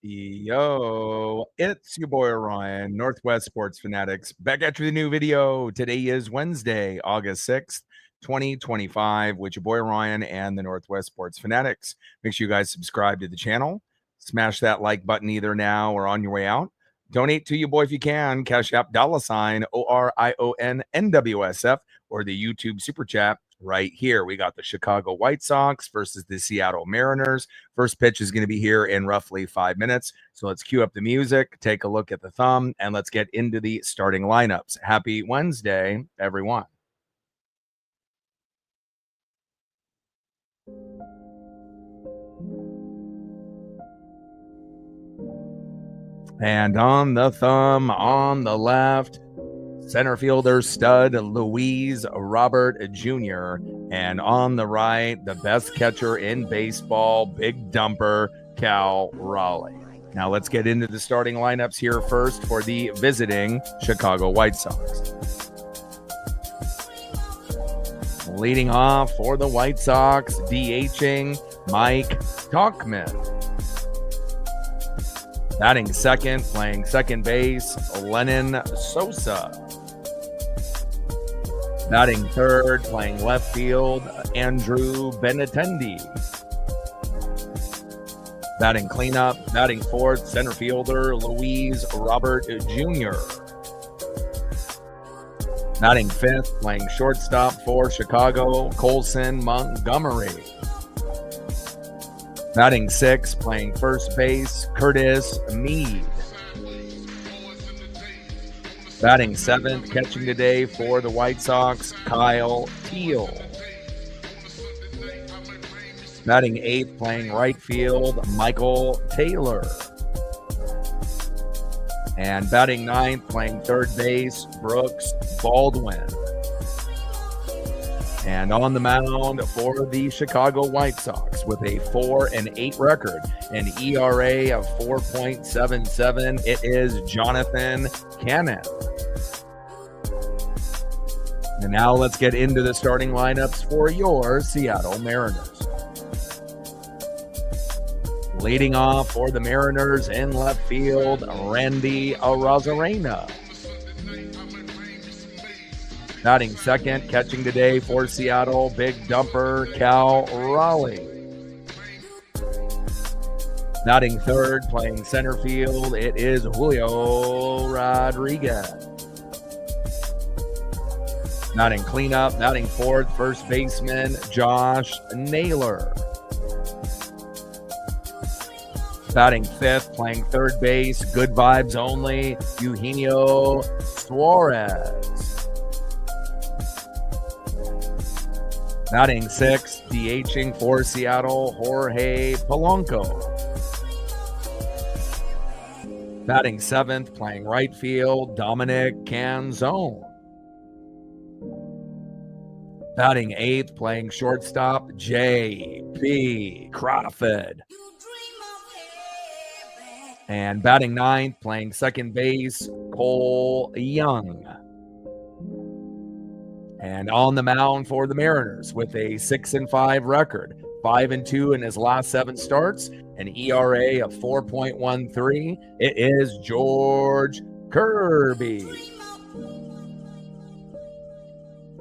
Yo, it's your boy Ryan, Northwest Sports Fanatics, back at you with a new video. Today is Wednesday, August 6th, 2025, with your boy Ryan and the Northwest Sports Fanatics. Make sure you guys subscribe to the channel. Smash that like button either now or on your way out. Donate to your boy if you can. Cash App $, ORION-NWSF, or the YouTube Super Chat right here. We got the Chicago White Sox versus the Seattle Mariners. First pitch is going to be here in roughly 5 minutes. So let's cue up the music, take a look at the thumb, and let's get into the starting lineups. Happy Wednesday, everyone. And on the thumb, on the left, center fielder stud Luis Robert Jr. And on the right, the best catcher in baseball, big dumper, Cal Raleigh. Now let's get into the starting lineups here first for the visiting Chicago White Sox. Leading off for the White Sox, DHing Mike Tauchman. Batting second, playing second base, Lennon Sosa. Batting third, playing left field, Andrew Benintendi. Batting cleanup, batting fourth, center fielder, Luis Robert Jr. Batting fifth, playing shortstop for Chicago, Colson Montgomery. Batting sixth, playing first base, Curtis Mead. Batting seventh, catching today for the White Sox, Kyle Teel. Batting eighth, playing right field, Michael Taylor. And batting ninth, playing third base, Brooks Baldwin. And on the mound for the Chicago White Sox with a 4-8 record, an ERA of 4.77, it is Jonathan Cannon. And now let's get into the starting lineups for your Seattle Mariners. Leading off for the Mariners in left field, Randy Arozarena. Batting second, catching today for Seattle, big dumper, Cal Raleigh. Batting third, playing center field, it is Julio Rodriguez. Batting cleanup, batting fourth, first baseman, Josh Naylor. Batting fifth, playing third base, good vibes only, Eugenio Suarez. Batting sixth, DHing for Seattle, Jorge Polanco. Batting seventh, playing right field, Dominic Canzone. Batting eighth, playing shortstop, J.P. Crawford. And batting ninth, playing second base, Cole Young. And on the mound for the Mariners with a 6-5 record, 5-2 in his last 7 starts, an ERA of 4.13. It is George Kirby.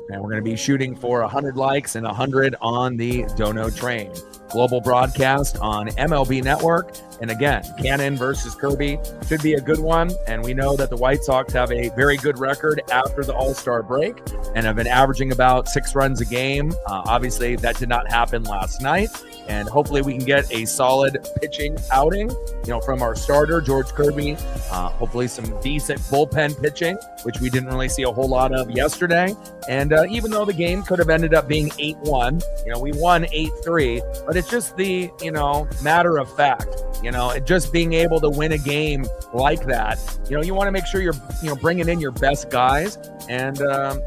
And we're going to be shooting for 100 likes and 100 on the Dono Train. Global broadcast on MLB Network. And again, Cannon versus Kirby should be a good one. And we know that the White Sox have a very good record after the All-Star break and have been averaging about 6 runs a game. Obviously, that did not happen last night. And hopefully we can get a solid pitching outing, from our starter, George Kirby. Hopefully some decent bullpen pitching, which we didn't really see a whole lot of yesterday. And even though the game could have ended up being 8-1, we won 8-3, but it's just the, matter of fact, just being able to win a game like that, you want to make sure you're, bringing in your best guys. And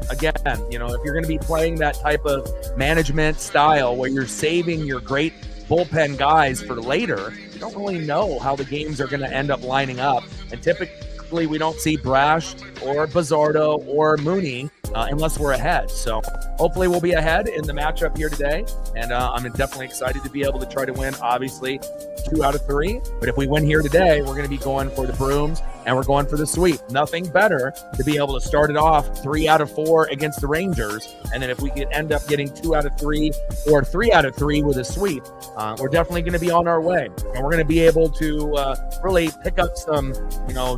again, if you're going to be playing that type of management style where you're saving your great bullpen guys for later, you don't really know how the games are going to end up lining up. And typically we don't see Brash or Bizzardo or Mooney unless we're ahead. So hopefully we'll be ahead in the matchup here today. And I'm definitely excited to be able to try to win. Obviously, 2 out of 3. But if we win here today, we're going to be going for the brooms and we're going for the sweep. Nothing better to be able to start it off 3 out of 4 against the Rangers. And then if we could end up getting 2 out of 3 or 3 out of 3 with a sweep, we're definitely going to be on our way. And we're going to be able to really pick up some,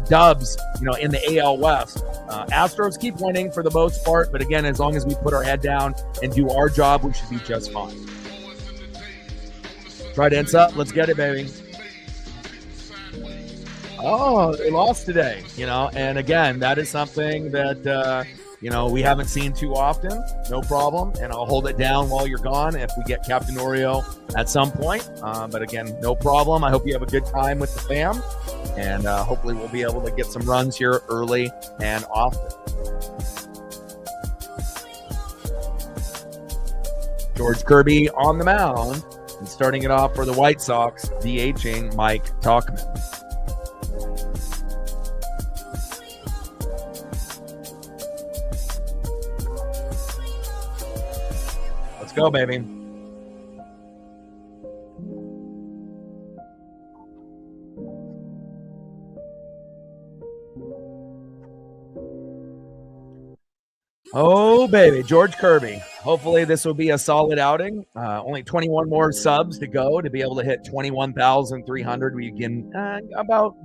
dubs, in the AL West. Astros keep winning for the most part. But again, as long as we put our head down and do our job, we should be just fine. Trident's up. Let's get it, baby. Oh, they lost today, and again, that is something that, we haven't seen too often. No problem. And I'll hold it down while you're gone if we get Captain Oreo at some point. But again, no problem. I hope you have a good time with the fam. And hopefully we'll be able to get some runs here early and often. George Kirby on the mound. And starting it off for the White Sox, DHing Mike Tauchman. Let's go, baby. Oh, baby, George Kirby. Hopefully this will be a solid outing. Only 21 more subs to go to be able to hit 21,300. We can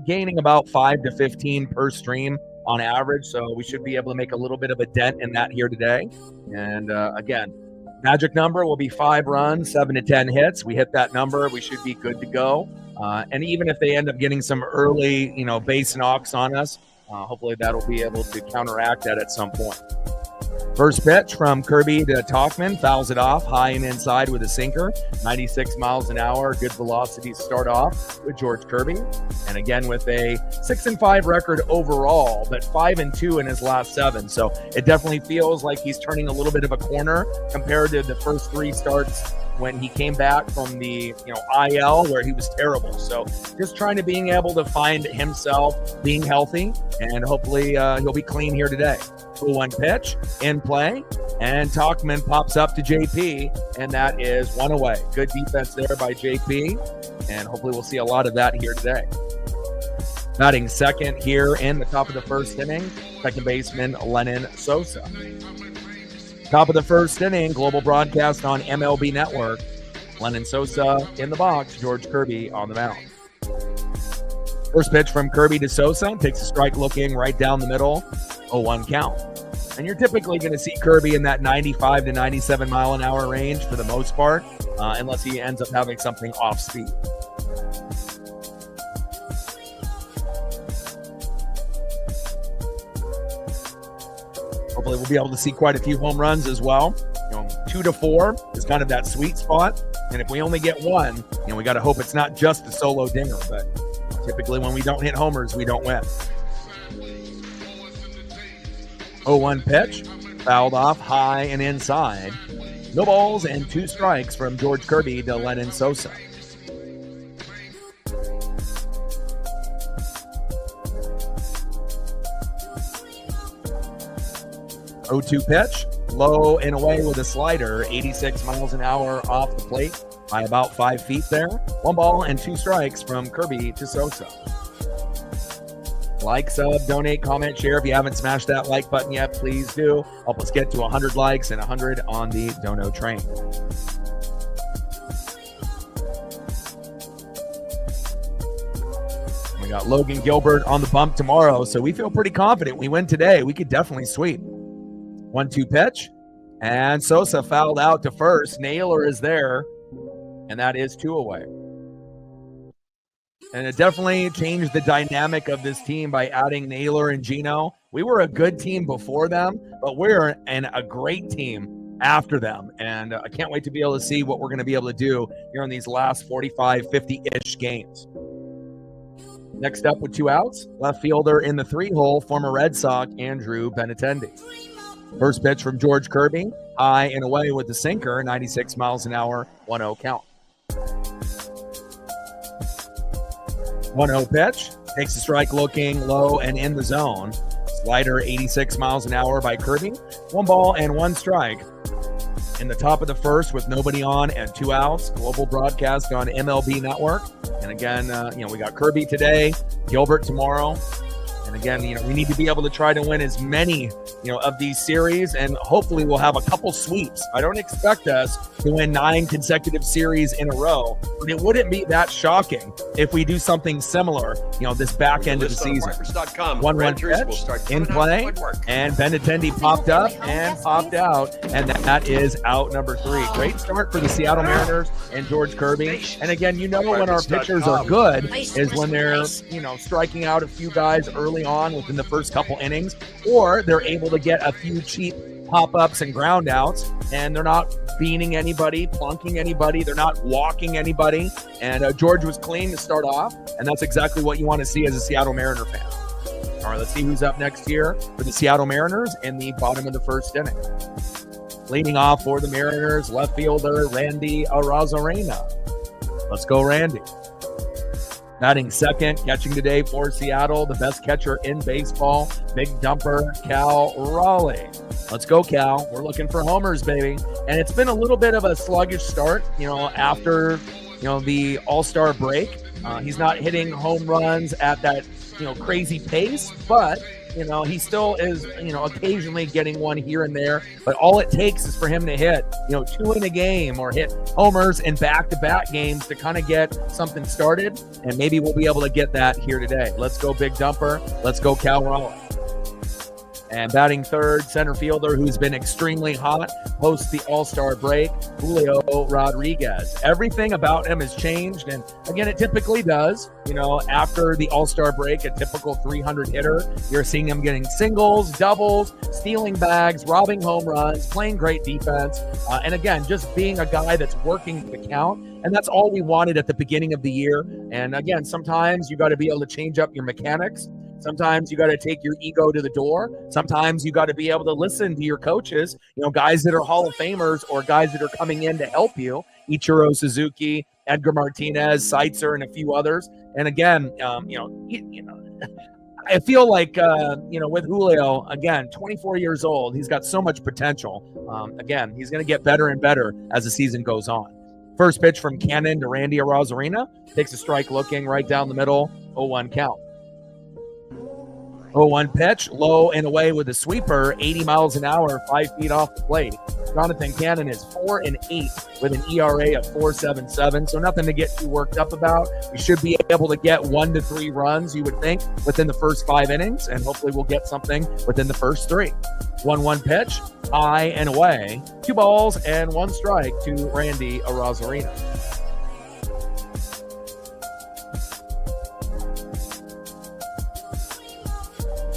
gaining about 5 to 15 per stream on average. So we should be able to make a little bit of a dent in that here today. And again, magic number will be 5 runs, 7 to 10 hits. We hit that number, we should be good to go. And even if they end up getting some early, base knocks on us, hopefully that'll be able to counteract that at some point. First pitch from Kirby to Tauchman, fouls it off high and inside with a sinker, 96 miles an hour. Good velocity to start off with George Kirby. And again, with a 6-5 record overall, but 5-2 in his last 7. So it definitely feels like he's turning a little bit of a corner compared to the first 3 starts when he came back from the IL where he was terrible. So just trying to being able to find himself, being healthy, and hopefully he'll be clean here today. 2-1 pitch in play, and Tauchman pops up to JP, and that is 1 away. Good defense there by JP, and hopefully we'll see a lot of that here today. Batting second here in the top of the first inning, second baseman Lennon Sosa. Top of the first inning, global broadcast on MLB Network. Lennon Sosa in the box, George Kirby on the mound. First pitch from Kirby to Sosa, takes a strike looking right down the middle, 0-1 count. And you're typically going to see Kirby in that 95 to 97 mile an hour range for the most part, unless he ends up having something off speed. Hopefully we'll be able to see quite a few home runs as well. 2 to 4 is kind of that sweet spot. And if we only get 1, we got to hope it's not just a solo dinger. But typically when we don't hit homers, we don't win. 0-1 pitch, fouled off high and inside. No balls and 2 strikes from George Kirby to Lennon Sosa. 0-2 pitch, low and away with a slider, 86 miles an hour off the plate by about 5 feet there. 1 ball and 2 strikes from Kirby to Sosa. Like, sub, donate, comment, share. If you haven't smashed that like button yet, please do. Help us get to 100 likes and 100 on the Dono train. We got Logan Gilbert on the bump tomorrow, so we feel pretty confident. We win today. We could definitely sweep. 1-2 pitch, and Sosa fouled out to first. Naylor is there, and that is 2 away. And it definitely changed the dynamic of this team by adding Naylor and Gino. We were a good team before them, but we're a great team after them. And I can't wait to be able to see what we're going to be able to do here in these last 45, 50-ish games. Next up with 2 outs, left fielder in the 3-hole, former Red Sox, Andrew Benintendi. First pitch from George Kirby, high and away with the sinker, 96 miles an hour, 1-0 count. 1-0 pitch, takes a strike looking low and in the zone. Slider, 86 miles an hour by Kirby. 1 ball and 1 strike. In the top of the first with nobody on and 2 outs. Global broadcast on MLB Network. And again, we got Kirby today, Gilbert tomorrow. And again, we need to be able to try to win as many, of these series, and hopefully we'll have a couple sweeps. I don't expect us to win 9 consecutive series in a row, but it wouldn't be that shocking if we do something similar, this back end of the season. 1-1 pitch in play, and Benintendi popped up and popped out, and that is out number 3. Great start for the Seattle Mariners and George Kirby. And again, when our pitchers are good is when they're, striking out a few guys early on within the first couple innings, or they're able to get a few cheap pop-ups and ground outs, and they're not beaning anybody, plunking anybody, they're not walking anybody. And George was clean to start off, and that's exactly what you want to see as a Seattle Mariner fan. All right, let's see who's up next here for the Seattle Mariners in the bottom of the first inning. Leading off for the Mariners, left fielder Randy Arozarena. Let's go, Randy. Batting second, catching today for Seattle, the best catcher in baseball, big dumper, Cal Raleigh. Let's go, Cal. We're looking for homers, baby. And it's been a little bit of a sluggish start, after, the All-Star break. He's not hitting home runs at that, crazy pace, but he still is, occasionally getting one here and there. But all it takes is for him to hit, 2 in a game or hit homers in back-to-back games to kind of get something started. And maybe we'll be able to get that here today. Let's go, big dumper. Let's go, Cal Raleigh. And batting third, center fielder who's been extremely hot post the All-Star break, Julio Rodriguez. Everything about him has changed. And again, it typically does. After the All-Star break, a typical 300 hitter, you're seeing him getting singles, doubles, stealing bags, robbing home runs, playing great defense. And again, just being a guy that's working the count. And that's all we wanted at the beginning of the year. And again, sometimes you got to be able to change up your mechanics. Sometimes you got to take your ego to the door. Sometimes you got to be able to listen to your coaches, guys that are Hall of Famers or guys that are coming in to help you. Ichiro Suzuki, Edgar Martinez, Seitzer, and a few others. And again, I feel like, with Julio, again, 24 years old, he's got so much potential. Again, he's going to get better and better as the season goes on. First pitch from Cannon to Randy Arozarena. Takes a strike looking right down the middle, 0-1 count. 0-1 pitch, low and away with a sweeper, 80 miles an hour, 5 feet off the plate. Jonathan Cannon is 4-8 with an ERA of 4.77, so nothing to get too worked up about. We should be able to get 1 to 3 runs, you would think, within the first 5 innings, and hopefully we'll get something within the first 3. 1-1 pitch, high and away, 2 balls and 1 strike to Randy Arozarena.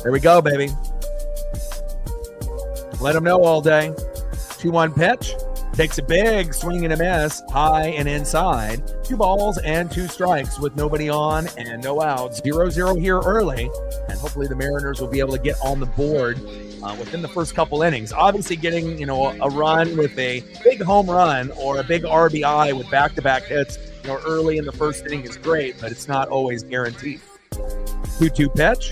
There we go, baby. Let them know all day. 2-1 pitch. Takes a big swing and a miss, high and inside. 2 balls and 2 strikes with nobody on and no outs. 0-0 here early. And hopefully the Mariners will be able to get on the board within the first couple innings. Obviously getting, a run with a big home run or a big RBI with back-to-back hits, early in the first inning is great, but it's not always guaranteed. 2-2 pitch.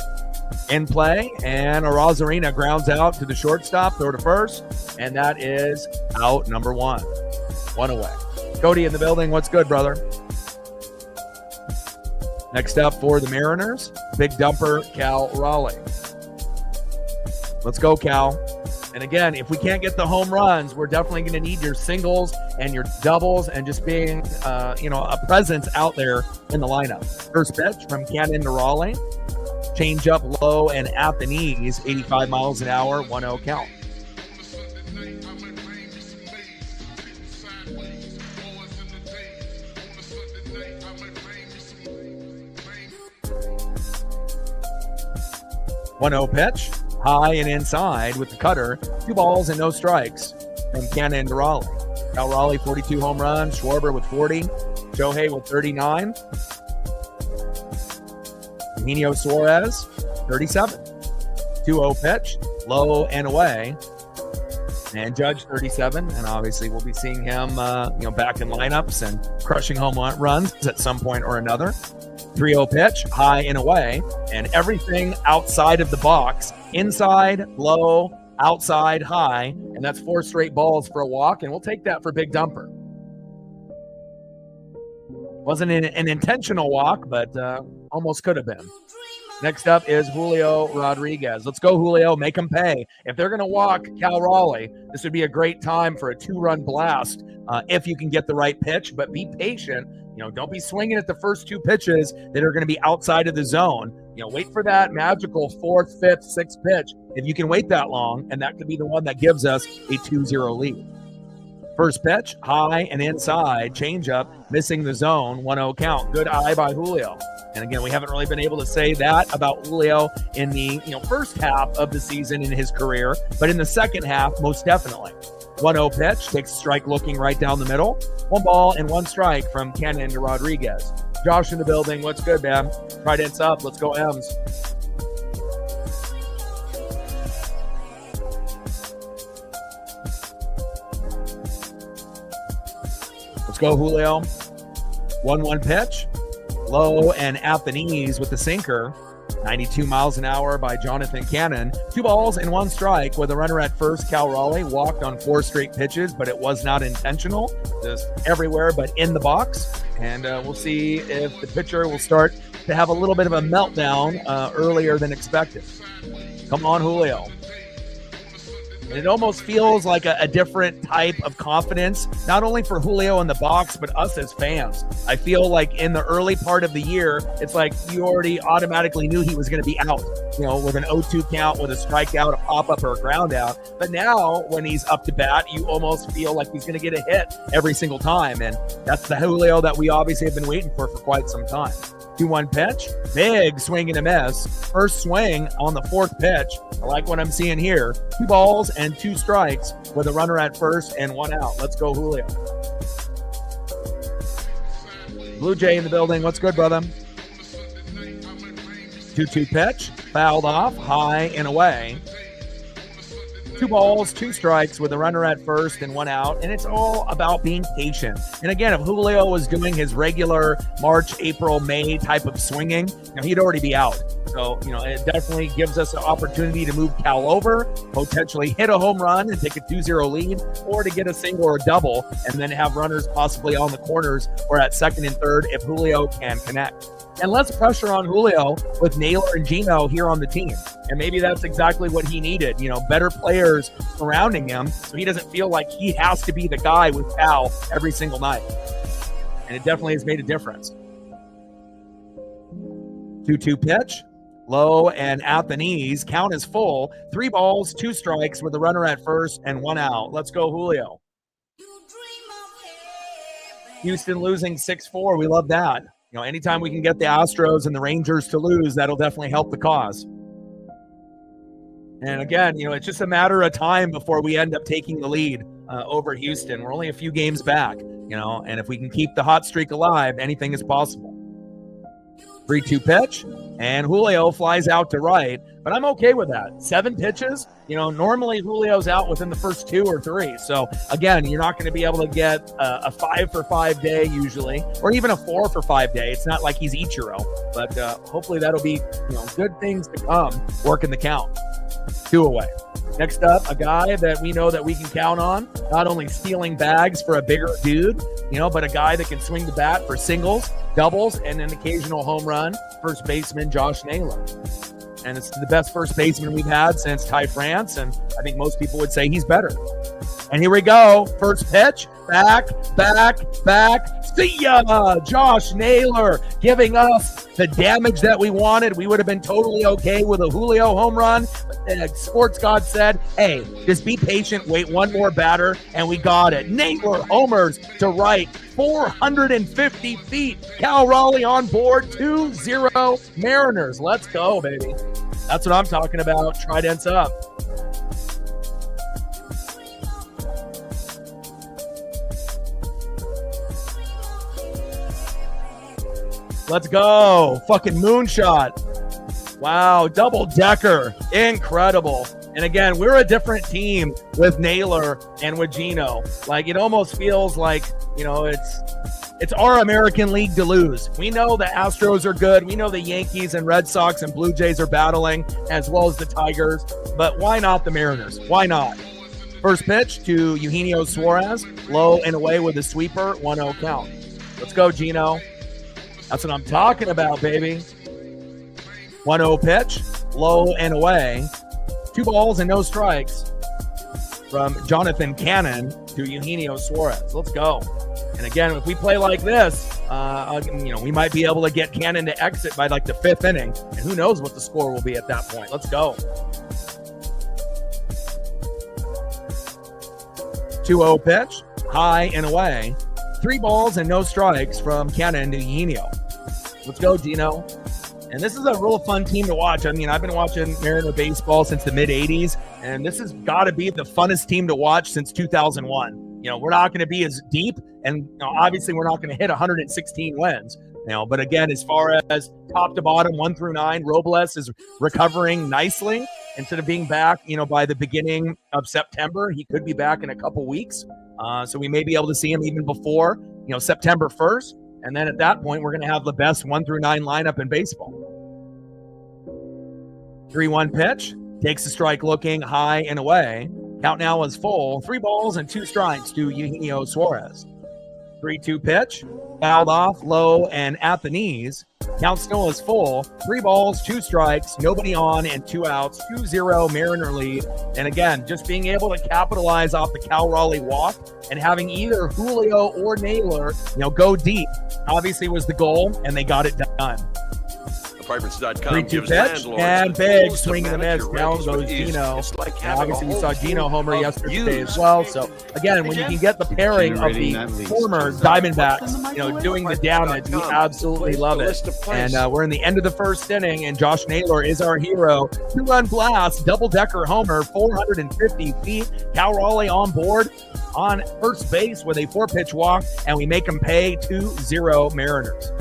In play, and Arozarena grounds out to the shortstop, throw to first, and that is out number 1. 1 away. Cody in the building. What's good, brother? Next up for the Mariners, big dumper, Cal Raleigh. Let's go, Cal. And again, if we can't get the home runs, we're definitely going to need your singles and your doubles and just being, a presence out there in the lineup. First pitch from Cannon to Raleigh. Change up low and at the knees, 85 miles an hour, 1-0 count. Pitch, high and inside with the cutter, 2 balls and no strikes from Cannon to Raleigh. Cal Raleigh, 42 home runs, Schwarber with 40, Shohei with 39. Eugenio Suarez, 37. 2-0 pitch, low and away. And Judge, 37. And obviously we'll be seeing him, back in lineups and crushing home runs at some point or another. 3-0 pitch, high and away. And everything outside of the box, inside, low, outside, high. And that's 4 straight balls for a walk. And we'll take that for big dumper. Wasn't an intentional walk, but almost could have been. Next up is Julio Rodriguez. Let's go, Julio. Make him pay. If they're going to walk Cal Raleigh, this would be a great time for a 2-run blast if you can get the right pitch, but be patient. Don't be swinging at the first 2 pitches that are going to be outside of the zone. Wait for that magical 4th, 5th, 6th pitch. If you can wait that long, and that could be the one that gives us a 2-0 lead. First pitch, high and inside, changeup, missing the zone, 1-0 count. Good eye by Julio. And again, we haven't really been able to say that about Julio in the first half of the season in his career, but in the second half, most definitely. 1-0 pitch, takes a strike looking right down the middle. 1 ball and 1 strike from Kenan to Rodriguez. Josh in the building. What's good, man? Trident's up. Let's go, M's. Let's go, Julio. 1-1 pitch. Low and at the knees with the sinker. 92 miles an hour by Jonathan Cannon. 2 balls and 1 strike with a runner at first. Cal Raleigh walked on 4 straight pitches, but it was not intentional. Just everywhere but in the box. And we'll see if the pitcher will start to have a little bit of a meltdown earlier than expected. Come on, Julio. And it almost feels like a different type of confidence, not only for Julio in the box, but us as fans. I feel like in the early part of the year, it's like you already automatically knew he was going to be out, with an 0-2 count, with a strikeout, a pop-up, or a ground out. But now when he's up to bat, you almost feel like he's going to get a hit every single time. And that's the Julio that we obviously have been waiting for quite some time. 2-1 pitch, big swing and a miss. First swing on the 4th pitch. I like what I'm seeing here. 2 balls and 2 strikes with a runner at first and 1 out. Let's go, Julio. Blue Jay in the building. What's good, brother? 2-2 pitch, fouled off, high and away. 2 balls, 2 strikes with a runner at first and 1 out. And it's all about being patient. And again, if Julio was doing his regular March, April, May type of swinging, he'd already be out. So, it definitely gives us an opportunity to move Cal over, potentially hit a home run and take a 2-0 lead, or to get a single or a double and then have runners possibly on the corners or at second and third if Julio can connect. And less pressure on Julio with Naylor and Gino here on the team. And maybe that's exactly what he needed, better players surrounding him so he doesn't feel like he has to be the guy with Cal every single night. And it definitely has made a difference. 2-2 pitch, low and at the knees. Count is full. 3 balls, 2 strikes with a runner at first and 1 out. Let's go, Julio. Houston losing 6-4. We love that. Anytime we can get the Astros and the Rangers to lose, that'll definitely help the cause. And again, it's just a matter of time before we end up taking the lead over Houston. We're only a few games back, and if we can keep the hot streak alive, anything is possible. 3-2 pitch, and Julio flies out to right, but I'm okay with that. 7 pitches, normally Julio's out within the first 2 or 3. So again, you're not going to be able to get a 5-for-5 day usually, or even a 4-for-5 day. It's not like he's Ichiro, but hopefully that'll be, good things to come working the count. 2 away. Next up, a guy that we know that we can count on, not only stealing bags for a bigger dude, but a guy that can swing the bat for singles, doubles, and an occasional home run, first baseman Josh Naylor. And it's the best first baseman we've had since Ty France, and I think most people would say he's better. And here we go. First pitch. Back. See ya! Josh Naylor giving us the damage that we wanted. We would have been totally okay with a Julio home run. But sports god said, hey, just be patient, wait one more batter, and we got it. Naylor homers to right, 450 feet. Cal Raleigh on board, 2-0 Mariners. Let's go, baby. That's what I'm talking about. Trident's up. Let's go. Fucking moonshot. Wow. Double decker. Incredible. And again, we're a different team with Naylor and with Gino. Like, it almost feels like, it's our American League to lose. We know the Astros are good. We know the Yankees and Red Sox and Blue Jays are battling, as well as the Tigers. But why not the Mariners? Why not? First pitch to Eugenio Suarez. Low and away with a sweeper. 1-0 count. Let's go, Gino. That's what I'm talking about, baby. 1-0 pitch, low and away. 2 balls and no strikes from Jonathan Cannon to Eugenio Suarez. Let's go. And again, if we play like this, we might be able to get Cannon to exit by like the 5th inning. And who knows what the score will be at that point. Let's go. 2-0 pitch, high and away. 3 balls and no strikes from Cannon to Eugenio. Let's go, Gino. And this is a real fun team to watch. I mean, I've been watching Mariner baseball since the mid-'80s, and this has got to be the funnest team to watch since 2001. We're not going to be as deep, and obviously we're not going to hit 116 wins. But again, as far as top to bottom, 1 through 9, Robles is recovering nicely. Instead of being back, by the beginning of September, he could be back in a couple weeks. So we may be able to see him even before, September 1st. And then at that point, we're going to have the best 1 through 9 lineup in baseball. 3-1 pitch, takes a strike looking high and away. Count now is full. 3 balls and 2 strikes to Eugenio Suarez. 3-2 pitch, fouled off, low and at the knees. Count still is full. 3 balls, 2 strikes, nobody on, and 2 outs. 2-0 Mariner lead. And again, just being able to capitalize off the Cal Raleigh walk and having either Julio or Naylor, go deep, obviously was the goal, and they got it done. Apartments.com 3-2 pitch, and big swing and a miss. Down goes Gino. Obviously, we saw Gino homer yesterday as well. So, again, when you can get the pairing of the former Diamondbacks, doing the damage, we absolutely love it. And we're in the end of the 1st inning, and Josh Naylor is our hero. 2-run blast, double-decker homer, 450 feet. Cal Raleigh on board on first base with a 4-pitch walk, and we make them pay 2-0 Mariners.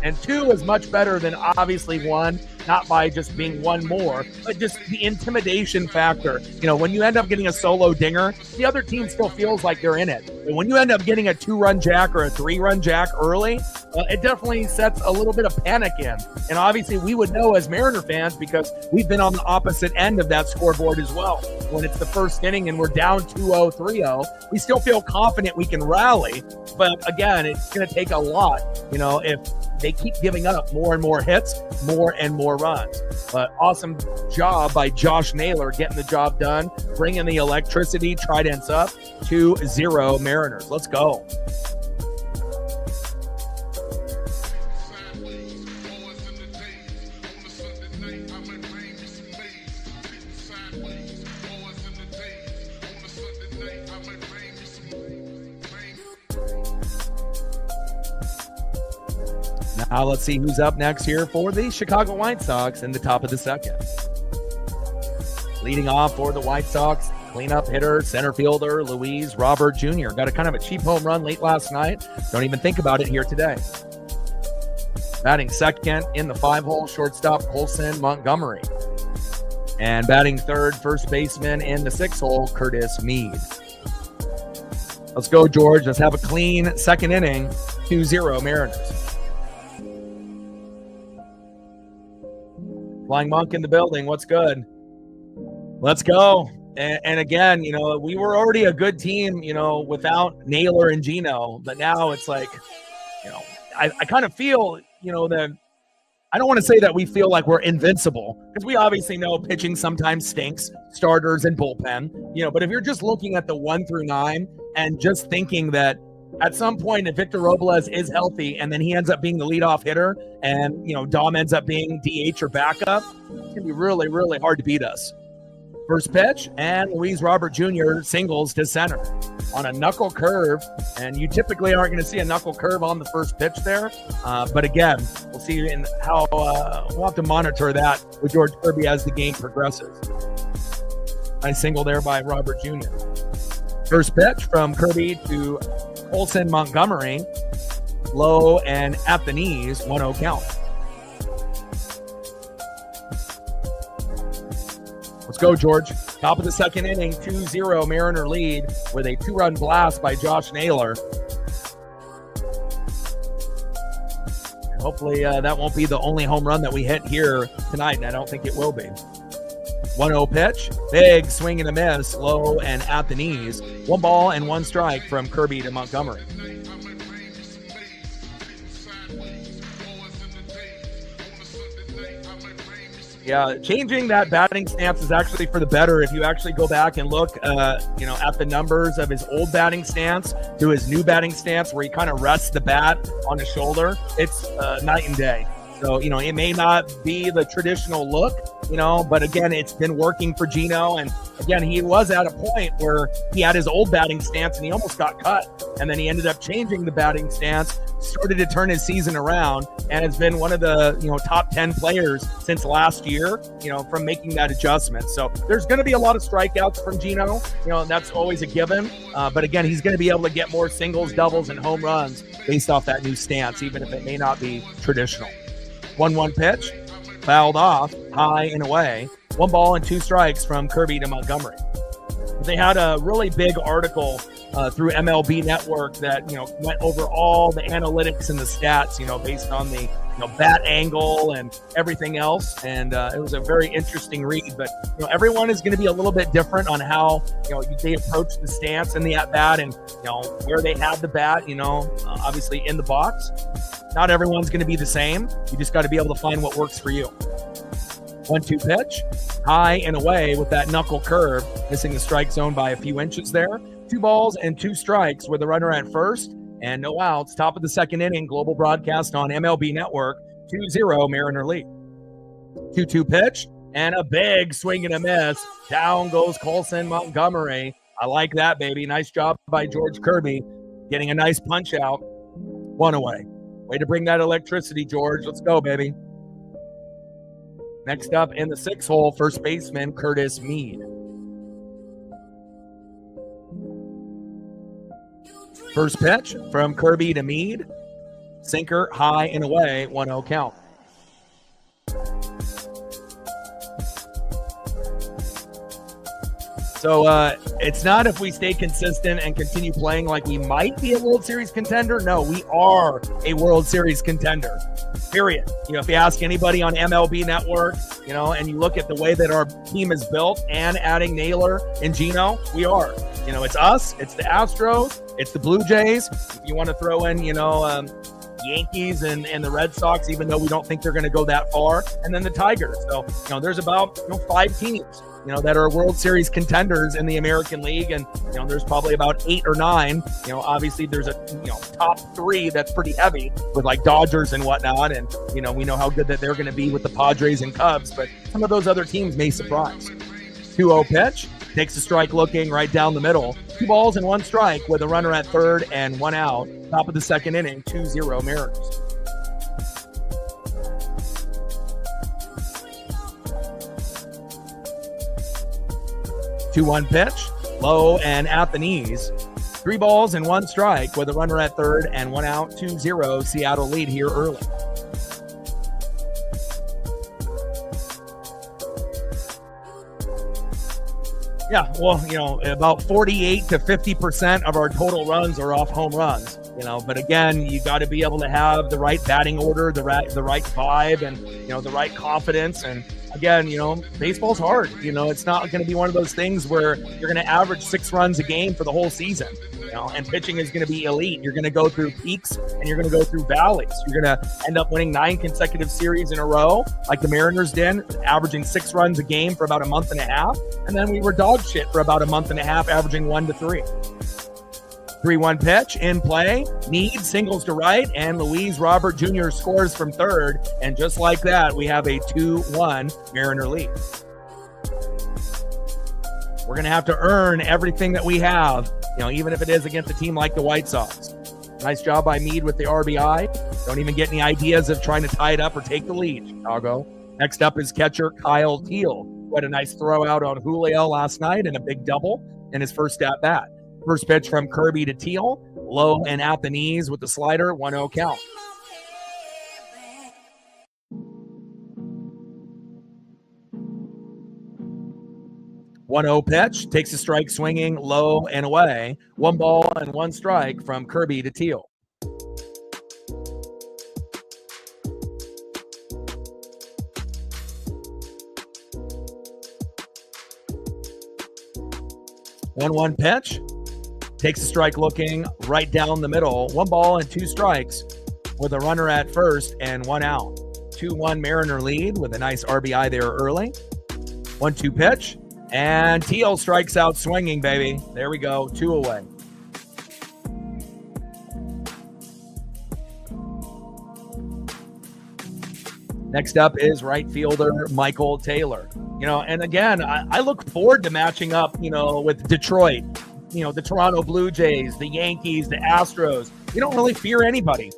And 2 is much better than obviously 1, not by just being 1 more, but just the intimidation factor. When you end up getting a solo dinger, the other team still feels like they're in it. But when you end up getting a 2-run jack or a 3-run jack early, it definitely sets a little bit of panic in. And obviously we would know as Mariner fans because we've been on the opposite end of that scoreboard as well. When it's the 1st inning and we're down 2-0, 3-0, we still feel confident we can rally. But again, it's going to take a lot, if they keep giving up more and more hits, more and more runs. But awesome job by Josh Naylor getting the job done, bringing the electricity, Tridents up, 2-0 Mariners. Let's go. Now let's see who's up next here for the Chicago White Sox in the top of the 2nd. Leading off for the White Sox, cleanup hitter, center fielder, Luis Robert Jr. Got a kind of a cheap home run late last night. Don't even think about it here today. Batting 2nd in the 5-hole, shortstop Colson Montgomery. And batting 3rd, first baseman in the 6-hole, Curtis Mead. Let's go, George. Let's have a clean 2nd inning, 2-0 Mariners. Flying Monk in the building. What's good? Let's go. And again, we were already a good team, without Naylor and Gino. But now it's like, I kind of feel, that I don't want to say that we feel like we're invincible because we obviously know pitching sometimes stinks, starters and bullpen, but if you're just looking at the 1 through 9 and just thinking that at some point, if Victor Robles is healthy and then he ends up being the leadoff hitter and, Dom ends up being DH or backup, it's going to be really, really hard to beat us. First pitch, and Luis Robert Jr. singles to center on a knuckle curve. And you typically aren't going to see a knuckle curve on the first pitch there. But again, we'll see in how we'll have to monitor that with George Kirby as the game progresses. Nice single there by Robert Jr. First pitch from Kirby to Colson Montgomery, low and at the knees, 1-0 count. Let's go, George. Top of the 2nd inning, 2-0 Mariner lead with a 2-run blast by Josh Naylor. And hopefully that won't be the only home run that we hit here tonight, and I don't think it will be. 1-0 pitch, big swing and a miss, low and at the knees. 1 ball and 1 strike from Kirby to Montgomery. Yeah, changing that batting stance is actually for the better. If you actually go back and look, at the numbers of his old batting stance to his new batting stance, where he kind of rests the bat on his shoulder, it's night and day. So, it may not be the traditional look, but again, it's been working for Gino. And again, he was at a point where he had his old batting stance and he almost got cut. And then he ended up changing the batting stance, started to turn his season around, and has been one of the, top 10 players since last year, from making that adjustment. So there's going to be a lot of strikeouts from Gino, that's always a given. But again, he's going to be able to get more singles, doubles, and home runs based off that new stance, even if it may not be traditional. 1-1 pitch, fouled off, high and away. 1 ball and 2 strikes from Kirby to Montgomery. They had a really big article through MLB Network that, went over all the analytics and the stats, based on the, bat angle and everything else. And it was a very interesting read. But, everyone is going to be a little bit different on how, they approach the stance and the at-bat and, where they have the bat, obviously in the box. Not everyone's going to be the same. You just got to be able to find what works for you. 1-2 pitch, high and away with that knuckle curve, missing the strike zone by a few inches there. 2 balls and 2 strikes with the runner at first and no outs. Top of the second inning, global broadcast on MLB Network. 2-0 Mariner lead. 2-2 pitch and a big swing and a miss. Down goes Colson Montgomery. I like that, baby. Nice job by George Kirby, getting a nice punch out. 1 away. Way to bring that electricity, George. Let's go, baby. Next up in the 6th hole, first baseman Curtis Mead. First pitch from Kirby to Mead. Sinker, high and away, 1-0 count. So it's not if we stay consistent and continue playing like we might be a World Series contender. No, we are a World Series contender, period. If you ask anybody on MLB Network, and you look at the way that our team is built and adding Naylor and Gino, we are. It's us, it's the Astros, it's the Blue Jays. If you want to throw in, Yankees and the Red Sox, even though we don't think they're going to go that far, and then the Tigers. So, there's about 5 teams that are World Series contenders in the American League. And, there's probably about 8 or 9. Obviously there's a, top 3 that's pretty heavy with like Dodgers and whatnot. And, we know how good that they're going to be with the Padres and Cubs, but some of those other teams may surprise. 2-0 pitch, takes a strike looking right down the middle. 2 balls and 1 strike with a runner at third and 1 out. Top of the second inning, 2-0 Mariners. Two-one pitch, low and at the knees. 3 balls and 1 strike with a runner at third and 1 out. 2-0 Seattle lead here early. Yeah, well, about 48 to 50% of our total runs are off home runs. But again, you got to be able to have the right batting order, the right vibe, and the right confidence. And again, baseball's hard. It's not going to be one of those things where you're going to average 6 runs a game for the whole season. And pitching is going to be elite. You're going to go through peaks and you're going to go through valleys. You're going to end up winning 9 consecutive series in a row, like the Mariners did, averaging 6 runs a game for about a month and a half. And then we were dog shit for about a month and a half, averaging 1 to 3. 3-1 pitch in play. Need singles to right, and Luis Robert Jr. scores from third. And just like that, we have a 2-1 Mariner lead. We're going to have to earn everything that we have, even if it is against a team like the White Sox. Nice job by Mead with the RBI. Don't even get any ideas of trying to tie it up or take the lead, Chicago. Next up is catcher Kyle Teal, who had a nice throw out on Julio last night and a big double in his first at bat. First pitch from Kirby to Teal, low and at the knees with the slider, 1-0 count. One-0 pitch, takes a strike swinging, low and away. 1 ball and 1 strike from Kirby to Teal. One pitch, takes a strike looking right down the middle. 1 ball and 2 strikes with a runner at first and 1 out. 2-1 Mariner lead with a nice RBI there early. 1-2 pitch. And Teal strikes out swinging, baby. There we go. 2 away. Next up is right fielder Michael Taylor. And again, I look forward to matching up, with Detroit, the Toronto Blue Jays, the Yankees, the Astros. We don't really fear anybody.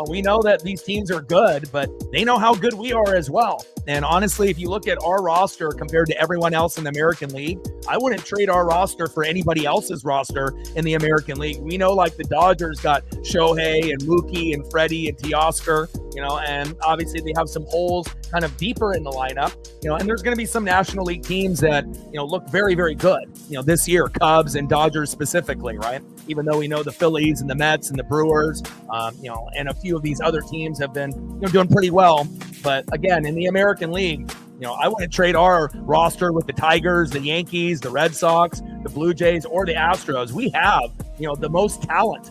We know that these teams are good, but they know how good we are as well. And honestly, if you look at our roster compared to everyone else in the American League, I wouldn't trade our roster for anybody else's roster in the American League. We know like the Dodgers got Shohei and Mookie and Freddie and Teoscar, and obviously they have some holes kind of deeper in the lineup, and there's going to be some National League teams that, look very, very good, this year, Cubs and Dodgers specifically, right? Even though we know the Phillies and the Mets and the Brewers, and a few of these other teams have been doing pretty well. But again, in the American League, I wouldn't trade our roster with the Tigers, the Yankees, the Red Sox, the Blue Jays, or the Astros. We have, the most talent,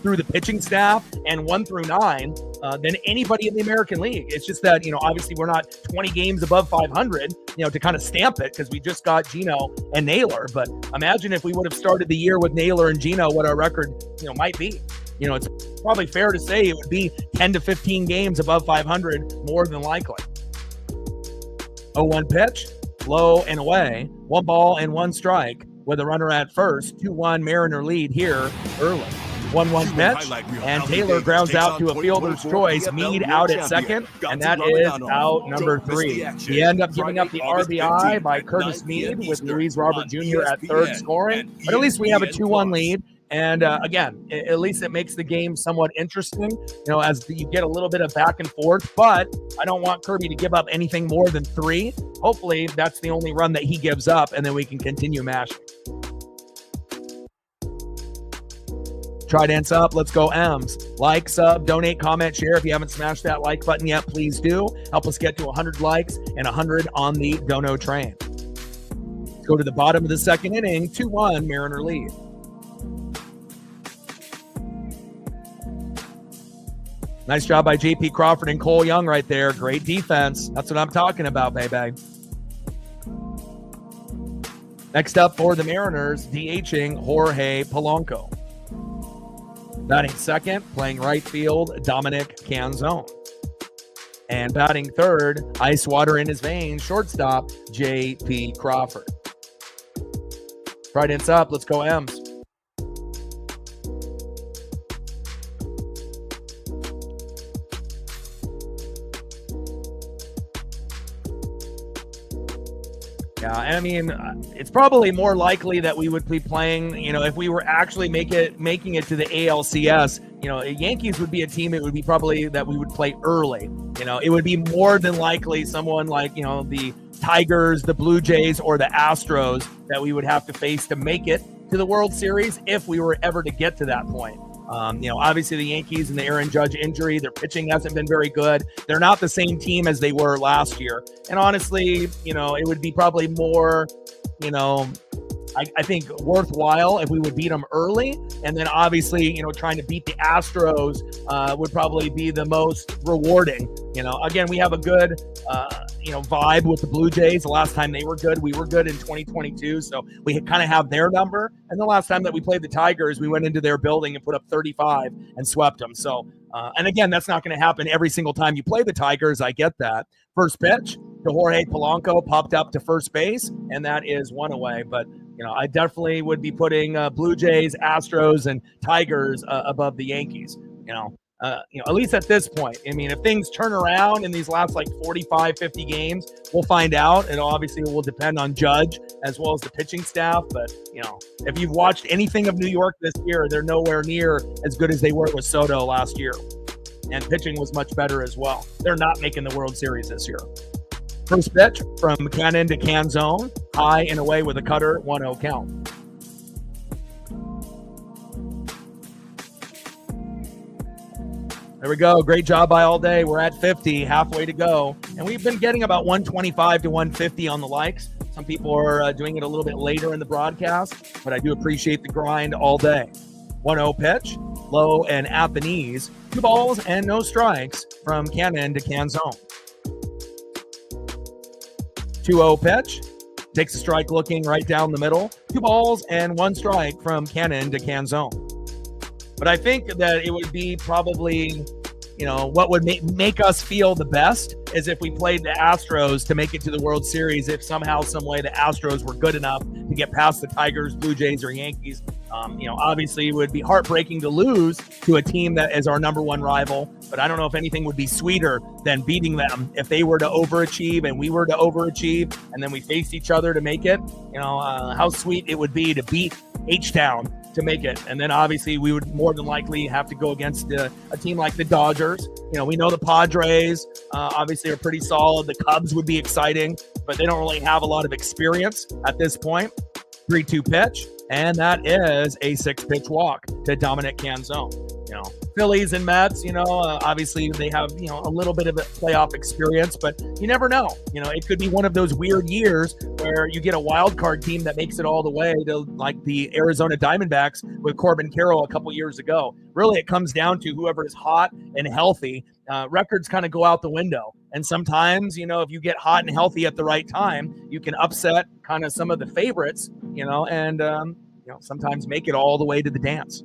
through the pitching staff and 1 through 9 than anybody in the American League. It's just that, obviously we're not 20 games above 500, to kind of stamp it because we just got Gino and Naylor. But imagine if we would have started the year with Naylor and Gino, what our record, might be. It's probably fair to say it would be 10 to 15 games above 500 more than likely. 0-1 pitch, low and away, 1 ball and 1 strike with a runner at first. 2-1 Mariner lead here early. 1-1 pitch, and Taylor grounds out to a fielder's choice. Meade out at second, and that is out number 3. We end up giving up the RBI by Curtis Meade with Luis Robert Jr. at third scoring, but at least we have a 2-1 lead. And again, at least it makes the game somewhat interesting, as you get a little bit of back and forth. But I don't want Kirby to give up anything more than 3. Hopefully, that's the only run that he gives up, and then we can continue mashing. Trident's up. Let's go, M's. Like, sub, donate, comment, share. If you haven't smashed that like button yet, please do. Help us get to 100 likes and 100 on the Dono train. Let's go to the bottom of the second inning. 2-1 Mariner lead. Nice job by J.P. Crawford and Cole Young right there. Great defense. That's what I'm talking about, baby. Next up for the Mariners, DHing Jorge Polanco. Batting second, playing right field, Dominic Canzone. And batting third, ice water in his veins, shortstop, J.P. Crawford. Trident's up. Let's go, M's. Yeah, I mean, it's probably more likely that we would be playing, if we were actually making it to the ALCS, Yankees would be a team, it would be probably that we would play early. It would be more than likely someone like, the Tigers, the Blue Jays, or the Astros that we would have to face to make it to the World Series if we were ever to get to that point. Obviously the Yankees and the Aaron Judge injury, their pitching hasn't been very good. They're not the same team as they were last year. And honestly, it would be probably more, I think worthwhile if we would beat them early. And then obviously, trying to beat the Astros would probably be the most rewarding. Again, we have a good, vibe with the Blue Jays. The last time they were good, we were good in 2022. So we kind of have their number. And the last time that we played the Tigers, we went into their building and put up 35 and swept them. So, and again, that's not going to happen every single time you play the Tigers. I get that. First pitch to Jorge Polanco, popped up to first base, and that is 1 away. But, I definitely would be putting Blue Jays, Astros, and Tigers above the Yankees, at least at this point. I mean, if things turn around in these last 45, 50 games, we'll find out. And obviously it will depend on Judge as well as the pitching staff. But, if you've watched anything of New York this year, they're nowhere near as good as they were with Soto last year. And pitching was much better as well. They're not making the World Series this year. First pitch from Cannon to Canzone, high and away with a cutter, 1-0 count. There we go. Great job by All Day. We're at 50, halfway to go. And we've been getting about 125 to 150 on the likes. Some people are doing it a little bit later in the broadcast, but I do appreciate the grind all day. 1-0 pitch, low and at the knees. 2 balls and no strikes from Cannon to Canzone. 2-0 pitch. Takes a strike looking right down the middle. 2 balls and 1 strike from Cannon to Canzone. But I think that it would be probably, what would make us feel the best is if we played the Astros to make it to the World Series, if somehow, some way the Astros were good enough to get past the Tigers, Blue Jays, or Yankees. Obviously it would be heartbreaking to lose to a team that is our number one rival, but I don't know if anything would be sweeter than beating them if they were to overachieve and we were to overachieve, and then we faced each other to make it. How sweet it would be to beat H-Town to make it. And then obviously we would more than likely have to go against a team like the Dodgers. We know the Padres obviously are pretty solid. The Cubs would be exciting, but they don't really have a lot of experience at this point. 3-2 pitch, and that is a 6-pitch walk to Dominic Canzone. Phillies and Mets, obviously they have, a little bit of a playoff experience, but you never know. It could be one of those weird years where you get a wild card team that makes it all the way to like the Arizona Diamondbacks with Corbin Carroll a couple years ago. Really, it comes down to whoever is hot and healthy. Records kind of go out the window. And sometimes, if you get hot and healthy at the right time, you can upset kind of some of the favorites, and sometimes make it all the way to the dance.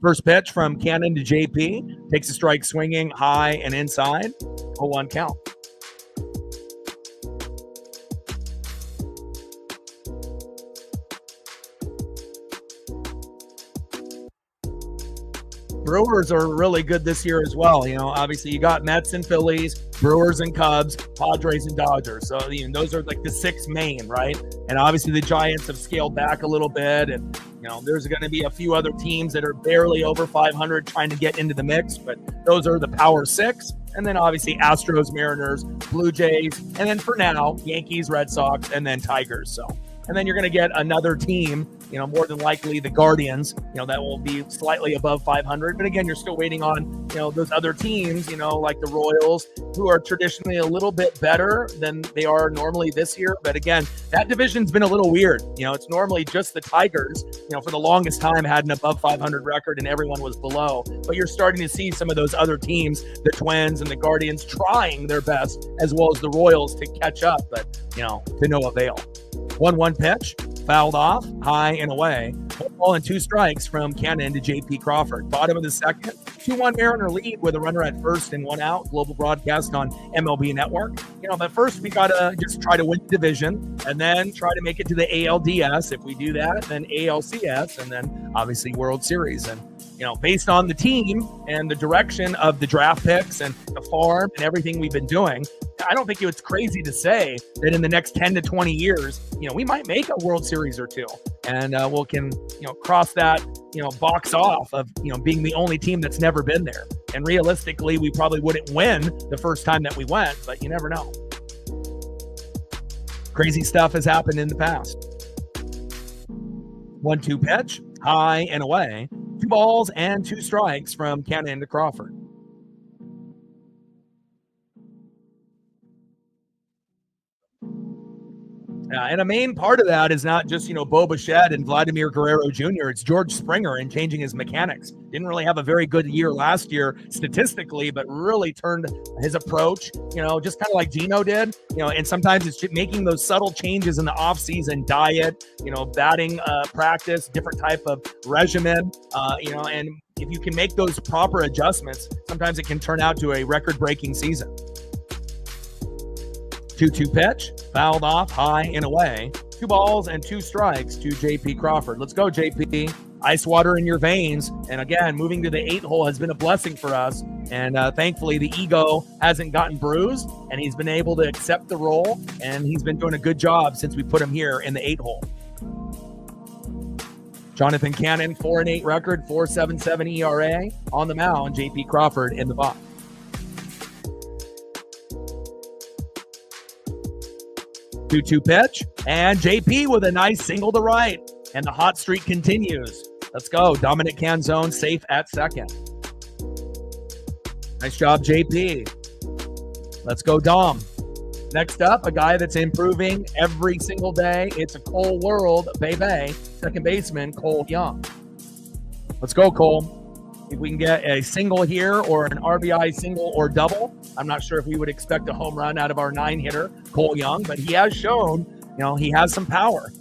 First pitch from Cannon to JP. Takes a strike swinging high and inside. 0-1 count. Brewers are really good this year as well. Obviously you got Mets and Phillies, Brewers and Cubs, Padres and Dodgers. So those are like the 6 main, right? And obviously the Giants have scaled back a little bit, and there's going to be a few other teams that are barely over 500 trying to get into the mix, but those are the power 6. And then obviously Astros, Mariners, Blue Jays, and then for now Yankees, Red Sox, and then Tigers. And then you're going to get another team, more than likely the Guardians, that will be slightly above 500. But again, you're still waiting on, those other teams, like the Royals, who are traditionally a little bit better than they are normally this year. But again, that division's been a little weird. It's normally just the Tigers, for the longest time had an above 500 record and everyone was below. But you're starting to see some of those other teams, the Twins and the Guardians, trying their best, as well as the Royals, to catch up, but, to no avail. 1-1 pitch, fouled off, high and away. 1 ball and 2 strikes from Cannon to JP Crawford. Bottom of the second, 2-1 Mariner lead with a runner at first and 1 out. Global broadcast on MLB Network. But first we got to just try to win the division and then try to make it to the ALDS. If we do that, then ALCS, and then obviously World Series. And based on the team and the direction of the draft picks and the farm and everything we've been doing, I don't think it's crazy to say that in the next 10 to 20 years, we might make a World Series or 2, and we'll cross that, box off of, being the only team that's never been there. And realistically, we probably wouldn't win the first time that we went, but you never know. Crazy stuff has happened in the past. 1-2 pitch, high and away. 2 balls and 2 strikes from Cannon to Crawford. And a main part of that is not just, Bo Bichette and Vladimir Guerrero Jr. It's George Springer and changing his mechanics. Didn't really have a very good year last year statistically, but really turned his approach, just kind of like Gino did, and sometimes it's just making those subtle changes in the offseason, diet, batting practice, different type of regimen, and if you can make those proper adjustments, sometimes it can turn out to a record-breaking season. 2-2 pitch, fouled off, high and away. 2 balls and 2 strikes to JP Crawford. Let's go, JP. Ice water in your veins. And again, moving to the 8 hole has been a blessing for us. And thankfully, the ego hasn't gotten bruised, and he's been able to accept the role. And he's been doing a good job since we put him here in the 8 hole. Jonathan Cannon, 4-8 record, 4.77 ERA on the mound. JP Crawford in the box. 2-2 pitch, and JP with a nice single to right, and the hot streak continues. Let's go. Dominic Canzone safe at second. Nice job, JP. Let's go, Dom. Next up, a guy that's improving every single day. It's a Cole World, baby. Second baseman, Cole Young. Let's go, Cole. If we can get a single here or an RBI single or double, I'm not sure if we would expect a home run out of our 9-hitter, Cole Young, but he has shown, he has some power.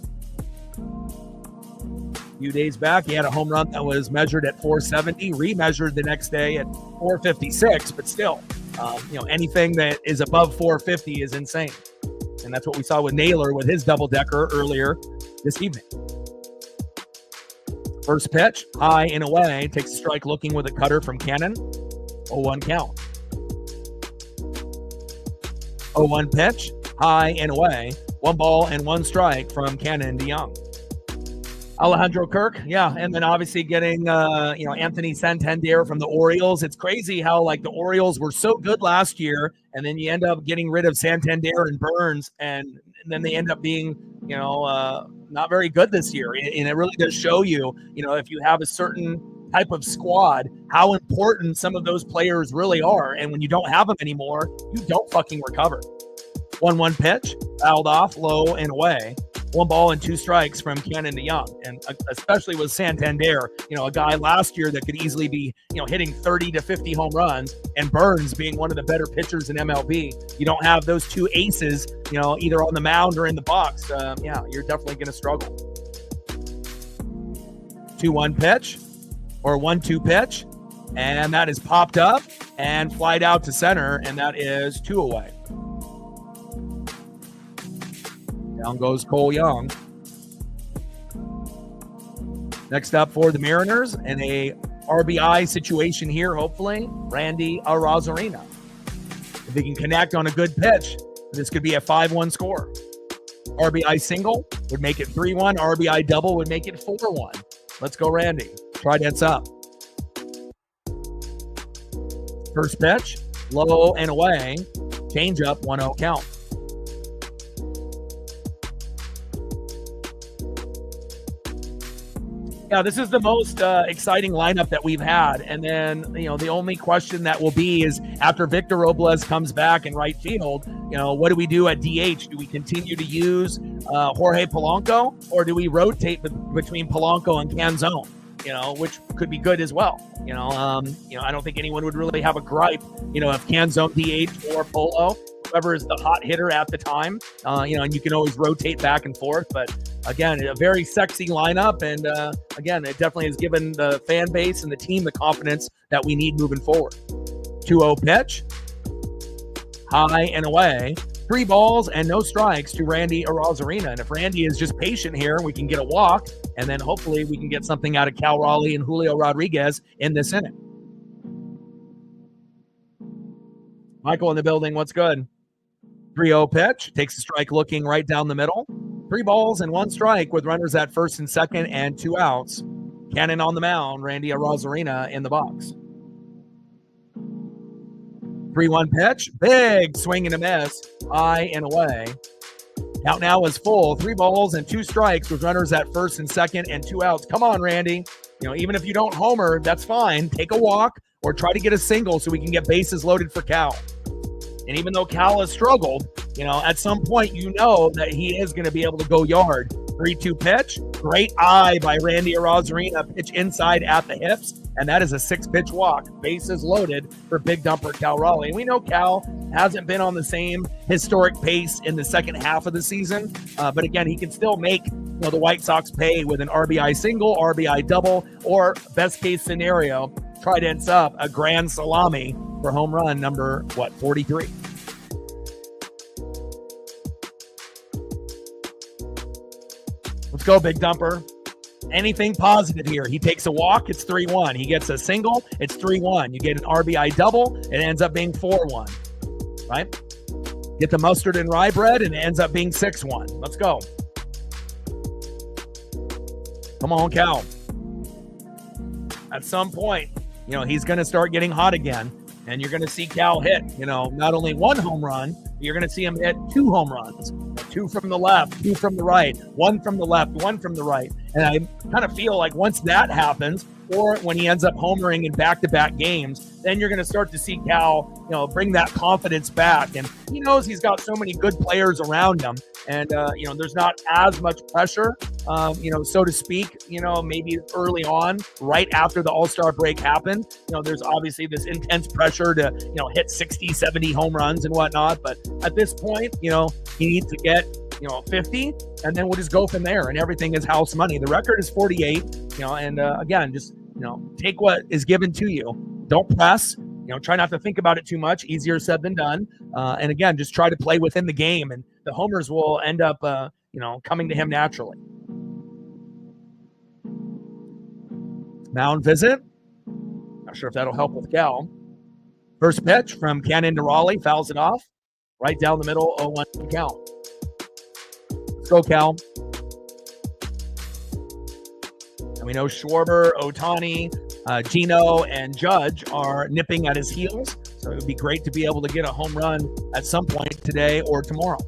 A few days back, he had a home run that was measured at 470, remeasured the next day at 456, but still, anything that is above 450 is insane. And that's what we saw with Naylor with his double-decker earlier this evening. First pitch, high and away, takes a strike looking with a cutter from Cannon. 0-1 count. 0-1 pitch, high and away. 1 ball and 1 strike from Cannon to Young. Alejandro Kirk, yeah, and then obviously getting, Anthony Santander from the Orioles. It's crazy how, the Orioles were so good last year, and then you end up getting rid of Santander and Burns, and then they end up being, not very good this year. And it really does show you, if you have a certain type of squad, how important some of those players really are. And when you don't have them anymore, you don't fucking recover. 1-1 pitch, fouled off, low and away. 1 ball and 2 strikes from Cannon to Young. And especially with Santander, a guy last year that could easily be, hitting 30 to 50 home runs, and Burns being one of the better pitchers in MLB. You don't have those 2 aces, either on the mound or in the box. You're definitely going to struggle. 2-1 pitch or 1-2 pitch. And that is popped up and flied out to center. And that is 2 away. Down goes Cole Young. Next up for the Mariners, in a RBI situation here, hopefully, Randy Arozarena. If he can connect on a good pitch, this could be a 5-1 score. RBI single would make it 3-1. RBI double would make it 4-1. Let's go, Randy. Trident's up. First pitch, low and away. Change up, 1-0 count. Yeah, this is the most exciting lineup that we've had. And then, the only question that will be is after Victor Robles comes back in right field, what do we do at DH? Do we continue to use Jorge Polanco, or do we rotate between Polanco and Canzone, which could be good as well. I don't think anyone would really have a gripe, if Canzone DH or Polo, whoever is the hot hitter at the time, and you can always rotate back and forth. But again, a very sexy lineup. And again, it definitely has given the fan base and the team the confidence that we need moving forward. 2-0 pitch, high and away. 3 balls and no strikes to Randy Arozarena. And if Randy is just patient here, we can get a walk, and then hopefully we can get something out of Cal Raleigh and Julio Rodriguez in this inning. Michael in the building, what's good? 3-0 pitch, takes a strike looking right down the middle. 3 balls and 1 strike with runners at first and second and 2 outs. Cannon on the mound, Randy Arozarena in the box. 3-1 pitch, big swing and a miss, high and away. Count now is full, 3 balls and 2 strikes with runners at first and second and 2 outs. Come on, Randy. Even if you don't homer, that's fine. Take a walk or try to get a single so we can get bases loaded for Cal. And even though Cal has struggled, at some point, that he is going to be able to go yard. 3-2 pitch, great eye by Randy Arozarena, pitch inside at the hips, and that is a 6-pitch walk. Bases loaded for big dumper Cal Raleigh. And we know Cal hasn't been on the same historic pace in the second half of the season, but again, he can still make the White Sox pay with an RBI single, RBI double, or best case scenario, Trident's up, a grand salami for home run number, 43. Let's go, big dumper. Anything positive here. He takes a walk, it's 3-1. He gets a single, it's 3-1. You get an RBI double, it ends up being 4-1, right? Get the mustard and rye bread, and it ends up being 6-1. Let's go. Come on, Cal. At some point, he's going to start getting hot again, and you're going to see Cal hit, not only 1 home run, you're going to see him hit 2 home runs. 2 from the left, 2 from the right, 1 from the left, 1 from the right. And I kind of feel like once that happens, or when he ends up homering in back-to-back games, then you're going to start to see Cal, bring that confidence back. And he knows he's got so many good players around him. And, there's not as much pressure so to speak, maybe early on, right after the All-Star break happened. There's obviously this intense pressure to, hit 60, 70 home runs and whatnot. But at this point, he needs to get, 50, and then we'll just go from there, and everything is house money. The record is 48, and again, just, take what is given to you. Don't press. Try not to think about it too much. Easier said than done. And again, just try to play within the game, and the homers will end up, coming to him naturally. Mound visit. Not sure if that'll help with Cal. First pitch from Cannon to Raleigh. Fouls it off. Right down the middle, 0-1 count. Let's go, Cal. And we know Schwarber, Ohtani, Gino, and Judge are nipping at his heels. So it would be great to be able to get a home run at some point today or tomorrow.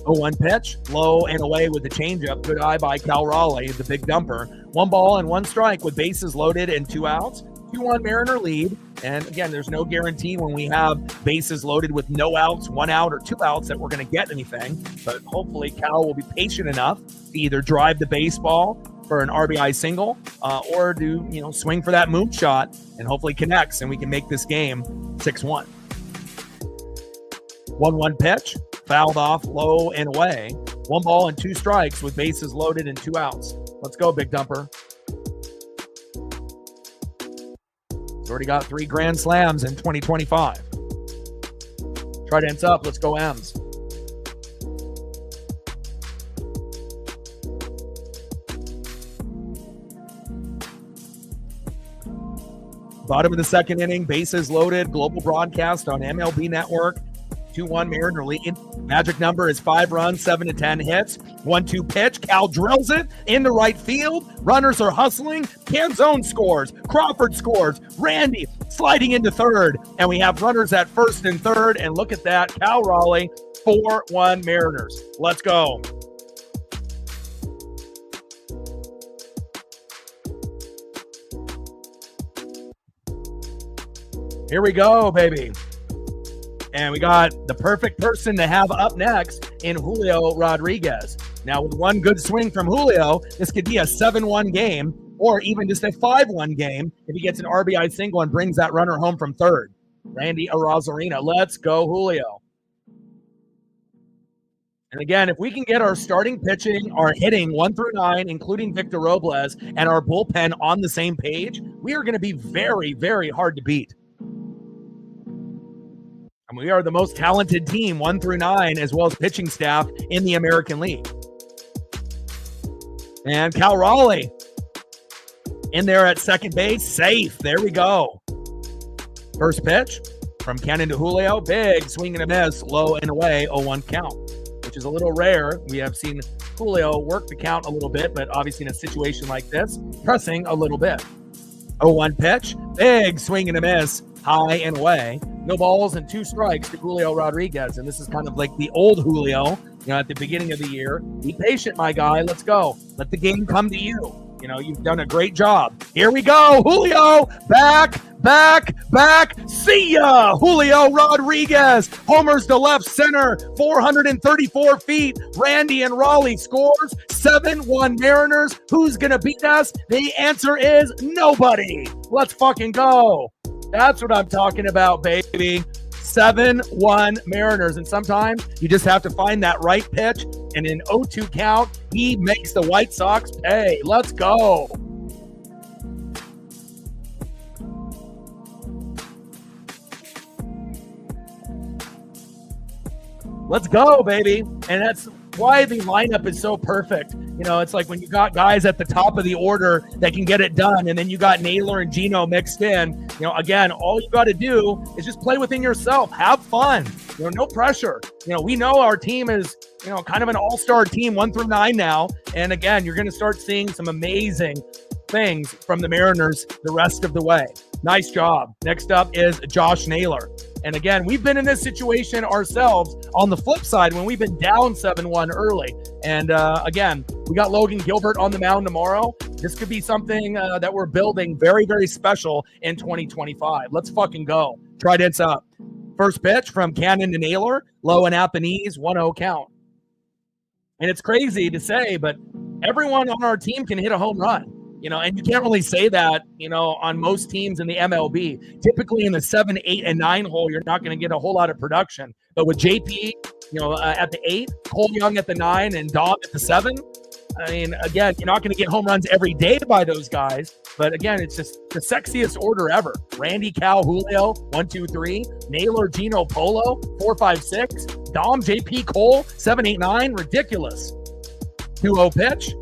0-1 pitch, low and away with the changeup. Good eye by Cal Raleigh, the big dumper. 1 ball and 1 strike with bases loaded and 2 outs. 2-1 Mariner lead. And again, there's no guarantee when we have bases loaded with no outs, 1 out, or 2 outs that we're going to get anything. But hopefully Cal will be patient enough to either drive the baseball for an RBI single or do, swing for that moonshot and hopefully connects and we can make this game 6-1. 1-1 pitch, fouled off low and away. 1 ball and 2 strikes with bases loaded and 2 outs. Let's go, big dumper. He's already got 3 grand slams in 2025. Trident's up. Let's go, M's. Bottom of the 2nd inning, bases loaded, global broadcast on MLB Network. 2-1 Mariner lead. Magic number is 5 runs, 7 to 10 hits. 1-2 pitch. Cal drills it into right field. Runners are hustling. Canzone scores. Crawford scores. Randy sliding into third. And we have runners at first and third. And look at that. Cal Raleigh, 4-1 Mariners. Let's go. Here we go, baby. And we got the perfect person to have up next in Julio Rodriguez. Now, with 1 good swing from Julio, this could be a 7-1 game or even just a 5-1 game if he gets an RBI single and brings that runner home from third. Randy Arozarena. Let's go, Julio. And again, if we can get our starting pitching, our hitting 1 through 9, including Victor Robles, and our bullpen on the same page, we are going to be very, very hard to beat. We are the most talented team, 1 through 9, as well as pitching staff in the American League. And Cal Raleigh in there at second base, safe. There we go. First pitch from Cannon to Julio, big swing and a miss, low and away, 0-1 count, which is a little rare. We have seen Julio work the count a little bit, but obviously in a situation like this, pressing a little bit. 0-1 pitch, big swing and a miss, high and away. No balls and 2 strikes to Julio Rodriguez. And this is kind of like the old Julio, at the beginning of the year. Be patient, my guy. Let's go. Let the game come to you. You've done a great job. Here we go. Julio, back. See ya. Julio Rodriguez. Homers to left center. 434 feet. Randy and Raleigh scores. 7-1 Mariners. Who's going to beat us? The answer is nobody. Let's fucking go. That's what I'm talking about, baby. 7-1 Mariners. And sometimes you just have to find that right pitch. And in 0-2 count, he makes the White Sox pay. Let's go. Let's go, baby. And that's why the lineup is so perfect. It's like when you got guys at the top of the order that can get it done, and then you got Naylor and Gino mixed in. Again, all you got to do is just play within yourself. Have fun. No pressure. We know our team is, kind of an all-star team 1 through 9 now. And again, you're going to start seeing some amazing things from the Mariners the rest of the way. Nice job. Next up is Josh Naylor. And again, we've been in this situation ourselves on the flip side when we've been down 7-1 early. And again, we got Logan Gilbert on the mound tomorrow. This could be something that we're building very, very special in 2025. Let's fucking go. Trident's up. First pitch from Cannon to Naylor. Low and at the knees, 1-0 count. And it's crazy to say, but everyone on our team can hit a home run. And you can't really say that, on most teams in the MLB. Typically in the 7, 8, and 9 hole, you're not going to get a whole lot of production. But with JP, at the 8, Cole Young at the 9, and Dom at the 7, I mean, again, you're not going to get home runs every day by those guys. But again, it's just the sexiest order ever. Randy, Cal, Julio, 1, 2, 3. Naylor, Gino, Polo, 4, 5, 6. Dom, JP, Cole, 7, 8, 9. Ridiculous. 2-0 pitch.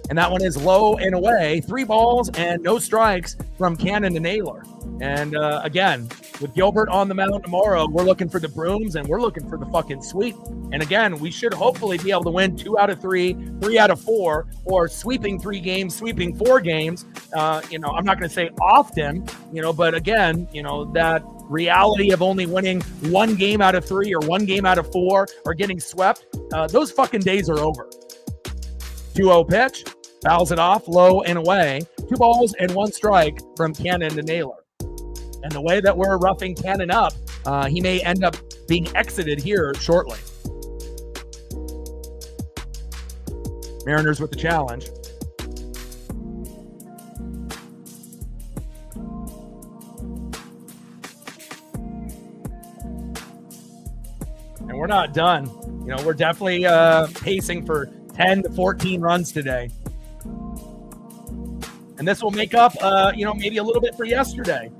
And that one is low and away. 3 balls and no strikes from Cannon to Naylor. And again, with Gilbert on the mound tomorrow, we're looking for the brooms and we're looking for the fucking sweep. And again, we should hopefully be able to win 2 out of 3, 3 out of 4, or sweeping 3 games, sweeping 4 games. I'm not going to say often, but again, that reality of only winning 1 game out of 3 or 1 game out of 4 or getting swept, those fucking days are over. 2-0 pitch, fouls it off, low and away. 2 balls and 1 strike from Cannon to Naylor. And the way that we're roughing Cannon up, he may end up being exited here shortly. Mariners with the challenge. And we're not done. We're definitely pacing for 10 to 14 runs today. And this will make up, maybe a little bit for yesterday.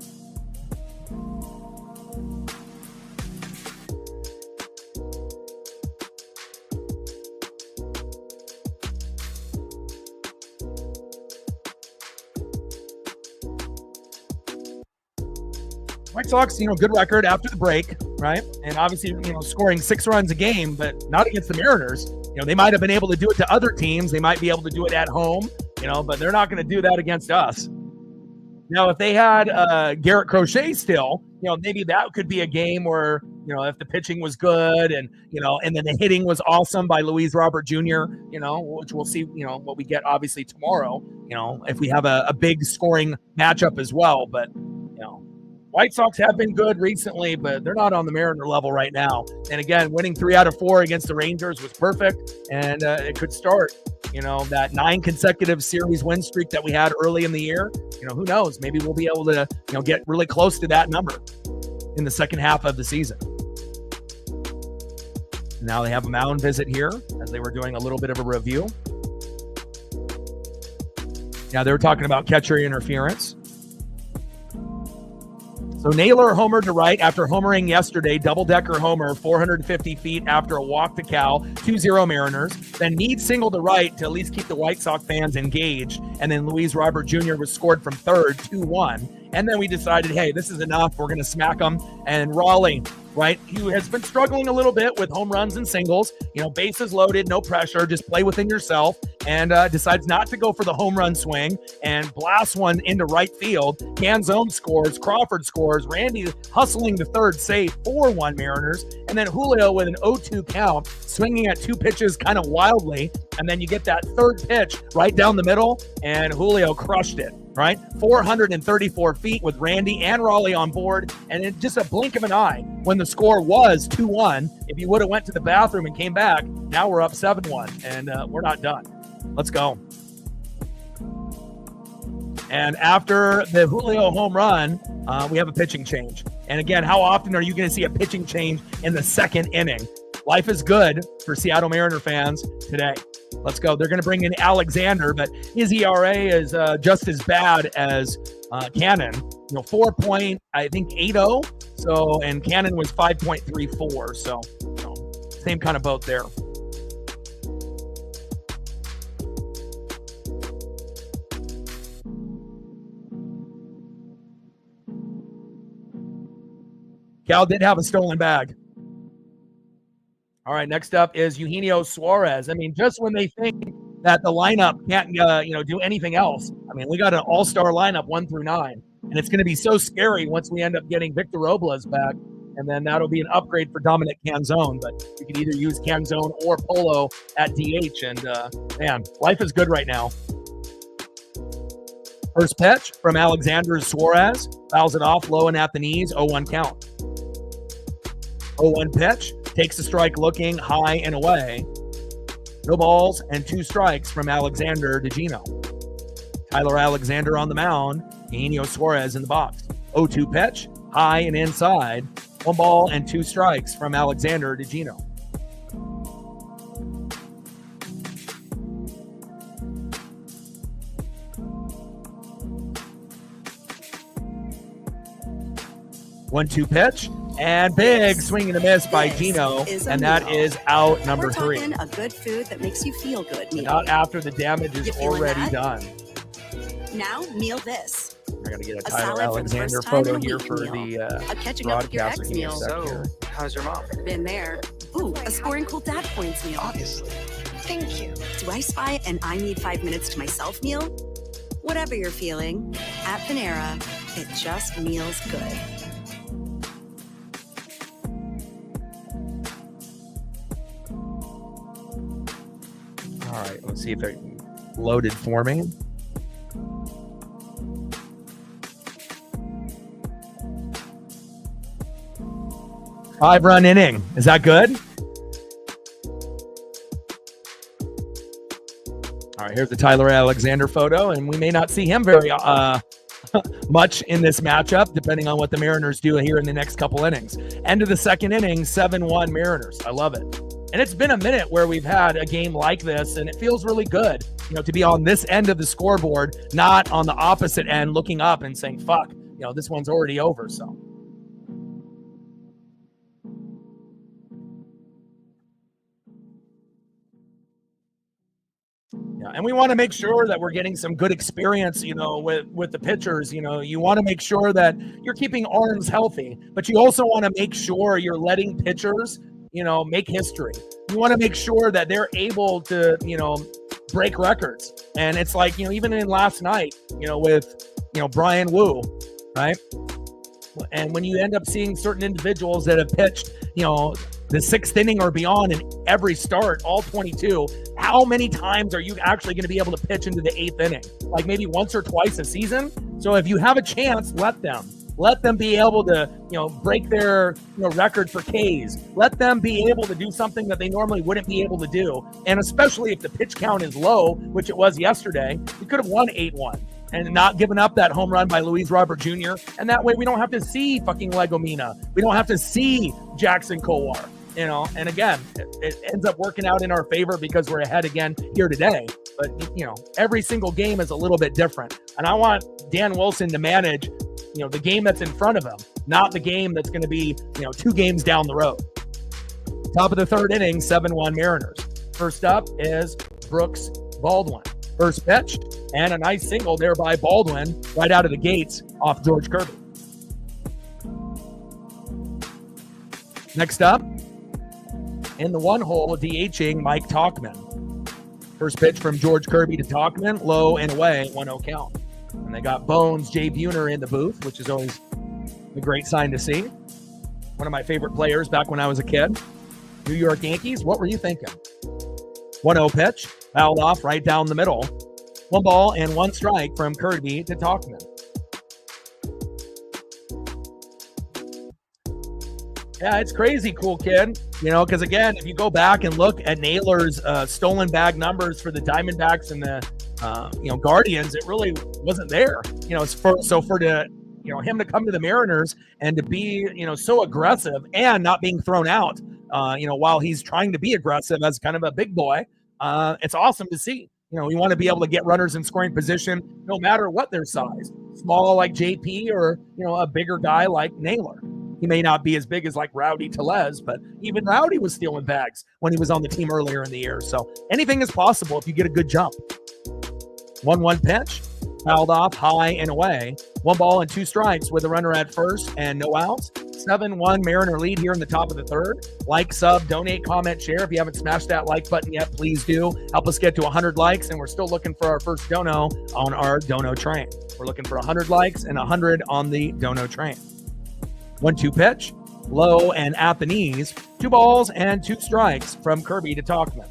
White Sox, good record after the break, right? And obviously, scoring 6 runs a game, but not against the Mariners. They might have been able to do it to other teams. They might be able to do it at home, but they're not going to do that against us. Now, if they had Garrett Crochet still, maybe that could be a game where, if the pitching was good and then the hitting was awesome by Luis Robert Jr., which we'll see, what we get obviously tomorrow, if we have a big scoring matchup as well. But, White Sox have been good recently, but they're not on the Mariner level right now. And again, winning 3 out of 4 against the Rangers was perfect, and it could start, that 9 consecutive series win streak that we had early in the year. Who knows? Maybe we'll be able to, get really close to that number in the second half of the season. Now they have a mound visit here as they were doing a little bit of a review. Now they were talking about catcher interference. So Naylor homered to right after homering yesterday, double-decker homer, 450 feet after a walk to Cal, 2-0 Mariners. Then Need singled to right to at least keep the White Sox fans engaged. And then Luis Robert Jr. was scored from third, 2-1. And then we decided, hey, this is enough. We're going to smack them. And Raleigh, right, who has been struggling a little bit with home runs and singles, bases loaded, no pressure, just play within yourself, and decides not to go for the home run swing and blasts one into right field. Canzone scores, Crawford scores, Randy hustling to third, save, 4-1 Mariners, and then Julio with an 0-2 count, swinging at 2 pitches kind of wildly, and then you get that third pitch right down the middle, and Julio crushed it. Right? 434 feet with Randy and Raleigh on board. And in just a blink of an eye, when the score was 2-1, if you would have went to the bathroom and came back, now we're up 7-1 and we're not done. Let's go. And after the Julio home run, we have a pitching change. And again, how often are you going to see a pitching change in the second inning? Life is good for Seattle Mariner fans today. Let's go. They're going to bring in Alexander, but his ERA is just as bad as Cannon. 4.80. So, and Cannon was 5.34. So, same kind of boat there. Cal did have a stolen bag. All right, next up is Eugenio Suarez. I mean, just when they think that the lineup can't, do anything else. I mean, we got an all-star lineup 1 through 9, and it's going to be so scary once we end up getting Victor Robles back, and then that'll be an upgrade for Dominic Canzone. But you can either use Canzone or Polo at DH, and man, life is good right now. First pitch from Alexander Suarez, fouls it off low and at the knees, 0-1 count. 0-1 pitch. Takes a strike looking high and away. No balls and 2 strikes from Alexander DeGino. Tyler Alexander on the mound. Eugenio Suarez in the box. 0-2 pitch, high and inside. 1 ball and 2 strikes from Alexander DeGino. One-two pitch, and big swing and a miss by Gino, and that is out number 3. We're talking a good food that makes you feel good meal. Not after the damage is already done. Now meal this. We're gonna get a Tyler Alexander photo here for the a catching up with your ex meal. So, how's your mom? Been there. Ooh, a scoring cool dad points meal. Obviously. Thank you. Do I spy an I need 5 minutes to myself meal? Whatever you're feeling, at Panera, it just meals good. All right, let's see if it loaded for me. Five-run inning. Is that good? All right, here's the Tyler Alexander photo, and we may not see him very much in this matchup, depending on what the Mariners do here in the next couple innings. End of the second inning, 7-1 Mariners. I love it. And it's been a minute where we've had a game like this, and it feels really good, to be on this end of the scoreboard, not on the opposite end, looking up and saying, fuck, this one's already over. So. Yeah, and we want to make sure that we're getting some good experience, with the pitchers. You want to make sure that you're keeping arms healthy, but you also want to make sure you're letting pitchers make history. You want to make sure that they're able to, break records. And it's like, even in last night, with, Brian Wu, right? And when you end up seeing certain individuals that have pitched, the 6th inning or beyond in every start, all 22, how many times are you actually going to be able to pitch into the 8th inning? Like maybe once or twice a season? So if you have a chance, let them. Let them be able to, break their record for Ks. Let them be able to do something that they normally wouldn't be able to do. And especially if the pitch count is low, which it was yesterday, we could have won 8-1 and not given up that home run by Luis Robert Jr. And that way we don't have to see fucking Legomina. We don't have to see Jackson Kowar, And again, it ends up working out in our favor because we're ahead again here today. But, every single game is a little bit different. And I want Dan Wilson to manage the game that's in front of him, not the game that's going to be, 2 games down the road. Top of the 3rd inning, 7-1 Mariners. First up is Brooks Baldwin. First pitch, and a nice single there by Baldwin right out of the gates off George Kirby. Next up, in the 1-hole, DHing Mike Tauchman. First pitch from George Kirby to Tauchman, low and away, 1-0 count. And they got Bones Jay Buhner in the booth, which is always a great sign to see. One of my favorite players back when I was a kid. New York Yankees, what were you thinking? 1-0 pitch, fouled off right down the middle. 1 ball and 1 strike from Kirby to Tauchman. Yeah, it's crazy, cool kid. Because again, if you go back and look at Naylor's stolen bag numbers for the Diamondbacks and the Guardians, it really wasn't there. For him to come to the Mariners and to be, so aggressive and not being thrown out, while he's trying to be aggressive as kind of a big boy, it's awesome to see. We want to be able to get runners in scoring position no matter what their size. Small like JP or, a bigger guy like Naylor. He may not be as big as like Rowdy Tellez, but even Rowdy was stealing bags when he was on the team earlier in the year. So anything is possible if you get a good jump. 1-1 pitch, fouled off high and away. 1 ball and 2 strikes with a runner at first and no outs. 7-1 Mariner lead here in the top of the 3rd. Like, sub, donate, comment, share. If you haven't smashed that like button yet, please do. Help us get to 100 likes, and we're still looking for our first dono on our dono train. We're looking for 100 likes and 100 on the dono train. 1-2 pitch, low and at the knees. 2 balls and 2 strikes from Kirby to Tauchman.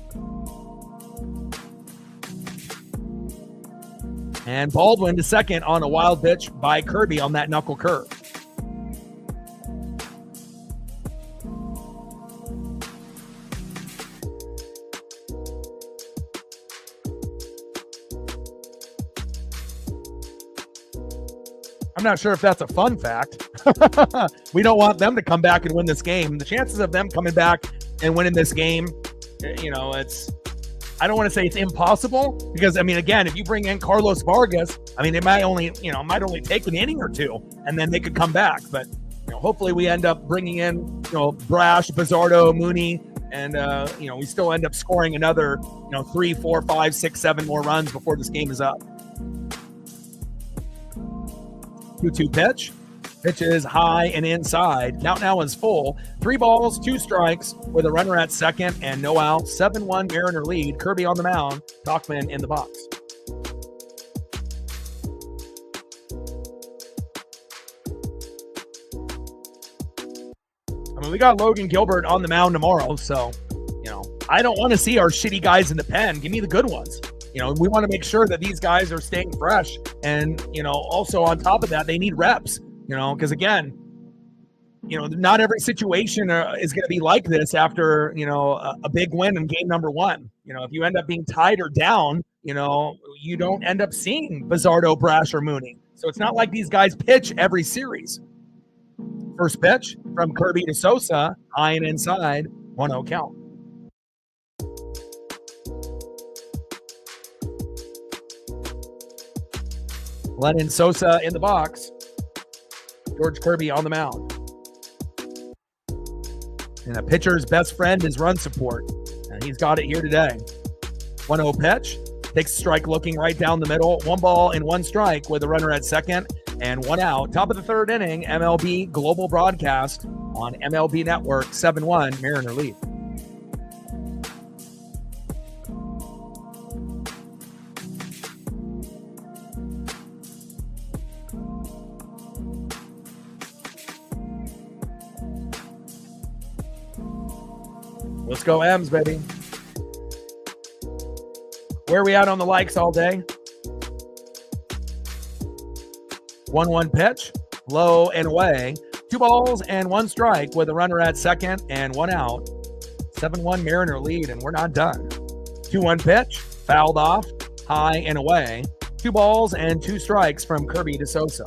And Baldwin to second on a wild pitch by Kirby on that knuckle curve. I'm not sure if that's a fun fact. We don't want them to come back and win this game. The chances of them coming back and winning this game, I don't want to say it's impossible because, again, if you bring in Carlos Vargas, it might only take an inning or two and then they could come back. But, hopefully we end up bringing in, Brash, Bizzardo, Mooney, and, we still end up scoring another, 3, 4, 5, 6, 7 more runs before this game is up. 2-2 pitch. Pitch is high and inside. Count now is full. 3 balls, 2 strikes with a runner at second and no out. 7-1 Mariner lead. Kirby on the mound. Talkman in the box. We got Logan Gilbert on the mound tomorrow, so, I don't want to see our shitty guys in the pen. Give me the good ones. We want to make sure that these guys are staying fresh. And, also on top of that, they need reps, because again, not every situation is going to be like this after, a big win in game number 1. If you end up being tied or down, you don't end up seeing Bizzardo, Brash, or Mooney. So it's not like these guys pitch every series. First pitch from Kirby to Sosa, high and inside, 1-0 count. Lennon Sosa in the box. George Kirby on the mound. And a pitcher's best friend is run support. And he's got it here today. 1-0 pitch. Takes a strike looking right down the middle. 1 ball and 1 strike with a runner at second and 1 out. Top of the 3rd inning, MLB Global Broadcast on MLB Network. 7-1 Mariner lead. Let's go M's, baby. Where are we at on the likes all day? 1-1 pitch, low and away. 2 balls and 1 strike with a runner at second and 1 out. 7-1 Mariner lead, and we're not done. 2-1 pitch, fouled off, high and away. 2 balls and 2 strikes from Kirby to Sosa.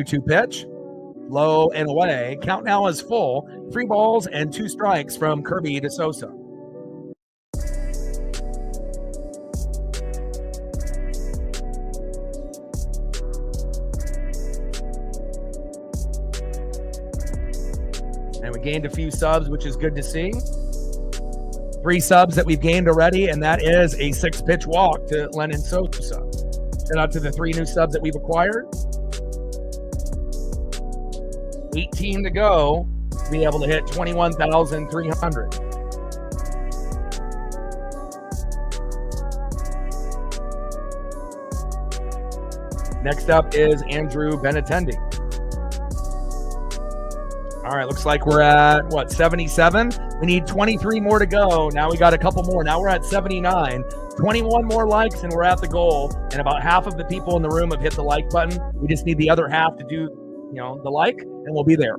Two pitch, low and away. Count now is full. 3 balls and 2 strikes from Kirby to Sosa. And we gained a few subs, which is good to see. 3 subs that we've gained already, and that is a 6-pitch walk to Lennon Sosa. Shout out to the 3 new subs that we've acquired. 18 to go to be able to hit 21,300. Next up is Andrew Benintendi. All right, looks like we're at, 77? We need 23 more to go. Now we got a couple more. Now we're at 79. 21 more likes and we're at the goal. And about half of the people in the room have hit the like button. We just need the other half to do, the like, and we'll be there.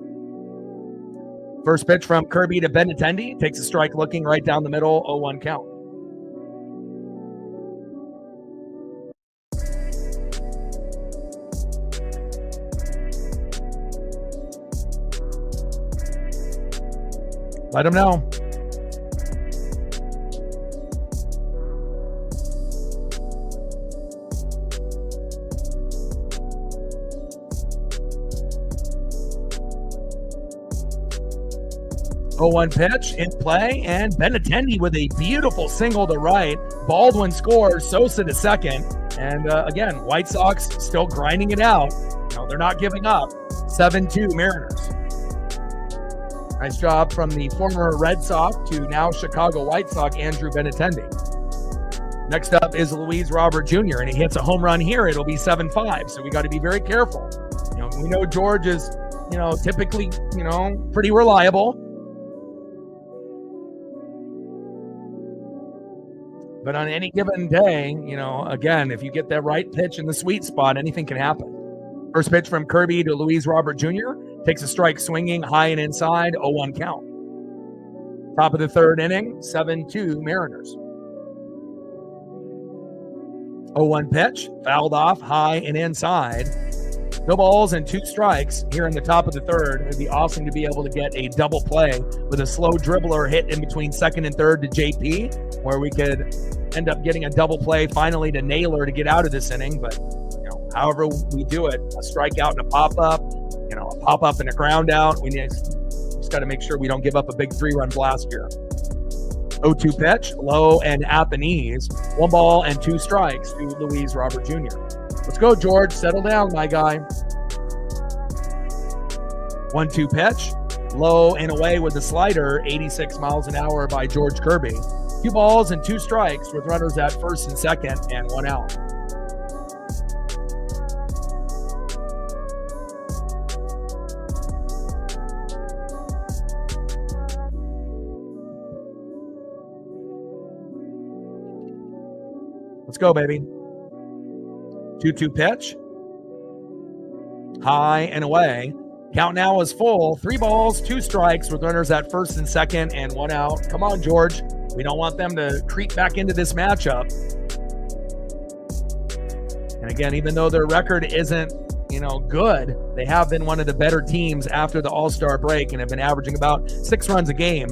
First pitch from Kirby to Benintendi. Takes a strike looking right down the middle, 0-1 count. Let him know. Oh, 1 pitch in play, and Benintendi with a beautiful single to right. Baldwin scores, Sosa to second. And again, White Sox still grinding it out. They're not giving up. 7-2 Mariners. Nice job from the former Red Sox to now Chicago White Sox, Andrew Benintendi. Next up is Luis Robert Jr., and he hits a home run here. It'll be 7-5, so we got to be very careful. We know George is, typically, pretty reliable. But on any given day, again, if you get that right pitch in the sweet spot, anything can happen. First pitch from Kirby to Luis Robert Jr. Takes a strike swinging, high and inside, 0-1 count. Top of the third inning, 7-2 Mariners. 0-1 pitch, fouled off, high and inside. No balls and 2 strikes here in the top of the third. It would be awesome to be able to get a double play with a slow dribbler hit in between second and third to JP, where we could end up getting a double play finally to Naylor to get out of this inning. But however we do it, a strikeout and a pop-up, a pop-up and a ground out. We just got to make sure we don't give up a big 3-run blast here. 0-2 pitch, low and at the knees. 1 ball and 2 strikes to Luis Robert Jr. Let's go, George. Settle down, my guy. 1-2 pitch, low and away with the slider, 86 miles an hour by George Kirby. 2 balls and 2 strikes with runners at first and second and 1 out. Let's go, baby. 2-2 pitch. High and away. Count now is full. 3 balls, 2 strikes with runners at first and second and 1 out. Come on, George. We don't want them to creep back into this matchup. And again, even though their record isn't, good, they have been one of the better teams after the All-Star break and have been averaging about 6 runs a game.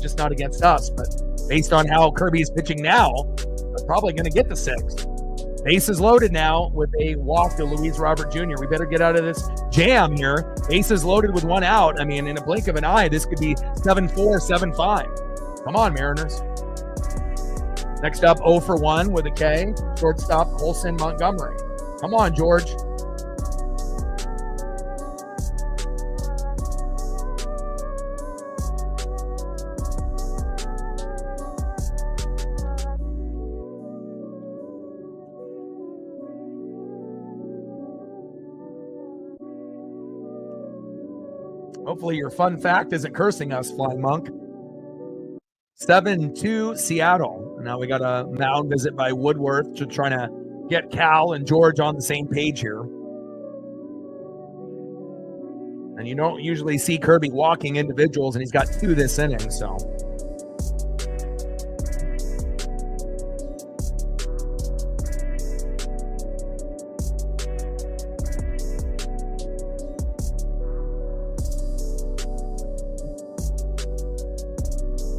Just not against us. But based on how Kirby's pitching now, they're probably going to get the 6. Bases loaded now with a walk to Luis Robert Jr. We better get out of this jam here. Bases loaded with 1 out. I mean, in a blink of an eye, this could be 7-4, 7-5. Come on, Mariners. Next up, 0 for 1 with a K. Shortstop, Colson Montgomery. Come on, George. Hopefully your fun fact isn't cursing us, Flying Monk. 7-2 Seattle. Now we got a mound visit by Woodworth to try to get Cal and George on the same page here. And you don't usually see Kirby walking individuals, and he's got 2 this inning, so.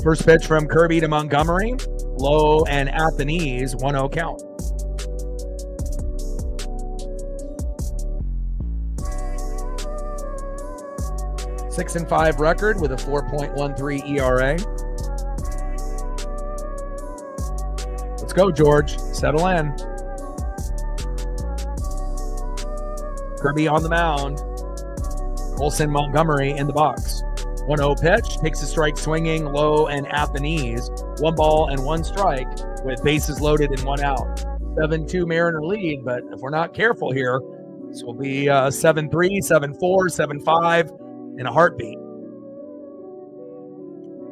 First pitch from Kirby to Montgomery, low and at the knees, 1-0 count. Six and 5 record with a 4.13 ERA. Let's go, George. Settle in. Kirby on the mound. Colson Montgomery in the box. 1-0 pitch, takes a strike swinging, low and at the knees. 1 ball and 1 strike with bases loaded and 1 out. 7-2 Mariner lead, but if we're not careful here, this will be 7-3, 7-4, 7-5 in a heartbeat.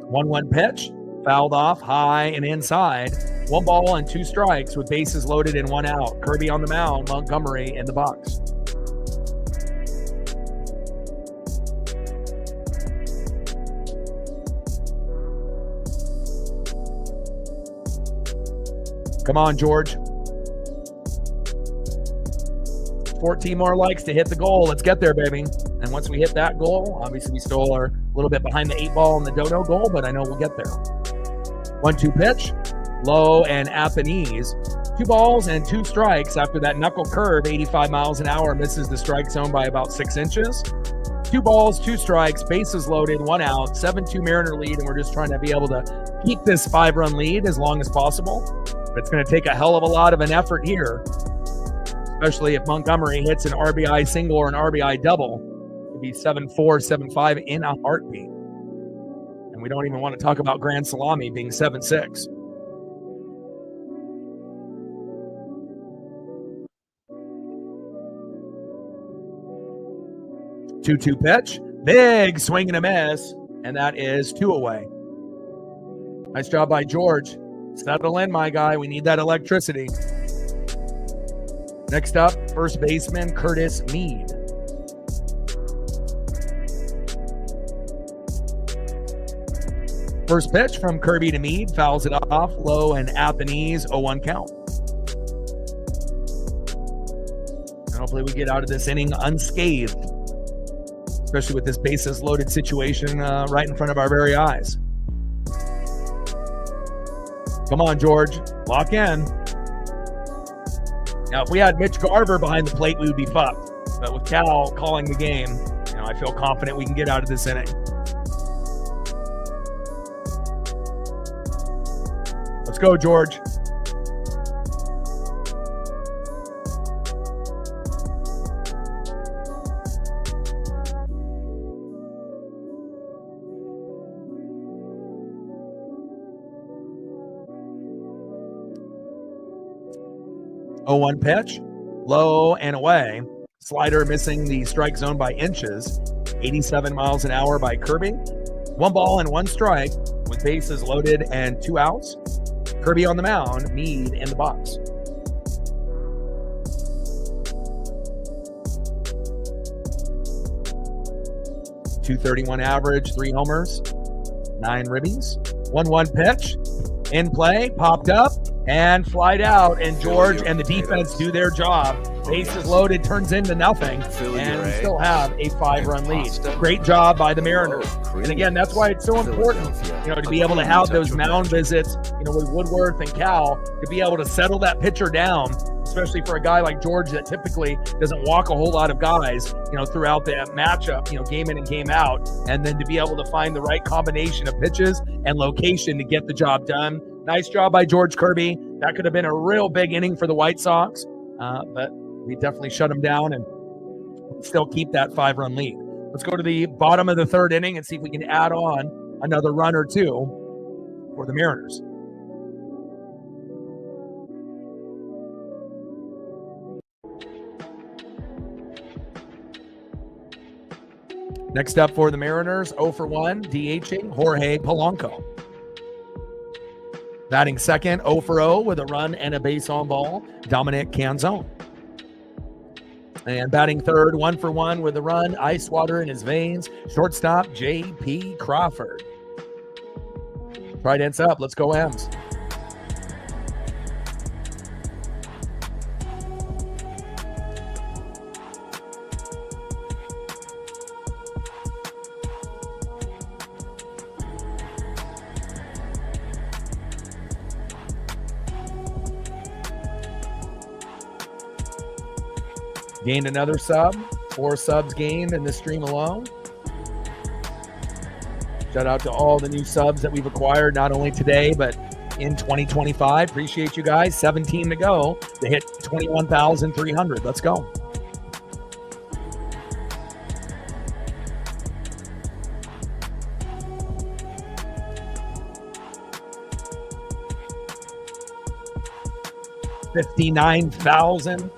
1-1 pitch, fouled off, high and inside. 1 ball and 2 strikes with bases loaded and 1 out. Kirby on the mound, Montgomery in the box. Come on, George. 14 more likes to hit the goal. Let's get there, baby. And once we hit that goal, obviously we still are a little bit behind the 8 ball and the dono goal, but I know we'll get there. 1-2 pitch, low and at the knees. 2 balls and 2 strikes after that knuckle curve, 85 miles an hour, misses the strike zone by about 6 inches. 2 balls, 2 strikes, bases loaded, 1 out, 7-2 Mariner lead, and we're just trying to be able to keep this 5-run lead as long as possible. It's going to take a hell of a lot of an effort here, especially if Montgomery hits an RBI single or an RBI double. It'd be 7-4, 7-5 in a heartbeat. And we don't even want to talk about Grand Salami being 7-6. Two-two pitch, big swing and a miss, and that is 2 away. Nice job by George. Settle in, my guy. We need that electricity. Next up, first baseman Curtis Mead. First pitch from Kirby to Mead, fouls it off, low and at the knees, 0-1 count. And hopefully we get out of this inning unscathed, especially with this bases loaded situation right in front of our very eyes. Come on, George, lock in. Now, if we had Mitch Garver behind the plate, we would be fucked. But with Cal calling the game, I feel confident we can get out of this inning. Let's go, George. Oh, 0-1 pitch, low and away. Slider missing the strike zone by inches. 87 miles an hour by Kirby. 1 ball and 1 strike with bases loaded and 2 outs. Kirby on the mound, Mead in the box. .231 average, 3 homers, 9 ribbies. 1-1 pitch, in play, popped up, and flied out. And George and the defense do their job. Bases loaded, turns into nothing, and we still have a 5-run lead. Great job by the Mariners. And again, that's why it's so important, to be able to have those mound visits, with Woodworth and Cal, to be able to settle that pitcher down, especially for a guy like George that typically doesn't walk a whole lot of guys, throughout the matchup, game in and game out, and then to be able to find the right combination of pitches and location to get the job done. Nice job by George Kirby. That could have been a real big inning for the White Sox, but we definitely shut him down and still keep that 5-run lead. Let's go to the bottom of the 3rd inning and see if we can add on another run or 2 for the Mariners. Next up for the Mariners, 0 for 1, DHing Jorge Polanco. Batting second, 0 for 0 with a run and a base on ball, Dominic Canzone. And batting third, 1 for 1 with a run, ice water in his veins, shortstop J.P. Crawford. Trident's up. Let's go, M's. Gained another sub, 4 subs gained in this stream alone. Shout out to all the new subs that we've acquired, not only today, but in 2025. Appreciate you guys. 17 to go to hit 21,300. Let's go. $59,000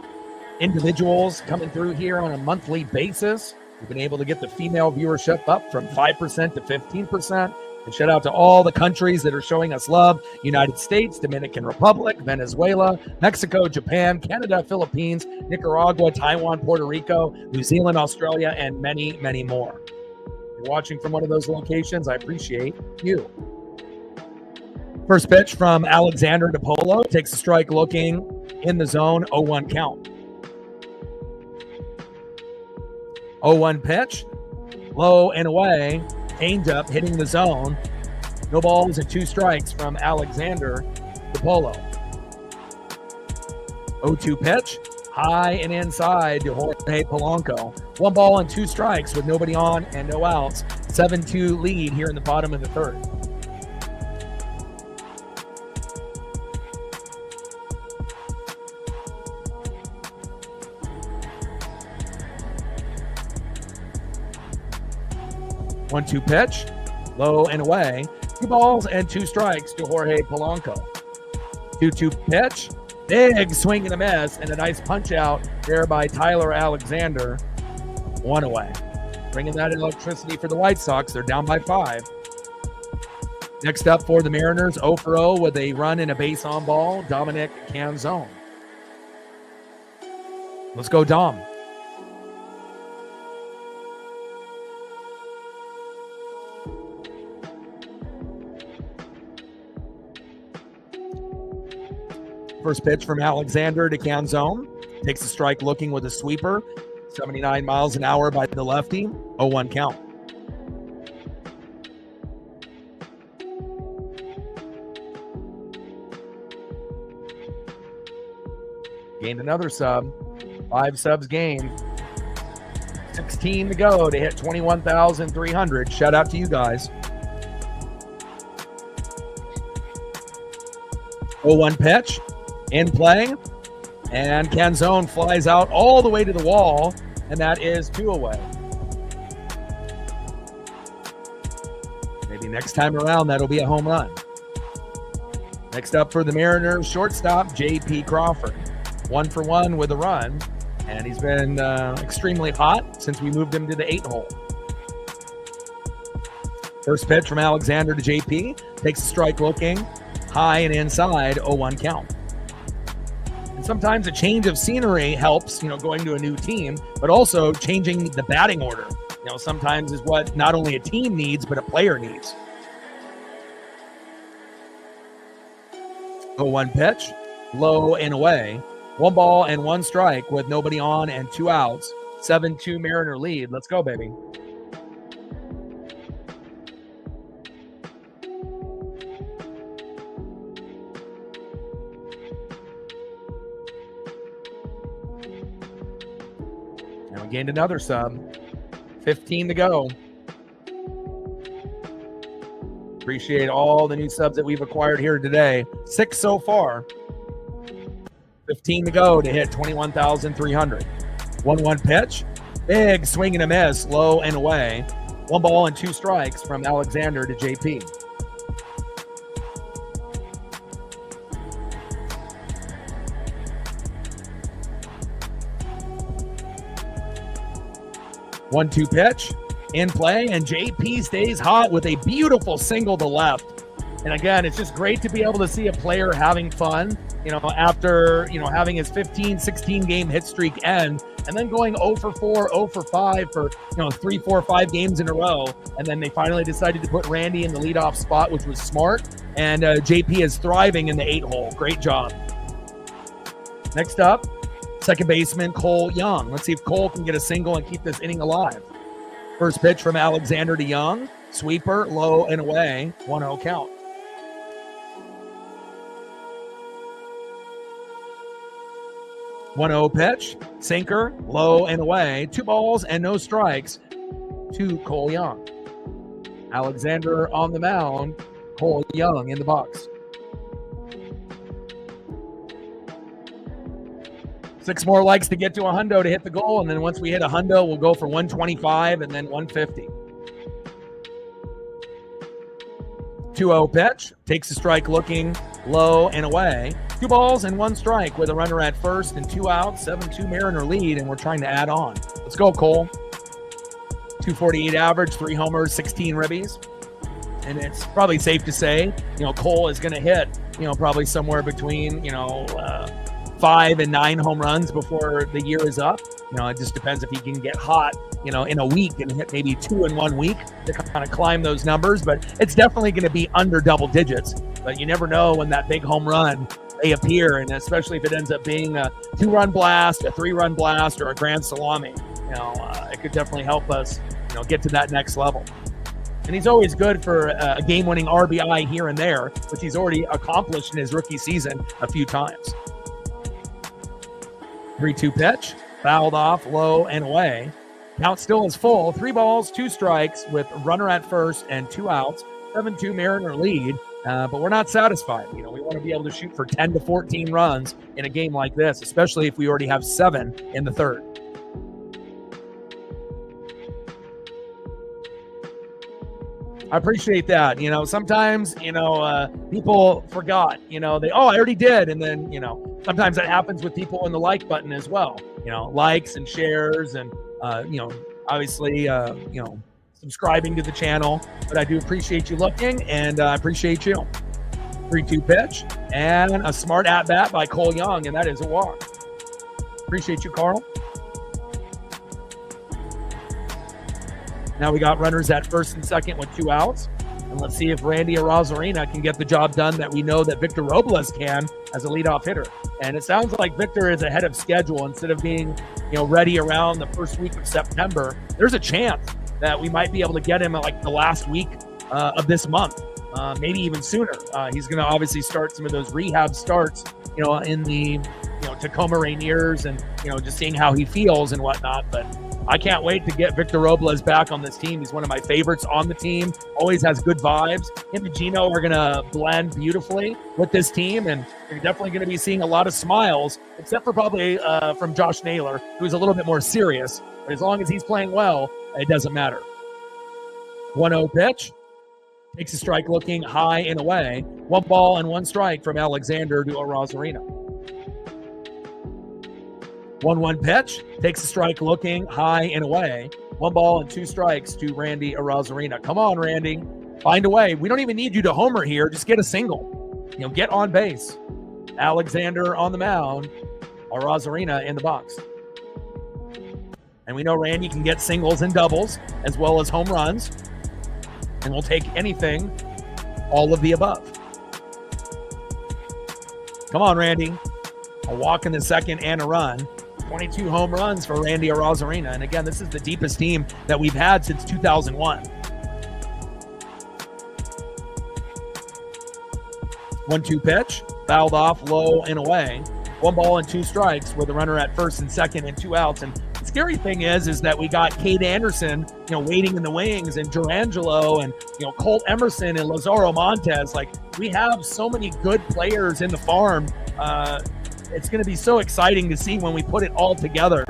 individuals coming through here on a monthly basis. We've been able to get the female viewership up from 5% to 15%. And shout out to all the countries that are showing us love: United States, Dominican Republic, Venezuela, Mexico, Japan, Canada, Philippines, Nicaragua, Taiwan, Puerto Rico, New Zealand, Australia, and many, many more. If you're watching from one of those locations, I appreciate you. First pitch from Alexander DePolo. Takes a strike looking in the zone, 0-1 count. 0-1 pitch, low and away, changeup hitting the zone. No balls and 2 strikes from Alexander DePolo. 0-2 pitch, high and inside to Jorge Polanco. 1 ball and 2 strikes with nobody on and no outs. 7-2 lead here in the bottom of the 3rd. One-two pitch, low and away. 2 balls and 2 strikes to Jorge Polanco. 2-2 pitch, big swing and a miss, and a nice punch out there by Tyler Alexander. 1 away. Bringing that electricity for the White Sox. They're down by 5. Next up for the Mariners, 0 for 0 with a run and a base on ball, Dominic Canzone. Let's go, Dom. First pitch from Alexander to Canzone. Takes a strike looking with a sweeper. 79 miles an hour by the lefty. 0-1 count. Gained another sub. 5 subs gained. 16 to go to hit 21,300. Shout out to you guys. 0-1 pitch. In play. And Canzone flies out all the way to the wall. And that is 2 away. Maybe next time around, that'll be a home run. Next up for the Mariners, shortstop J.P. Crawford. 1 for 1 with a run. And he's been extremely hot since we moved him to the 8-hole. First pitch from Alexander to J.P. Takes a strike looking high and inside, 0-1 count. And sometimes a change of scenery helps, going to a new team, but also changing the batting order. Sometimes is what not only a team needs, but a player needs. 0-1 pitch, low and away. 1 ball and 1 strike with nobody on and 2 outs. 7-2 Mariner lead. Let's go, baby. And we gained another sub. 15 to go. Appreciate all the new subs that we've acquired here today. 6 so far. 15 to go to hit 21,300. 1-1 pitch. Big swing and a miss, low and away. 1 ball and 2 strikes from Alexander to JP. One-two pitch in play, and JP stays hot with a beautiful single to left. And again, it's just great to be able to see a player having fun, after, having his 15, 16 game hit streak end, and then going 0 for 4, 0 for 5 for, 3, 4, 5 games in a row. And then they finally decided to put Randy in the leadoff spot, which was smart. And JP is thriving in the 8-hole. Great job. Next up, second baseman Cole Young. Let's see if Cole can get a single and keep this inning alive. First pitch from Alexander to Young. Sweeper, low and away. 1-0 count. One-0 pitch, sinker, low and away. 2 balls and no strikes to Cole Young. Alexander on the mound, Cole Young in the box. 6 more likes to get to a hundo to hit the goal, and then once we hit a hundo, we'll go for 125 and then 150. 2-0 pitch, takes a strike looking low and away. 2 balls and 1 strike with a runner at first and 2 outs. 7-2 Mariner lead, and we're trying to add on. Let's go, Cole. 248 average, 3 homers, 16 ribbies. And it's probably safe to say, Cole is going to hit, probably somewhere between, 5 and 9 home runs before the year is up. It just depends if he can get hot, in a week and hit maybe 2 in 1 week to kind of climb those numbers. But it's definitely going to be under double digits. But you never know when that big home run may appear, and especially if it ends up being a 2-run blast, a 3-run blast, or a grand salami. It could definitely help us, get to that next level. And he's always good for a game-winning RBI here and there, which he's already accomplished in his rookie season a few times. 3-2 pitch, fouled off, low and away. Count still is full. 3 balls, 2 strikes with runner at first and 2 outs. 7-2 Mariner lead, but we're not satisfied. We want to be able to shoot for 10 to 14 runs in a game like this, especially if we already have 7 in the third. I appreciate that. Sometimes, people forgot, I already did. And then, sometimes that happens with people in the like button as well, likes and shares and, obviously, subscribing to the channel, but I do appreciate you looking, and I appreciate you. 3-2 pitch, and a smart at-bat by Cole Young, and that is a walk. Appreciate you, Carl. Now we got runners at first and second with 2 outs. And let's see if Randy Arozarena can get the job done that we know that Victor Robles can as a leadoff hitter. And it sounds like Victor is ahead of schedule instead of being, ready around the first week of September. There's a chance that we might be able to get him at like the last week of this month, maybe even sooner. He's going to obviously start some of those rehab starts, in the, Tacoma Rainiers and, just seeing how he feels and whatnot. But I can't wait to get Victor Robles back on this team. He's one of my favorites on the team, always has good vibes. Him and Gino are going to blend beautifully with this team, and you're definitely going to be seeing a lot of smiles, except for probably from Josh Naylor, who's a little bit more serious. But as long as he's playing well, it doesn't matter. 1-0 pitch. Takes a strike looking high and away. 1 ball and 1 strike from Alexander to Arozarena. 1-1 pitch. Takes a strike looking high and away. 1 ball and 2 strikes to Randy Arozarena. Come on, Randy. Find a way. We don't even need you to homer here. Just get a single. Get on base. Alexander on the mound. Arozarena in the box. And we know Randy can get singles and doubles as well as home runs. And we'll take anything, all of the above. Come on, Randy. A walk in the second and a run. 22 home runs for Randy Arozarena. And again, this is the deepest team that we've had since 2001. 1-2 pitch. Fouled off low and away. 1 ball and 2 strikes with a runner at first and second and 2 outs. And the scary thing is that we got Cade Anderson, waiting in the wings, and Durangelo and, Colt Emerson and Lazaro Montes. Like, we have so many good players in the farm. It's going to be so exciting to see when we put it all together.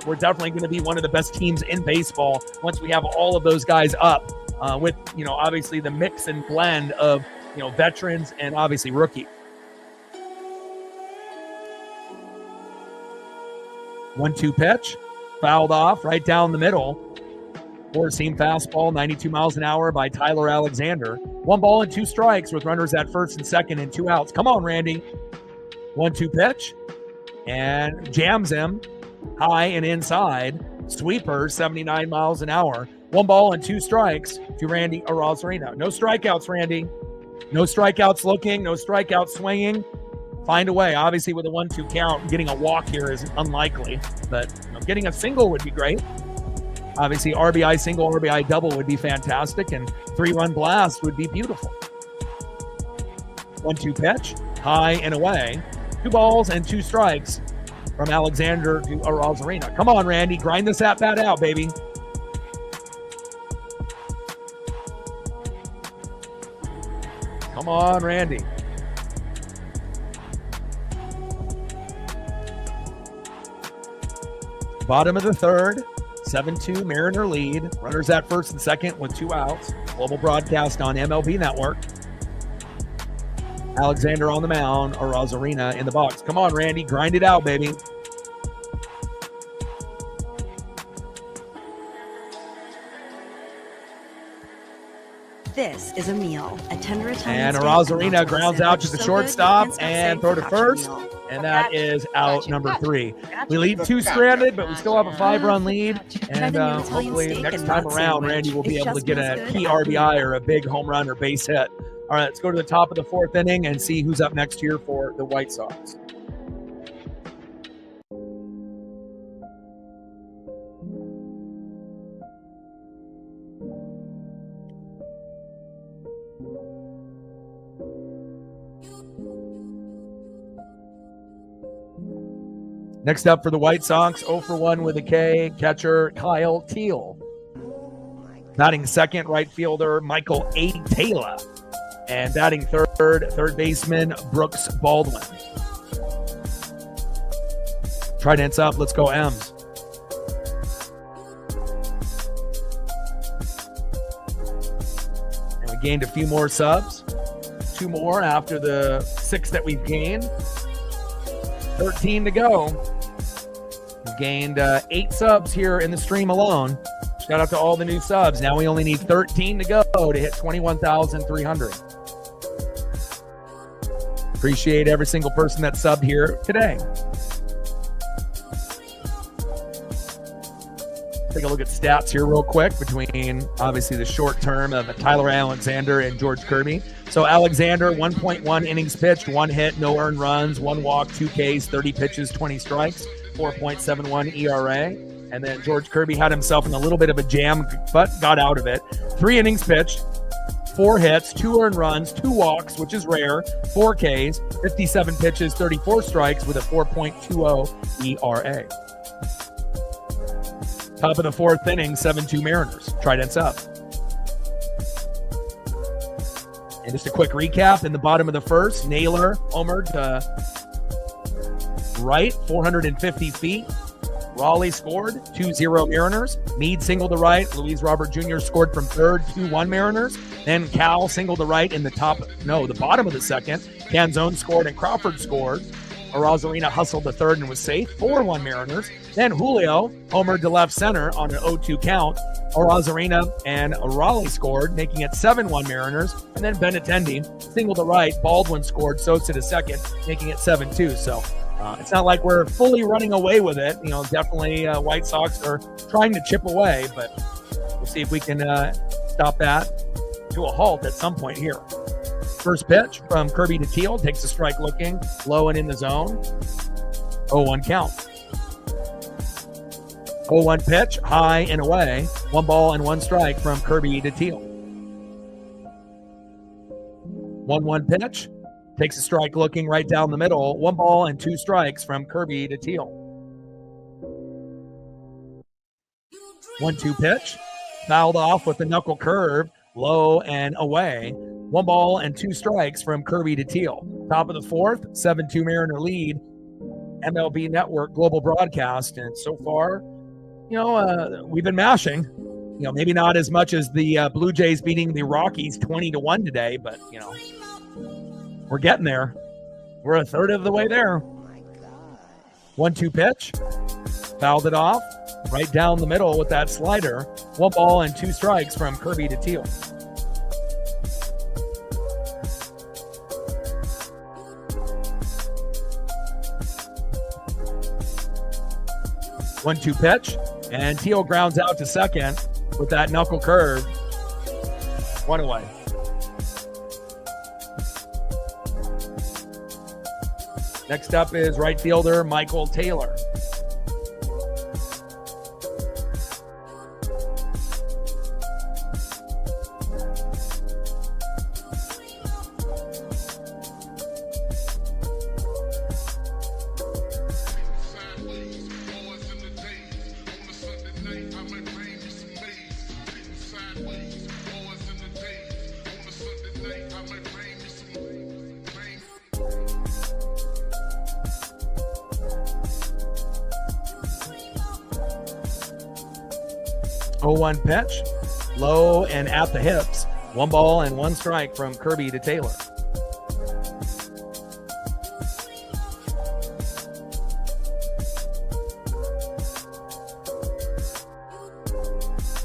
We're definitely going to be one of the best teams in baseball once we have all of those guys up with, obviously the mix and blend of, veterans and obviously rookie. 1-2 pitch, fouled off right down the middle. 4-seam fastball, 92 miles an hour by Tyler Alexander. 1 ball and 2 strikes with runners at first and second and 2 outs. Come on, Randy. 1-2 pitch, and jams him high and inside. Sweeper, 79 miles an hour. 1 ball and 2 strikes to Randy Arozarena. No strikeouts, Randy. No strikeouts looking, no strikeouts swinging. Find a way. Obviously, with a 1-2 count, getting a walk here is unlikely, but getting a single would be great. Obviously, RBI single, RBI double would be fantastic, and 3-run blast would be beautiful. 1-2 pitch, high and away. 2 balls and 2 strikes from Alexander to Arozarena. Come on, Randy. Grind this at-bat out, baby. Come on, Randy. Bottom of the third, 7-2 Mariner lead. Runners at first and second with 2 outs. Global broadcast on MLB Network. Alexander on the mound, Arozarena in the box. Come on, Randy. Grind it out, baby. This is a meal. A tender Italian And steak, Arozarena mozzarella grounds out to the sandwich, so shortstop good, you can't and stop throw to saying first. focaccia meal. And that is out number 3. We leave 2 stranded, but we still have a 5-run lead. And hopefully next time around, Randy will be able to get a key RBI or a big home run or base hit. All right, let's go to the top of the 4th inning and see who's up next here for the White Sox. Next up for the White Sox, 0 for 1 with a K, catcher Kyle Teal. Batting second, right fielder Michael A. Taylor. And batting third baseman Brooks Baldwin. Trident's up, let's go M's. And we gained a few more subs. 2 more after the 6 that we've gained. 13 to go. We've gained 8 subs here in the stream alone. Shout out to all the new subs. Now we only need 13 to go to hit 21,300. Appreciate every single person that subbed here today. Take a look at stats here real quick between, obviously, the short term of Tyler Alexander and George Kirby. So Alexander, 1.1 innings pitched, 1 hit, no earned runs, 1 walk, 2 Ks, 30 pitches, 20 strikes, 4.71 ERA. And then George Kirby had himself in a little bit of a jam, but got out of it. 3 innings pitched, 4 hits, 2 earned runs, 2 walks, which is rare, 4 Ks, 57 pitches, 34 strikes with a 4.20 ERA. Top of the 4th inning, 7-2 Mariners. Trident's up. And just a quick recap. In the bottom of the 1st, Naylor homered to right, 450 feet. Raleigh scored, 2-0 Mariners. Meade singled to right. Luis Robert Jr. scored from 3rd, 2-1 Mariners. Then Cal singled to right in the bottom of the 2nd. Canzone scored and Crawford scored. Arozarena hustled to 3rd and was safe, 4-1 Mariners. Then Julio homered to left center on an 0-2 count. Arozarena and Raleigh scored, making it 7-1 Mariners. And then Benintendi singled to right. Baldwin scored, Sosa to 2nd, making it 7-2. So it's not like we're fully running away with it. Definitely White Sox are trying to chip away, but we'll see if we can stop that to a halt at some point here. First pitch from Kirby to Teal, takes a strike looking, low and in the zone. 0-1 count. 0-1 pitch, high and away. 1 ball and 1 strike from Kirby to Teal. 1-1 pitch, takes a strike looking right down the middle. 1 ball and 2 strikes from Kirby to Teal. 1-2 pitch, fouled off with the knuckle curve, low and away. 1 ball and 2 strikes from Kirby to Teal. Top of the 4th, 7-2 Mariner lead. MLB Network global broadcast. And so far, we've been mashing. Maybe not as much as the Blue Jays beating the Rockies 20-1 today, but, we're getting there. We're a third of the way there. 1-2 pitch, fouled it off right down the middle with that slider. 1 ball and 2 strikes from Kirby to Teal. One-two pitch, and Teal grounds out to 2nd with that knuckle curve. 1 away. Next up is right fielder Michael Taylor. One pitch, low and at the hips. 1 ball and 1 strike from Kirby to Taylor.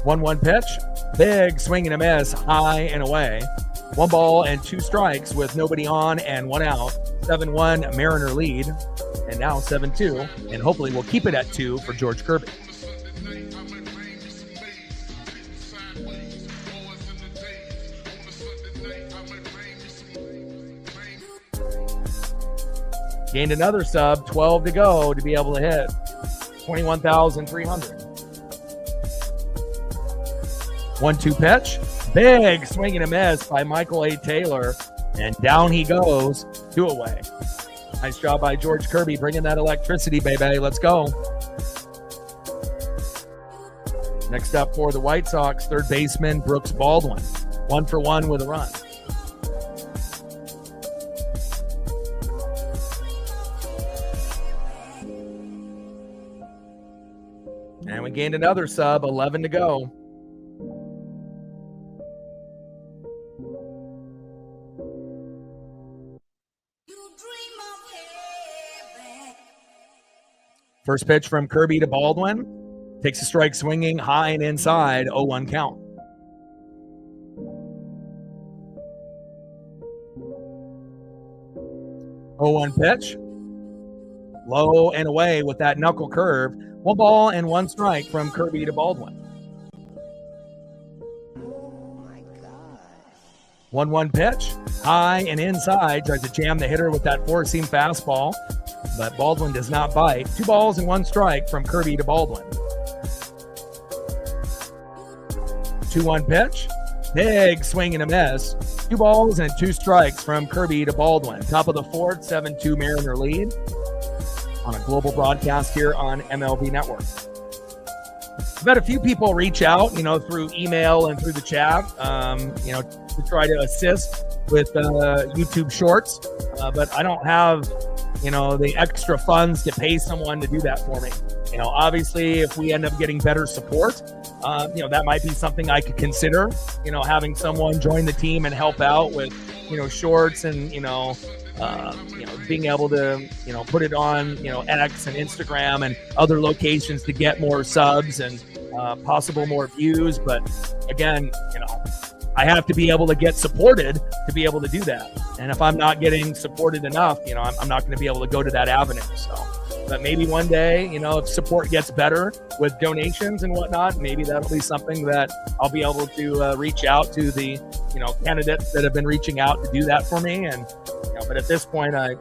One pitch, big swing and a miss, high and away. 1 ball and 2 strikes with nobody on and 1 out. 7-1 Mariner lead, and now 7-2, and hopefully we'll keep it at 2 for George Kirby. Gained another sub, 12 to go to be able to hit 21,300. 1-2 pitch, big swing and a miss by Michael A. Taylor, and down he goes, 2 away. Nice job by George Kirby bringing that electricity, baby. Let's go. Next up for the White Sox, third baseman Brooks Baldwin, 1 for 1 with a run. And we gained another sub, 11 to go. First pitch from Kirby to Baldwin. Takes a strike swinging high and inside, 0-1 count. Oh, 1 pitch. Low and away with that knuckle curve. 1 ball and 1 strike from Kirby to Baldwin. 1-1 pitch. High and inside. Tries to jam the hitter with that four-seam fastball, but Baldwin does not bite. 2 balls and 1 strike from Kirby to Baldwin. 2-1 pitch. Big swing and a miss. 2 balls and 2 strikes from Kirby to Baldwin. Top of the 4th, 7-2 Mariner lead on a global broadcast here on MLB Network. We've had a few people reach out, through email and through the chat, to try to assist with YouTube Shorts, but I don't have, the extra funds to pay someone to do that for me. Obviously, if we end up getting better support, that might be something I could consider, having someone join the team and help out with, shorts and, being able to, put it on, X and Instagram and other locations to get more subs and possible more views. But again, I have to be able to get supported to be able to do that. And if I'm not getting supported enough, I'm not going to be able to go to that avenue. So, but maybe one day, if support gets better with donations and whatnot, maybe that'll be something that I'll be able to reach out to the, candidates that have been reaching out to do that for me. And, but at this point, I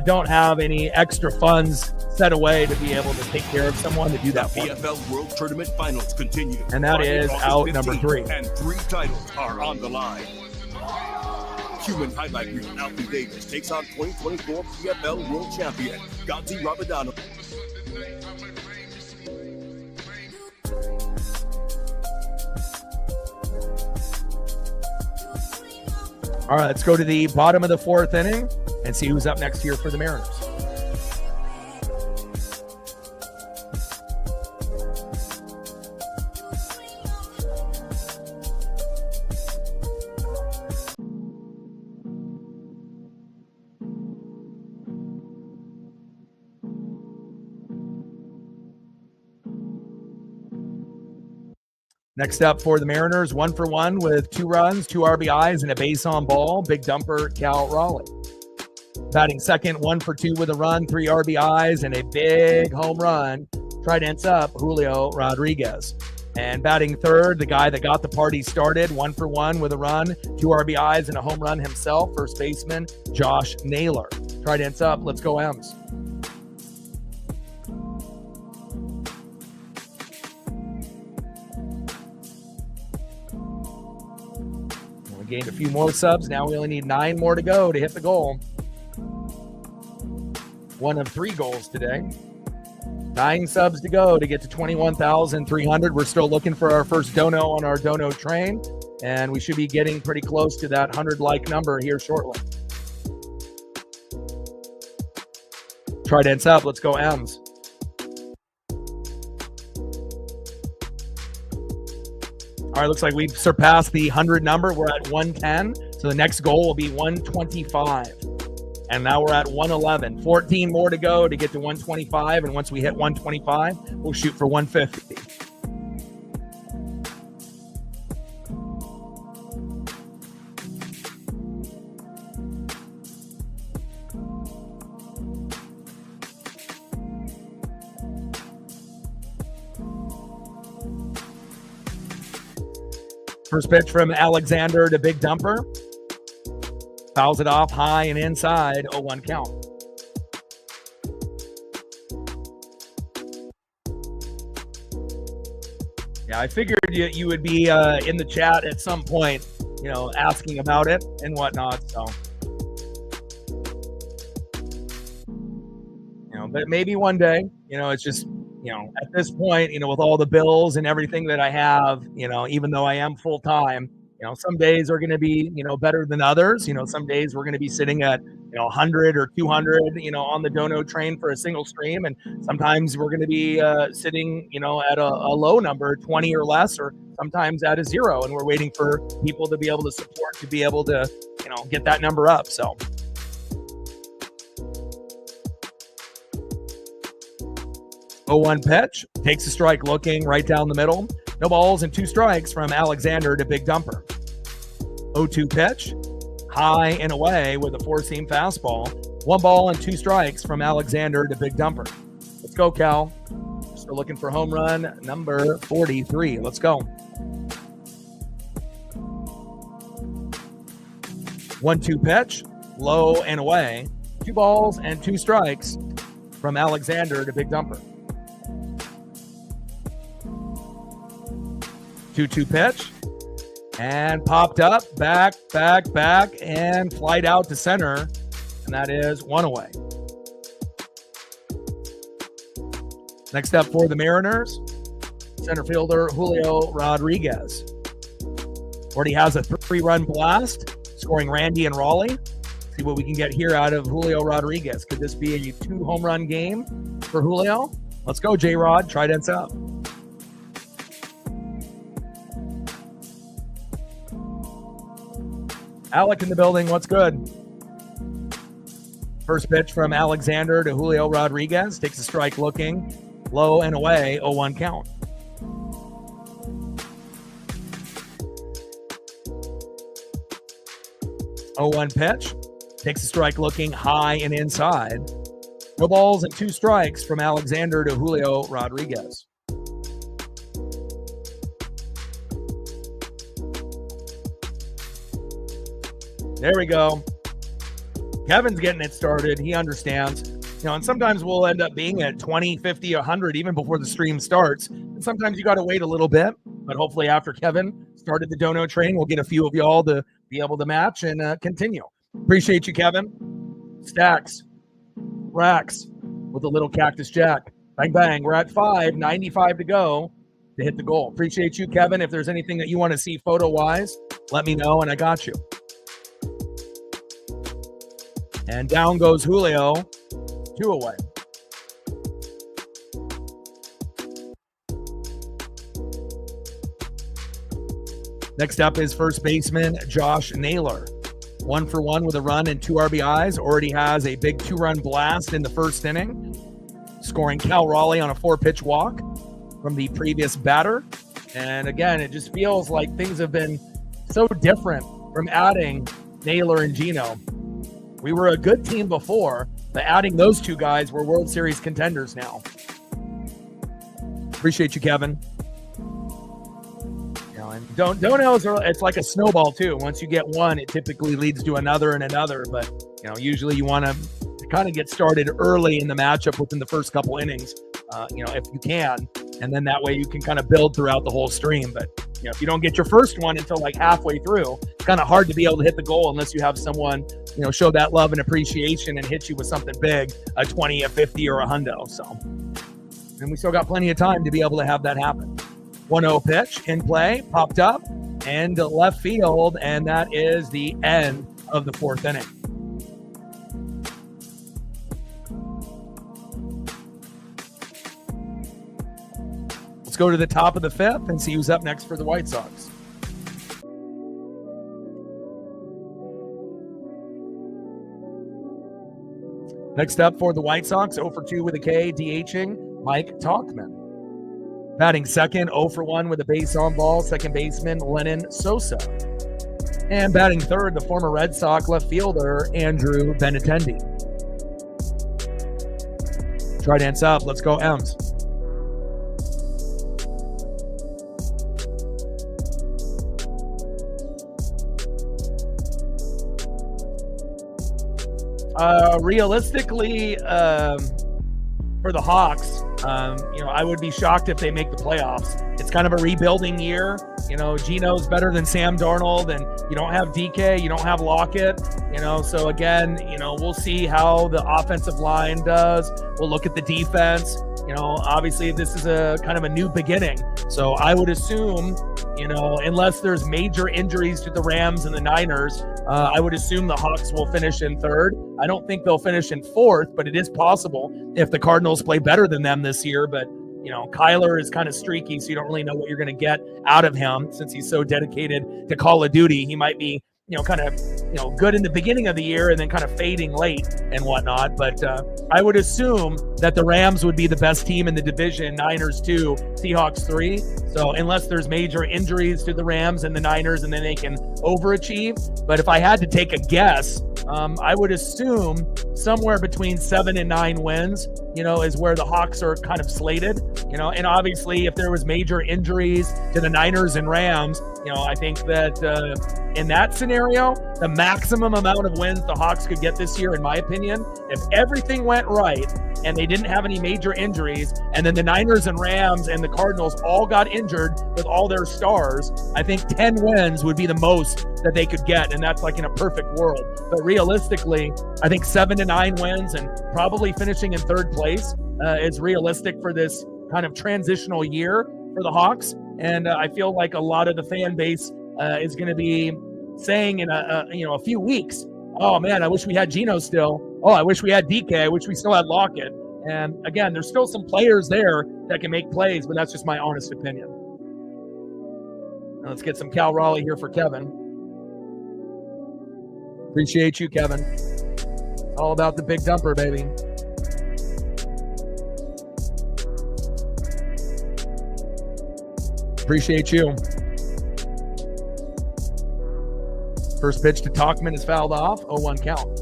don't have any extra funds set away to be able to take care of someone to do that for me. PFL World Tournament Finals continue. And that is out number 3. And 3 titles are on the line. Human highlight reel Alfie Davis takes on 2024 PFL World Champion Gonzi Rabadano. All right, let's go to the bottom of the 4th inning and see who's up next here for the Mariners. Next up for the Mariners, 1 for 1 with 2 runs, 2 RBIs, and a base on ball. Big dumper, Cal Raleigh. Batting second, 1 for 2 with a run, 3 RBIs, and a big home run. Tridents up, Julio Rodriguez. And batting third, the guy that got the party started, 1 for 1 with a run, 2 RBIs, and a home run himself, first baseman Josh Naylor. Tridents up, let's go M's. Gained a few more subs. Now we only need 9 more to go to hit the goal. 1 of 3 goals today. 9 subs to go to get to 21,300. We're still looking for our first dono on our dono train, and we should be getting pretty close to that 100 number here shortly. Tridents up. Let's go M's. All right, looks like we've surpassed the 100 number. We're at 110, so the next goal will be 125. And now we're at 111. 14 more to go to get to 125, and once we hit 125, we'll shoot for 150. First pitch from Alexander to big dumper. Fouls it off high and inside, 0-1 count. Yeah, I figured you would be in the chat at some point, asking about it and whatnot. So, but maybe one day, it's just, at this point, with all the bills and everything that I have, even though I am full time, some days are going to be, better than others. Some days we're going to be sitting at, 100 or 200, on the dono train for a single stream. And sometimes we're going to be sitting, at a low number, 20 or less, or sometimes at a 0. And we're waiting for people to be able to support, to be able to, get that number up. So. 0-1 pitch. Takes a strike looking right down the middle. No balls and 2 strikes from Alexander to Big Dumper. 0-2 pitch. High and away with a 4-seam fastball. 1 ball and 2 strikes from Alexander to Big Dumper. Let's go, Cal. We're looking for home run number 43. Let's go. 1-2 pitch. Low and away. 2 balls and 2 strikes from Alexander to Big Dumper. 2-2 pitch. And popped up, back, and flight out to center. And that is 1 away. Next up for the Mariners, center fielder Julio Rodriguez. Already has a 3-run blast, scoring Randy and Raleigh. See what we can get here out of Julio Rodriguez. Could this be a 2-home-run game for Julio? Let's go, J-Rod. Trident's up. Alec in the building. What's good? First pitch from Alexander to Julio Rodriguez. Takes a strike looking. Low and away. 0-1 count. Oh-1 pitch. Takes a strike looking high and inside. No balls and 2 strikes from Alexander to Julio Rodriguez. There we go. Kevin's getting it started. He understands. And sometimes we'll end up being at 20, 50, 100 even before the stream starts. And sometimes you got to wait a little bit. But hopefully after Kevin started the dono train, we'll get a few of y'all to be able to match and continue. Appreciate you, Kevin. Stacks. Racks with a little Cactus Jack. Bang, bang. We're at 5, 95 to go to hit the goal. Appreciate you, Kevin. If there's anything that you want to see photo-wise, let me know, and I got you. And down goes Julio, 2 away. Next up is first baseman Josh Naylor. 1 for 1 with a run and 2 RBIs. Already has a big 2-run blast in the first inning, scoring Cal Raleigh on a 4-pitch walk from the previous batter. And again, it just feels like things have been so different from adding Naylor and Gino. We were a good team before, but adding those 2 guys, we're World Series contenders now. Appreciate you, Kevin. Donos are, it's like a snowball too. Once you get one, it typically leads to another and another. But usually you want to kind of get started early in the matchup within the first couple innings, if you can, and then that way you can kind of build throughout the whole stream. But if you don't get your first one until like halfway through, it's kind of hard to be able to hit the goal unless you have someone show that love and appreciation and hit you with something big, a 20, a 50, or a hundo. So, and we still got plenty of time to be able to have that happen. 1-0 pitch in play, popped up and left field, and that is the end of the 4th inning. Let's go to the top of the 5th and see who's up next for the White Sox. Next up for the White Sox, 0 for 2 with a K, DHing Mike Tauchman. Batting second, 0 for 1 with a base on ball, second baseman Lennon Sosa. And batting third, the former Red Sox left fielder Andrew Benintendi. Trident's up. Let's go, Ems. Realistically, for the Hawks, I would be shocked if they make the playoffs. It's kind of a rebuilding year. Gino's better than Sam Darnold, and you don't have DK, you don't have Lockett, so again, we'll see how the offensive line does. We'll look at the defense. Obviously this is a kind of a new beginning. So I would assume, unless there's major injuries to the Rams and the Niners, I would assume the Hawks will finish in 3rd. I don't think they'll finish in 4th, but it is possible if the Cardinals play better than them this year. But, Kyler is kind of streaky, so you don't really know what you're going to get out of him since he's so dedicated to Call of Duty. He might be, kind of good in the beginning of the year and then kind of fading late and whatnot. But I would assume that the Rams would be the best team in the division, Niners 2, Seahawks 3. So unless there's major injuries to the Rams and the Niners, and then they can overachieve. But if I had to take a guess, I would assume somewhere between 7 and 9 wins, is where the Hawks are kind of slated, and obviously if there was major injuries to the Niners and Rams, I think that in that scenario, the maximum amount of wins the Hawks could get this year, in my opinion, if everything went right and they didn't have any major injuries, and then the Niners and Rams and the Cardinals all got injured with all their stars, I think 10 wins would be the most that they could get, and that's like in a perfect world. But realistically, I think 7 to 9 wins and probably finishing in third place is realistic for this kind of transitional year for the Hawks. And I feel like a lot of the fan base is going to be saying in a few weeks, oh man, I wish we had Geno still. Oh, I wish we had DK. I wish we still had Lockett. And again, there's still some players there that can make plays, but that's just my honest opinion. Now let's get some Cal Raleigh here for Kevin. Appreciate you, Kevin. It's all about the big dumper, baby. Appreciate you. First pitch to Talkman is fouled off. 0-1 count.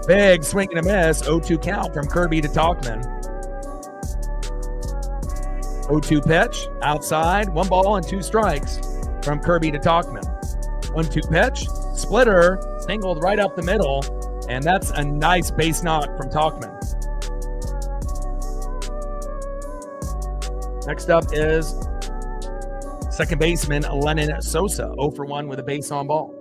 Big swing and a miss. 0-2 count from Kirby to Talkman. 0-2 pitch. Outside. 1 ball and 2 strikes from Kirby to Talkman. 1-2 pitch. Splitter. Singled right up the middle. And that's a nice base knock from Talkman. Next up is second baseman Lennon Sosa. 0 for 1 with a base on ball.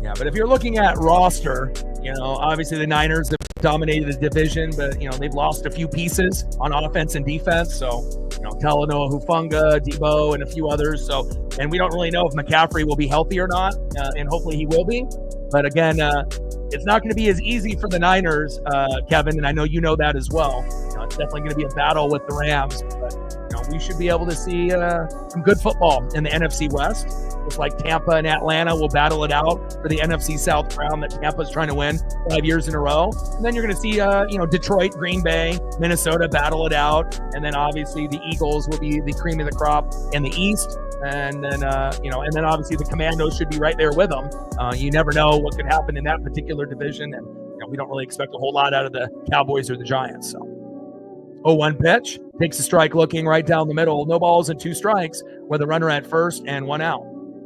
Yeah, but if you're looking at roster, obviously the Niners have dominated the division, but, they've lost a few pieces on offense and defense. So, Talanoa Hufanga, Debo, and a few others. So, and we don't really know if McCaffrey will be healthy or not, and hopefully he will be. But again, it's not going to be as easy for the Niners, Kevin, and I know you know that as well. It's definitely going to be a battle with the Rams, but we should be able to see some good football in the NFC West. It's like Tampa and Atlanta will battle it out for the NFC South crown that Tampa's trying to win 5 years in a row. And then you're going to see, Detroit, Green Bay, Minnesota battle it out. And then obviously the Eagles will be the cream of the crop in the East. And then, and then obviously the Commandos should be right there with them. You never know what could happen in that particular division. And, we don't really expect a whole lot out of the Cowboys or the Giants. So 0-1 pitch, takes a strike looking right down the middle. No balls and 2 strikes with a runner at first and 1 out.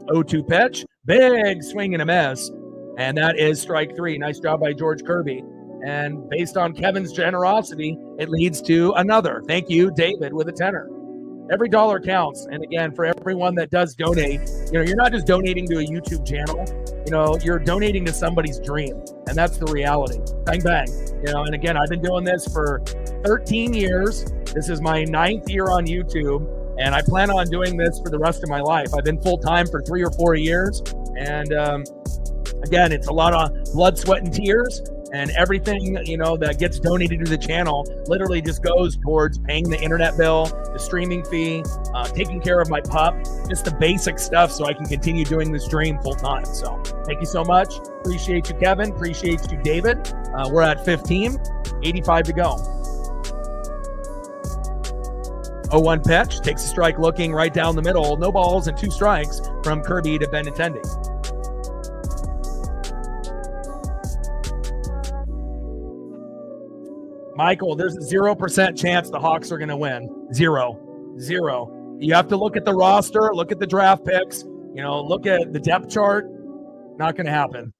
0-2 pitch, big swing and a miss. And that is strike 3. Nice job by George Kirby. And based on Kevin's generosity, it leads to another. Thank you, David, with a tenner. Every dollar counts. And again, for everyone that does donate, you're not just donating to a YouTube channel, you're donating to somebody's dream. And that's the reality. Bang, bang. And again, I've been doing this for 13 years. This is my 9th year on YouTube. And I plan on doing this for the rest of my life. I've been full-time for 3 or 4 years. And again, it's a lot of blood, sweat, and tears. And everything, that gets donated to the channel literally just goes towards paying the internet bill, the streaming fee, taking care of my pup, just the basic stuff so I can continue doing this dream full-time. So thank you so much. Appreciate you, Kevin. Appreciate you, David. We're at 15, 85 to go. 0-1 pitch, takes a strike looking right down the middle. No balls and 2 strikes from Kirby to Benintendi. Michael, there's a 0% chance the Hawks are going to win. Zero. You have to look at the roster, look at the draft picks, look at the depth chart. Not going to happen.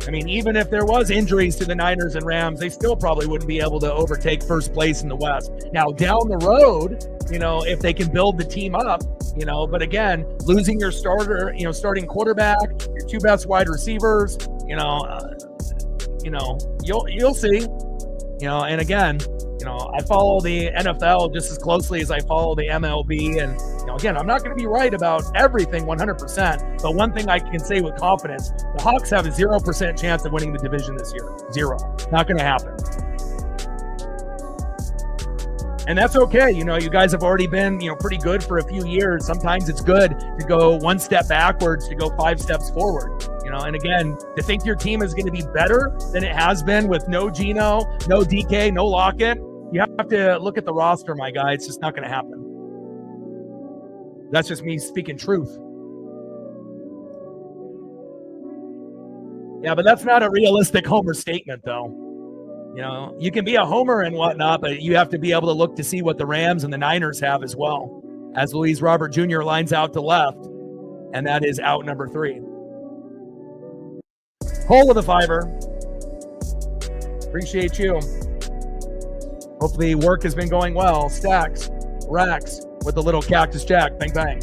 I mean, even if there was injuries to the Niners and Rams, they still probably wouldn't be able to overtake first place in the West. Now, down the road, if they can build the team up, but again, losing your starting quarterback, your 2 best wide receivers, you'll see. And again, I follow the NFL just as closely as I follow the MLB. And, again, I'm not going to be right about everything 100%. But one thing I can say with confidence, the Hawks have a 0% chance of winning the division this year. 0. Not going to happen. And that's okay. You guys have already been, pretty good for a few years. Sometimes it's good to go one step backwards to go 5 steps forward. And again, to think your team is going to be better than it has been with no Gino, no DK, no Lockett, you have to look at the roster, my guy. It's just not going to happen. That's just me speaking truth. Yeah, but that's not a realistic homer statement, though. You can be a homer and whatnot, but you have to be able to look to see what the Rams and the Niners have as well, as Luis Robert Jr. lines out to left, and that is out number 3. Hole of the Fiver. Appreciate you. Hopefully work has been going well. Stacks, racks with the little Cactus Jack. Bang, bang.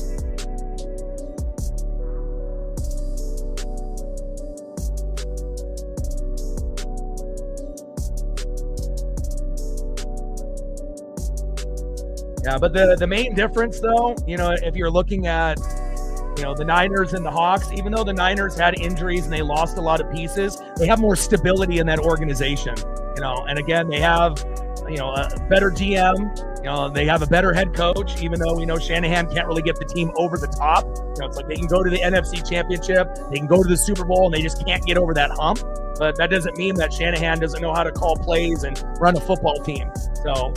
Yeah, but the main difference, though, if you're looking at, the Niners and the Hawks, even though the Niners had injuries and they lost a lot of pieces, they have more stability in that organization, and again, they have, a better GM, they have a better head coach, even though we know Shanahan can't really get the team over the top. It's like they can go to the NFC Championship, they can go to the Super Bowl, and they just can't get over that hump. But that doesn't mean that Shanahan doesn't know how to call plays and run a football team. So,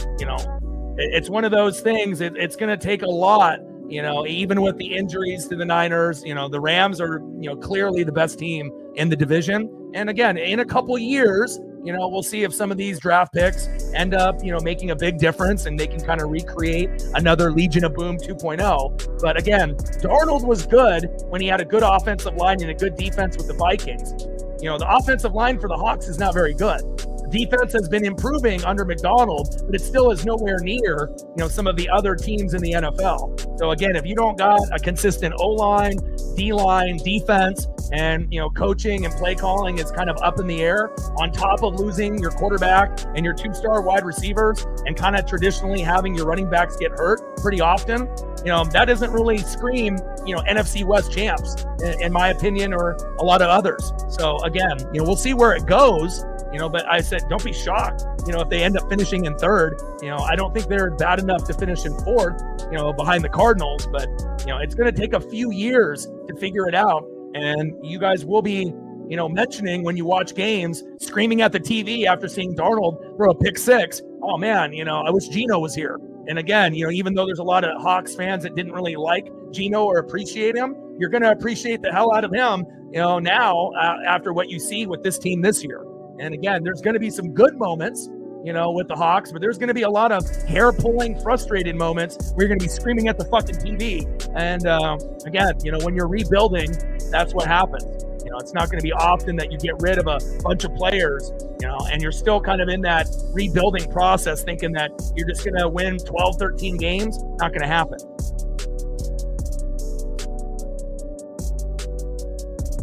it's one of those things. It's going to take a lot, even with the injuries to the Niners. The Rams are, clearly the best team in the division. And again, in a couple years, we'll see if some of these draft picks end up, making a big difference and they can kind of recreate another Legion of Boom 2.0. But again, Darnold was good when he had a good offensive line and a good defense with the Vikings. The offensive line for the Hawks is not very good. Defense has been improving under McDonald, but it still is nowhere near, some of the other teams in the NFL. So again, if you don't got a consistent O-line, D-line, defense, and, coaching and play calling is kind of up in the air, on top of losing your quarterback and your 2-star wide receivers and kind of traditionally having your running backs get hurt pretty often, that doesn't really scream, NFC West champs, in my opinion, or a lot of others. So again, we'll see where it goes. But I said, don't be shocked, if they end up finishing in 3rd. I don't think they're bad enough to finish in 4th, behind the Cardinals. But, it's going to take a few years to figure it out. And you guys will be, mentioning when you watch games, screaming at the TV after seeing Darnold throw a pick 6. Oh, man, I wish Gino was here. And again, even though there's a lot of Hawks fans that didn't really like Gino or appreciate him, you're going to appreciate the hell out of him, now after what you see with this team this year. And again, there's going to be some good moments, with the Hawks, but there's going to be a lot of hair-pulling, frustrated moments where you're going to be screaming at the fucking TV. And again, when you're rebuilding, that's what happens. It's not going to be often that you get rid of a bunch of players, and you're still kind of in that rebuilding process thinking that you're just going to win 12, 13 games. Not going to happen.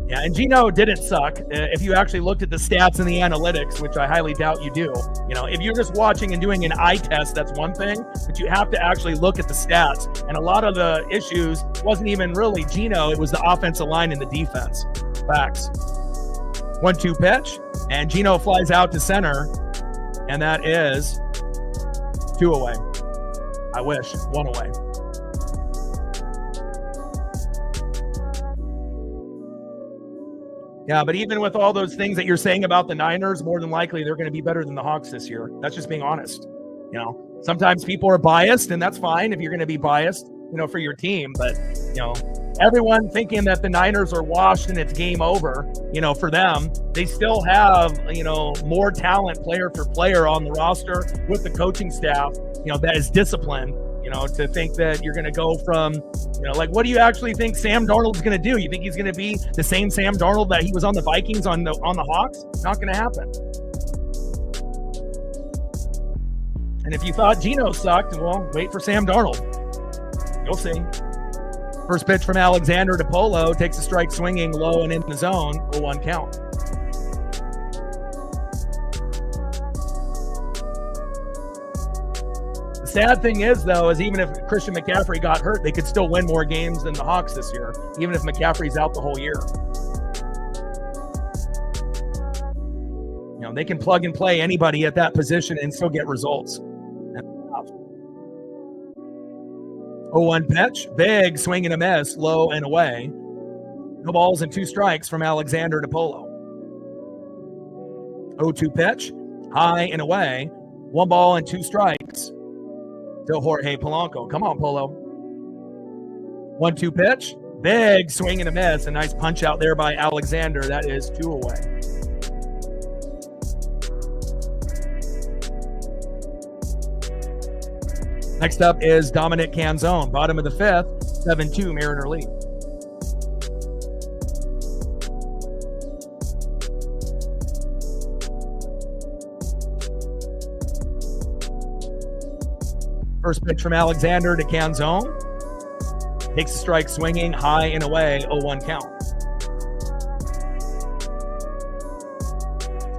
Yeah, and Gino didn't suck. If you actually looked at the stats and the analytics, which I highly doubt you do, if you're just watching and doing an eye test, that's one thing, but you have to actually look at the stats. And a lot of the issues wasn't even really Gino, it was the offensive line and the defense. Facts. 1-2 pitch, and Gino flies out to center, and that is 2 away. I wish, 1 away. Yeah, but even with all those things that you're saying about the Niners, more than likely they're going to be better than the Hawks this year. That's just being honest. Sometimes people are biased, and that's fine if you're going to be biased, for your team. But, everyone thinking that the Niners are washed and it's game over, for them, they still have, more talent player for player on the roster with the coaching staff, that is disciplined. To think that you're going to go from, what do you actually think Sam Darnold's going to do? You think he's going to be the same Sam Darnold that he was on the Vikings on the Hawks? Not going to happen. And if you thought Gino sucked, well, wait for Sam Darnold. You'll see. First pitch from Alexander to Polo, takes a strike swinging low and in the zone, 0-1 count. sad thing is, though, is even if Christian McCaffrey got hurt, they could still win more games than the Hawks this year, even if McCaffrey's out the whole year. You know, they can plug and play anybody at that position and still get results. 0-1 pitch, big swing and a miss, low and away. No balls and 2 strikes from Alexander DePolo. 0-2 pitch, high and away. 1 ball and 2 strikes to Jorge Polanco. Come on, Polo. 1-2 pitch, big swing and a miss. A nice punch out there by Alexander. That is 2 away. Next up is Dominic Canzone. Bottom of the 5th, 7-2 Mariner lead. First pitch from Alexander to Canzone. Takes a strike swinging, high and away, 0-1 count.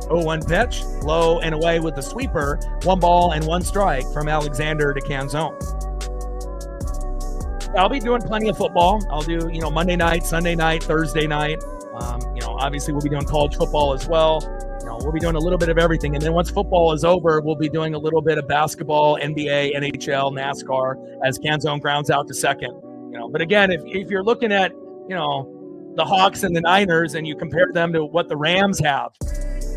0-1 pitch, low and away with the sweeper. 1 ball and 1 strike from Alexander to Canzone. I'll be doing plenty of football. I'll do, Monday night, Sunday night, Thursday night. Obviously we'll be doing college football as well. We'll be doing a little bit of everything. And then once football is over, we'll be doing a little bit of basketball, NBA, NHL, NASCAR as Canzone grounds out to second. But again, if you're looking at, the Hawks and the Niners and you compare them to what the Rams have,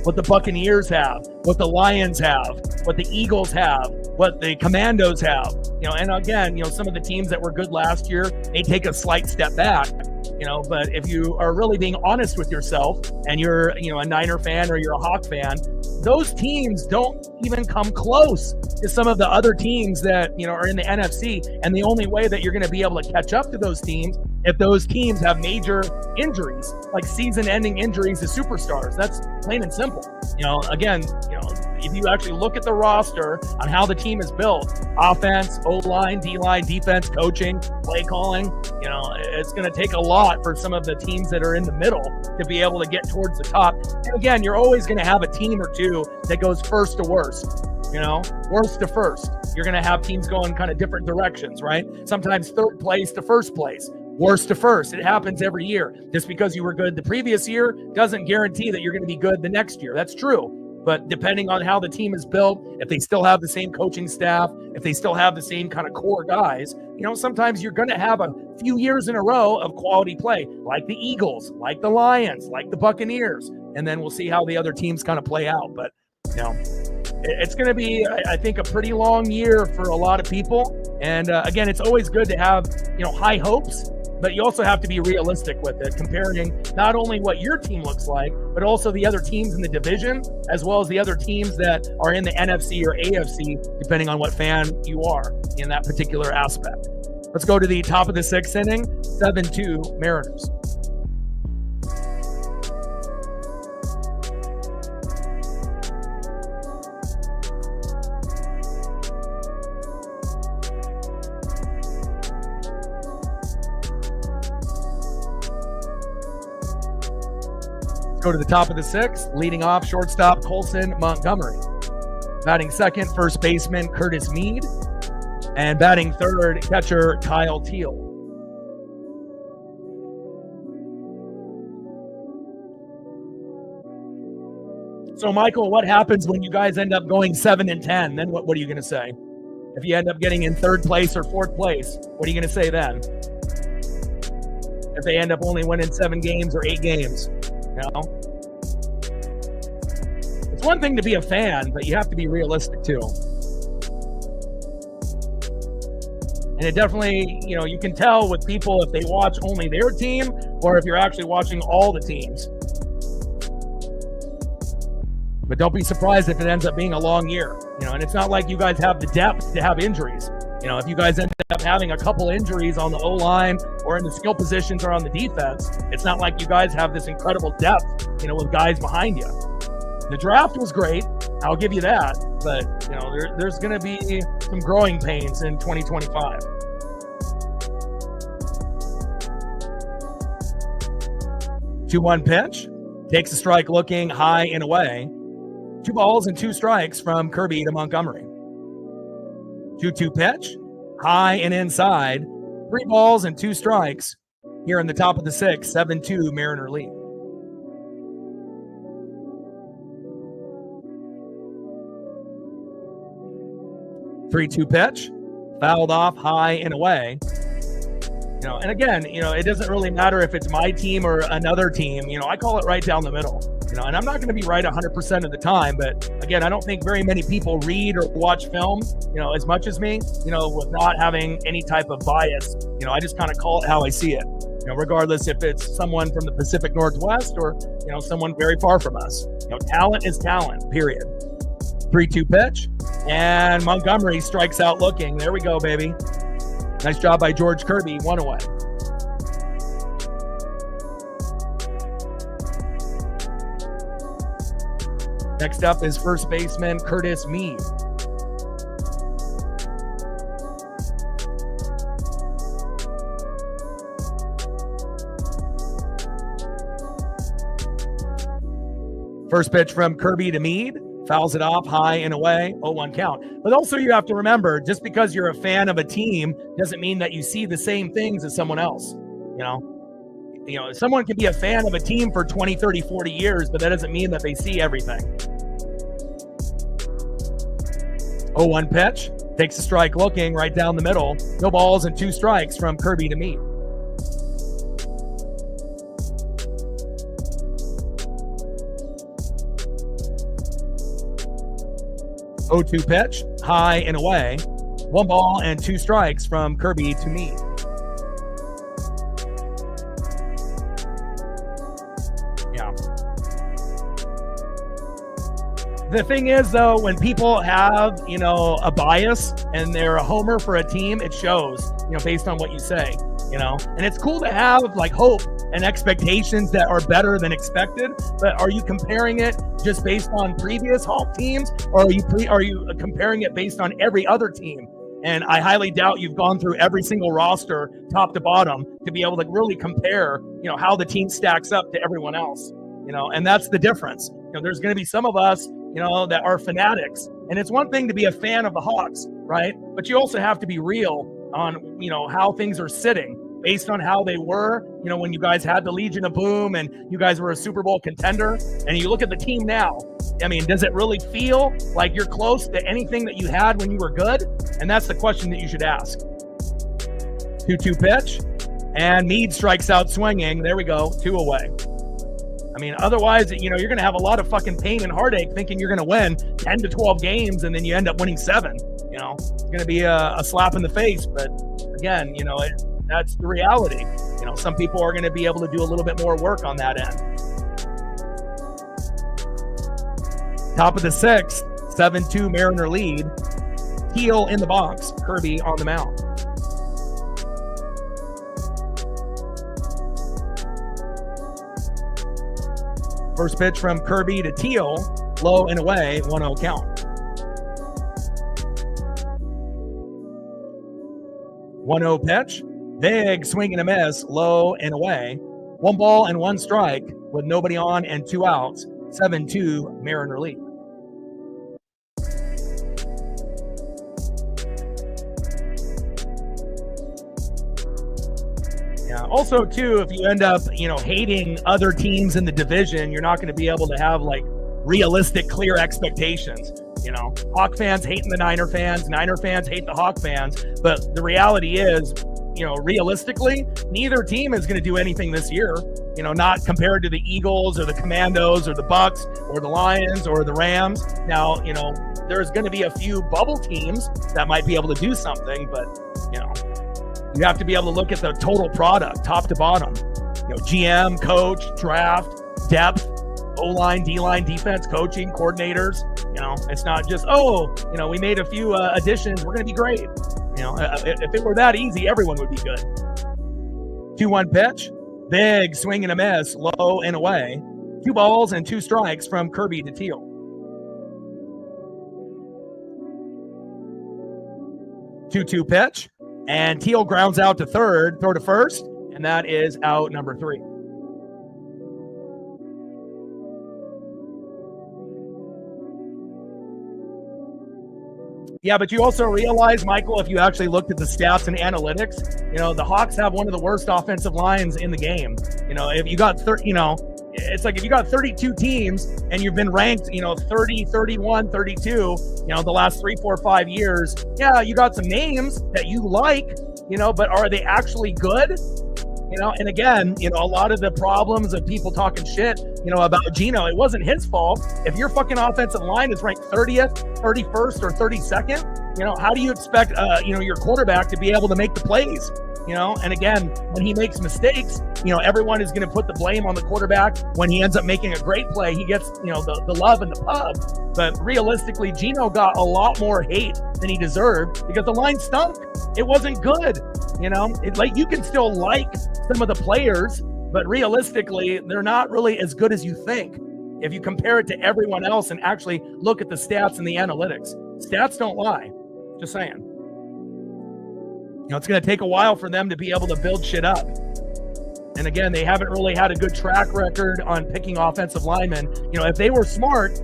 what the Buccaneers have, what the Lions have, what the Eagles have, what the Commandos have, and again, some of the teams that were good last year, they take a slight step back, but if you are really being honest with yourself and you're, a Niner fan or you're a Hawk fan, those teams don't even come close to some of the other teams that, are in the NFC. And the only way that you're going to be able to catch up to those teams if those teams have major injuries, like season-ending injuries to superstars. That's plain and simple. If you actually look at the roster on how the team is built, offense, O-line, D-line, defense, coaching, play calling, it's going to take a lot for some of the teams that are in the middle to be able to get towards the top. And again, you're always going to have a team or two that goes first to worst, worst to first. You're going to have teams going kind of different directions, right? Sometimes third place to first place. Worst to first. It happens every year. Just because you were good the previous year doesn't guarantee that you're going to be good the next year. That's true. But depending on how the team is built, if they still have the same coaching staff, if they still have the same kind of core guys, sometimes you're going to have a few years in a row of quality play, like the Eagles, like the Lions, like the Buccaneers. And then we'll see how the other teams kind of play out. But, it's going to be, I think, a pretty long year for a lot of people. And again, it's always good to have, high hopes. But you also have to be realistic with it, comparing not only what your team looks like, but also the other teams in the division, as well as the other teams that are in the NFC or AFC, depending on what fan you are in that particular aspect. Let's go to the top of the 6th inning, 7-2 Mariners. Go to the top of the 6th, leading off shortstop Colson Montgomery. Batting second, first baseman Curtis Mead. And batting third, catcher Kyle Teal. So, Michael, what happens when you guys end up going 7-10? Then what are you going to say? If you end up getting in 3rd place or 4th place, what are you going to say then? If they end up only winning 7 games or 8 games? It's one thing to be a fan, but you have to be realistic too. And it definitely, you can tell with people if they watch only their team or if you're actually watching all the teams. But don't be surprised if it ends up being a long year. And it's not like you guys have the depth to have injuries. If you guys end up having a couple injuries on the O-line or in the skill positions or on the defense, it's not like you guys have this incredible depth, with guys behind you. The draft was great. I'll give you that. But, there's going to be some growing pains in 2025. Two-one pitch. Takes a strike looking high and away. 2 balls and 2 strikes from Kirby to Montgomery. 2-2 pitch, high and inside. 3 balls and 2 strikes here in the top of the 6th. 7-2 Mariner lead. Three-two pitch, fouled off high and away. And again, it doesn't really matter if it's my team or another team. I call it right down the middle. And I'm not going to be right 100% of the time, but again, I don't think very many people read or watch film, as much as me, with not having any type of bias. I just kind of call it how I see it, regardless if it's someone from the Pacific Northwest or, someone very far from us. Talent is talent, period. 3-2 pitch, and Montgomery strikes out looking. There we go, baby. Nice job by George Kirby, 1 away. Next up is first baseman Curtis Mead. First pitch from Kirby to Mead. Fouls it off high and away, 0-1 count. But also you have to remember, just because you're a fan of a team doesn't mean that you see the same things as someone else. Someone can be a fan of a team for 20, 30, 40 years, but that doesn't mean that they see everything. 0-1 pitch, takes a strike looking right down the middle. No balls and 2 strikes from Kirby to Mead. Oh, 2 pitch, high and away. 1 ball and 2 strikes from Kirby to Mead. Yeah. The thing is, though, when people have, a bias and they're a homer for a team, it shows, based on what you say, and it's cool to have hope and expectations that are better than expected, but are you comparing it just based on previous Hawk teams, or are you comparing it based on every other team? And I highly doubt you've gone through every single roster top to bottom to be able to really compare, how the team stacks up to everyone else, and that's the difference. There's going to be some of us, that are fanatics, and it's one thing to be a fan of the Hawks, right? But you also have to be real on, how things are sitting based on how they were, when you guys had the Legion of Boom and you guys were a Super Bowl contender, and you look at the team now. I mean, does it really feel like you're close to anything that you had when you were good? And that's the question that you should ask. 2-2 pitch, and Mead strikes out swinging. There we go, 2 away. I mean, otherwise, you're going to have a lot of fucking pain and heartache thinking you're going to win 10 to 12 games, and then you end up winning 7. It's going to be a slap in the face. But again, that's the reality. Some people are going to be able to do a little bit more work on that end. Top of the 6th, 7-2 Mariner lead. Teal in the box, Kirby on the mound. First pitch from Kirby to Teal, low and away, 1-0 count. 1-0 pitch, big swing and a miss, low and away. 1 ball and 1 strike with nobody on and 2 outs. 7-2 Mariner lead. Yeah. Also, too, if you end up, hating other teams in the division, you're not going to be able to have realistic, clear expectations. Hawk fans hating the Niner fans hate the Hawk fans. But the reality is, realistically, neither team is going to do anything this year, not compared to the Eagles or the Commandos or the Bucks or the Lions or the Rams. Now, there's going to be a few bubble teams that might be able to do something, but, you have to be able to look at the total product, top to bottom. GM, coach, draft, depth, O-line, D-line, defense, coaching, coordinators. It's not just, we made a few additions, we're going to be great. If it were that easy, everyone would be good. 2-1 pitch, big swing and a miss, low and away. 2 balls and 2 strikes from Kirby to Teal. Two pitch, and Teal grounds out to third, throw to first, and that is out number 3. Yeah, but you also realize, Michael, if you actually looked at the stats and analytics, the Hawks have one of the worst offensive lines in the game. If you got it's like if you got 32 teams and you've been ranked, 30, 31, 32, the last 3, 4, 5 years, yeah, you got some names that you like, but are they actually good? And again, a lot of the problems of people talking shit, about Geno, it wasn't his fault. If your fucking offensive line is ranked 30th, 31st, or 32nd, how do you expect, your quarterback to be able to make the plays? And again, when he makes mistakes, everyone is going to put the blame on the quarterback. When he ends up making a great play, he gets, the love and the pub. But realistically, Geno got a lot more hate than he deserved because the line stunk. It wasn't good. You can still like some of the players, but realistically, they're not really as good as you think. If you compare it to everyone else and actually look at the stats and the analytics, stats don't lie. Just saying. It's going to take a while for them to be able to build shit up. And again, they haven't really had a good track record on picking offensive linemen. If they were smart,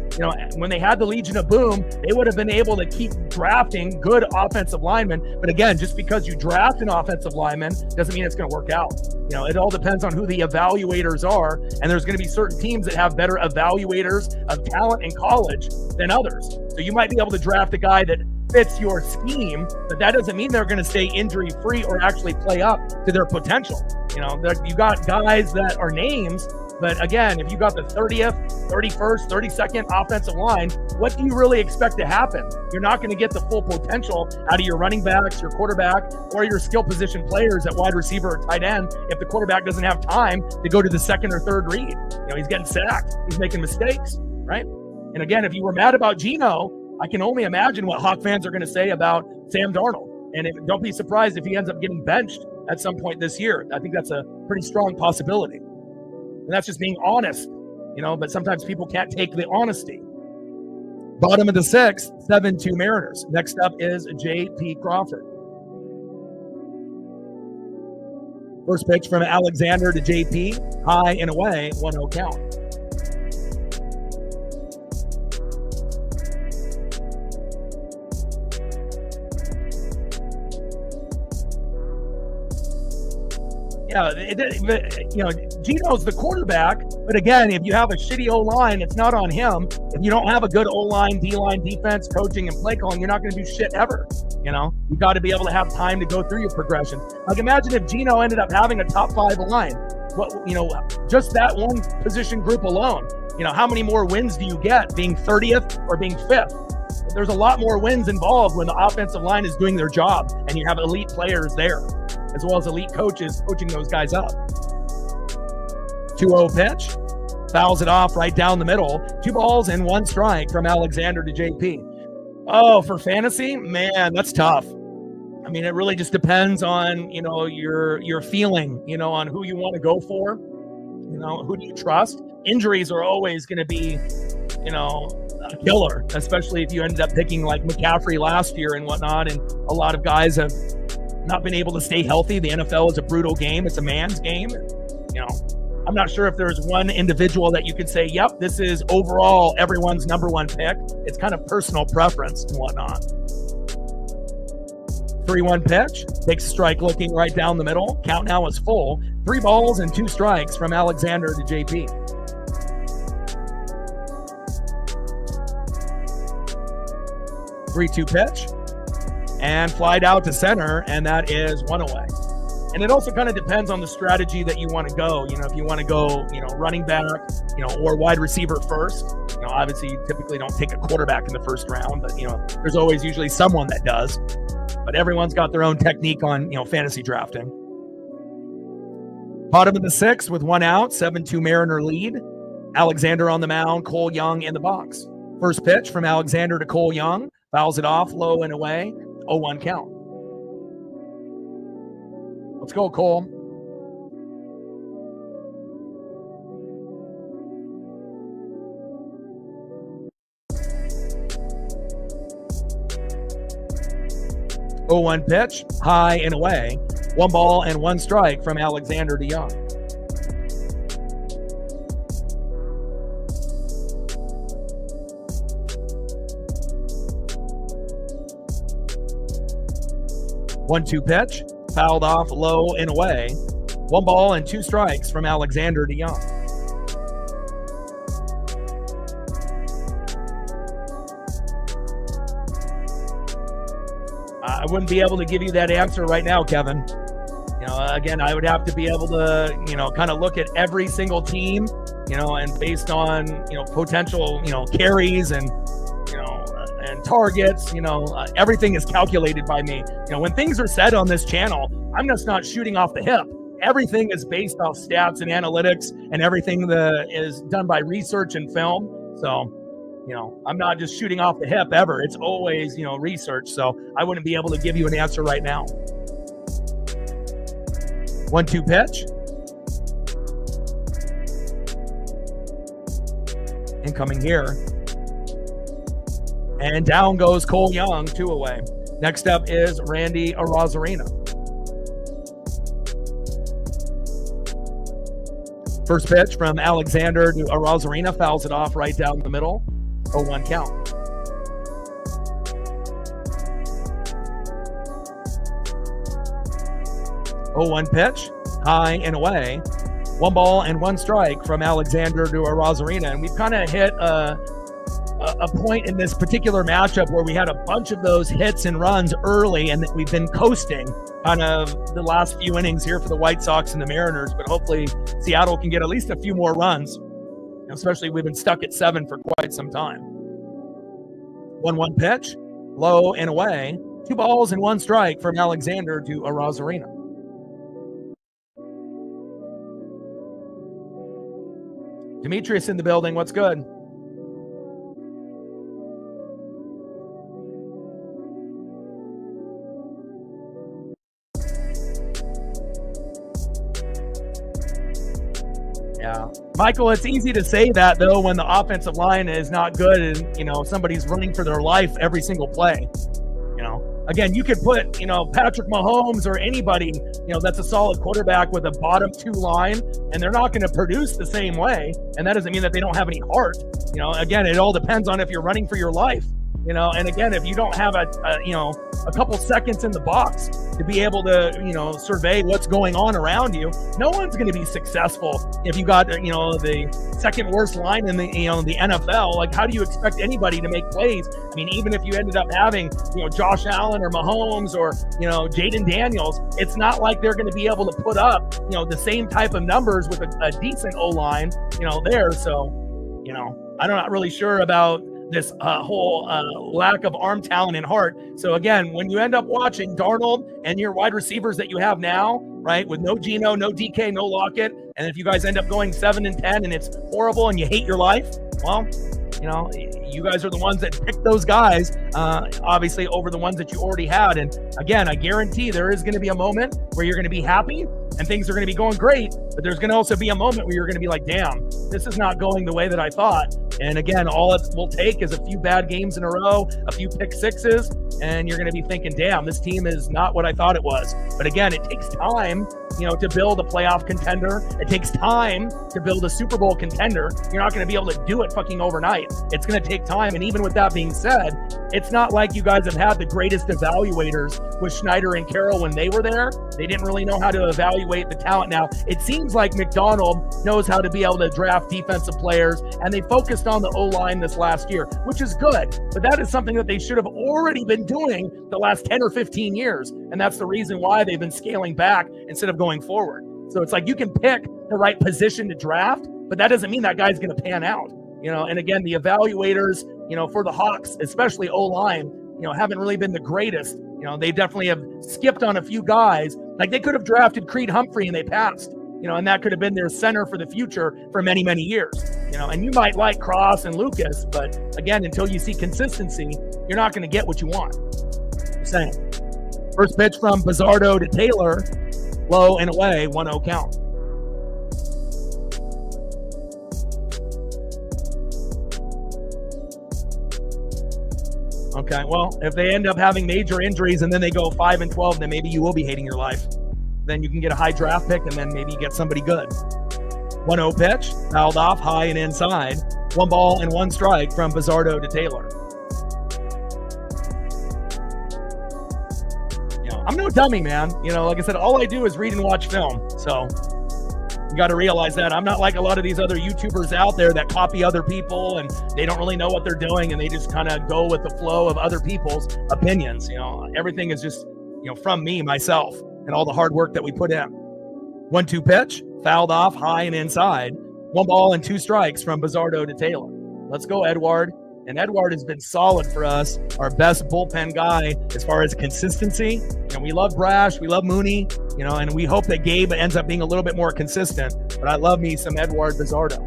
when they had the Legion of Boom, they would have been able to keep drafting good offensive linemen. But again, just because you draft an offensive lineman doesn't mean it's going to work out. It all depends on who the evaluators are. And there's going to be certain teams that have better evaluators of talent in college than others. So you might be able to draft a guy that fits your scheme, but that doesn't mean they're going to stay injury free or actually play up to their potential. You got guys that are names, but again, if you got the 30th, 31st, 32nd offensive line, what do you really expect to happen? You're not going to get the full potential out of your running backs, your quarterback, or your skill position players at wide receiver or tight end if the quarterback doesn't have time to go to the second or third read. He's getting sacked. He's making mistakes, right? And again, if you were mad about Geno, I can only imagine what Hawk fans are going to say about Sam Darnold. And don't be surprised if he ends up getting benched at some point this year. I think that's a pretty strong possibility. And that's just being honest, but sometimes people can't take the honesty. Bottom of the 6th, 7-2 Mariners. Next up is J.P. Crawford. First pitch from Alexander to J.P. High and away, 1-0 count. Yeah, Geno's the quarterback, but again, if you have a shitty O-line, it's not on him. If you don't have a good O-line, D-line, defense, coaching, and play calling, you're not going to do shit ever. You got to be able to have time to go through your progression. Like imagine if Geno ended up having a top 5 line. Just that one position group alone. How many more wins do you get being 30th or being 5th? There's a lot more wins involved when the offensive line is doing their job and you have elite players there, as well as elite coaches coaching those guys up. 2-0 pitch. Fouls it off right down the middle. 2 balls and 1 strike from Alexander to JP. Oh, for fantasy? Man, that's tough. I mean, it really just depends on, your feeling, on who you want to go for. Who do you trust? Injuries are always going to be, a killer, especially if you ended up picking like McCaffrey last year and whatnot. And a lot of guys have not been able to stay healthy. The NFL is a brutal game. It's a man's game. I'm not sure if there's one individual that you could say, yep, this is overall everyone's number 1 pick. It's kind of personal preference and whatnot. 3-1 pitch. Takes a strike looking right down the middle. Count now is full. 3 balls and 2 strikes from Alexander to JP. 3-2 pitch. And flied out to center, and that is 1 away. And it also kind of depends on the strategy that you want to go. If you want to go, running back, or wide receiver first. Obviously you typically don't take a quarterback in the first round, but there's always usually someone that does. But everyone's got their own technique on, fantasy drafting. Bottom of the 6th with 1 out, 7-2 Mariner lead. Alexander on the mound, Cole Young in the box. First pitch from Alexander to Cole Young. Fouls it off, low and away, 0-1 count. Let's go, Cole. Oh, 0-1 pitch, high and away. 1 ball and 1 strike from Alexander to Young. 1-2 pitch, fouled off low and away. 1 ball and 2 strikes from Alexander DeYoung. I wouldn't be able to give you that answer right now, Kevin. Again, I would have to be able to, kind of look at every single team, and based on, potential, carries and targets, everything is calculated by me. When things are said on this channel, I'm just not shooting off the hip. Everything is based off stats and analytics, and everything that is done by research and film. So, I'm not just shooting off the hip ever. It's always, research. So I wouldn't be able to give you an answer right now. 1-2 pitch. Incoming here. And down goes Cole Young, 2 away. Next up is Randy Arozarena. First pitch from Alexander to Arozarena, fouls it off right down the middle. 0-1 count. Oh, 0-1 pitch, high and away. 1 ball and 1 strike from Alexander to Arozarena. And we've kind of hit a point in this particular matchup where we had a bunch of those hits and runs early, and we've been coasting kind of the last few innings here for the White Sox and the Mariners. But hopefully Seattle can get at least a few more runs, especially we've been stuck at 7 for quite some time. 1-1 pitch, low and away. 2 balls and 1 strike from Alexander to Arozarena. Demetrius in the building. What's good? Yeah. Michael, it's easy to say that, though, when the offensive line is not good and, somebody's running for their life every single play. Again, you could put, Patrick Mahomes or anybody, that's a solid quarterback with a bottom 2 line, and they're not going to produce the same way. And that doesn't mean that they don't have any heart. Again, it all depends on if you're running for your life. And again, if you don't have a couple seconds in the box to be able to, survey what's going on around you, no one's going to be successful if you got, the second worst line in the NFL. Like, how do you expect anybody to make plays? I mean, even if you ended up having, Josh Allen or Mahomes or, Jaden Daniels, it's not like they're going to be able to put up, the same type of numbers with a decent O-line, there. So, I'm not really sure about this whole lack of arm talent and heart. So again, when you end up watching Darnold and your wide receivers that you have now, right, with no Geno, no DK, no Lockett, and if you guys end up going 7-10 and it's horrible and you hate your life, well, you guys are the ones that picked those guys, obviously, over the ones that you already had. And again, I guarantee there is going to be a moment where you're going to be happy and things are going to be going great, but there's going to also be a moment where you're going to be like, damn, this is not going the way that I thought. And again, all it will take is a few bad games in a row, a few pick sixes, and you're going to be thinking, damn, this team is not what I thought it was. But again, it takes time, to build a playoff contender. It takes time to build a Super Bowl contender. You're not going to be able to do it fucking overnight. It's going to take time. And even with that being said, it's not like you guys have had the greatest evaluators with Schneider and Carroll when they were there. They didn't really know how to evaluate the talent. Now, it seems like McDonald knows how to be able to draft defensive players, and they focused on the O-line this last year, which is good. But that is something that they should have already been doing the last 10 or 15 years. And that's the reason why they've been scaling back instead of going forward. So it's like you can pick the right position to draft, but that doesn't mean that guy's going to pan out. And again, the evaluators, for the Hawks, especially O-line, haven't really been the greatest. They definitely have skipped on a few guys. Like, they could have drafted Creed Humphrey and they passed, and that could have been their center for the future for many, many years. And you might like Cross and Lucas, but again, until you see consistency, you're not going to get what you want. I'm saying. First pitch from Bizzardo to Taylor, low and away, 1-0 count. Okay, well, if they end up having major injuries and then they go 5-12, then maybe you will be hating your life. Then you can get a high draft pick and then maybe you get somebody good. 1-0 pitch, fouled off high and inside. 1 ball and 1 strike from Bizzardo to Taylor. I'm no dummy, man. Like I said, all I do is read and watch film. So you got to realize that I'm not like a lot of these other YouTubers out there that copy other people and they don't really know what they're doing and they just kind of go with the flow of other people's opinions. Everything is just, from me, myself, and all the hard work that we put in. 1-2 pitch, fouled off high and inside. 1 ball and 2 strikes from Bizzardo to Taylor. Let's go, Edward. And Edward has been solid for us, our best bullpen guy as far as consistency. We love Brash, we love Mooney, and we hope that Gabe ends up being a little bit more consistent. But I love me some Edward Bizzardo.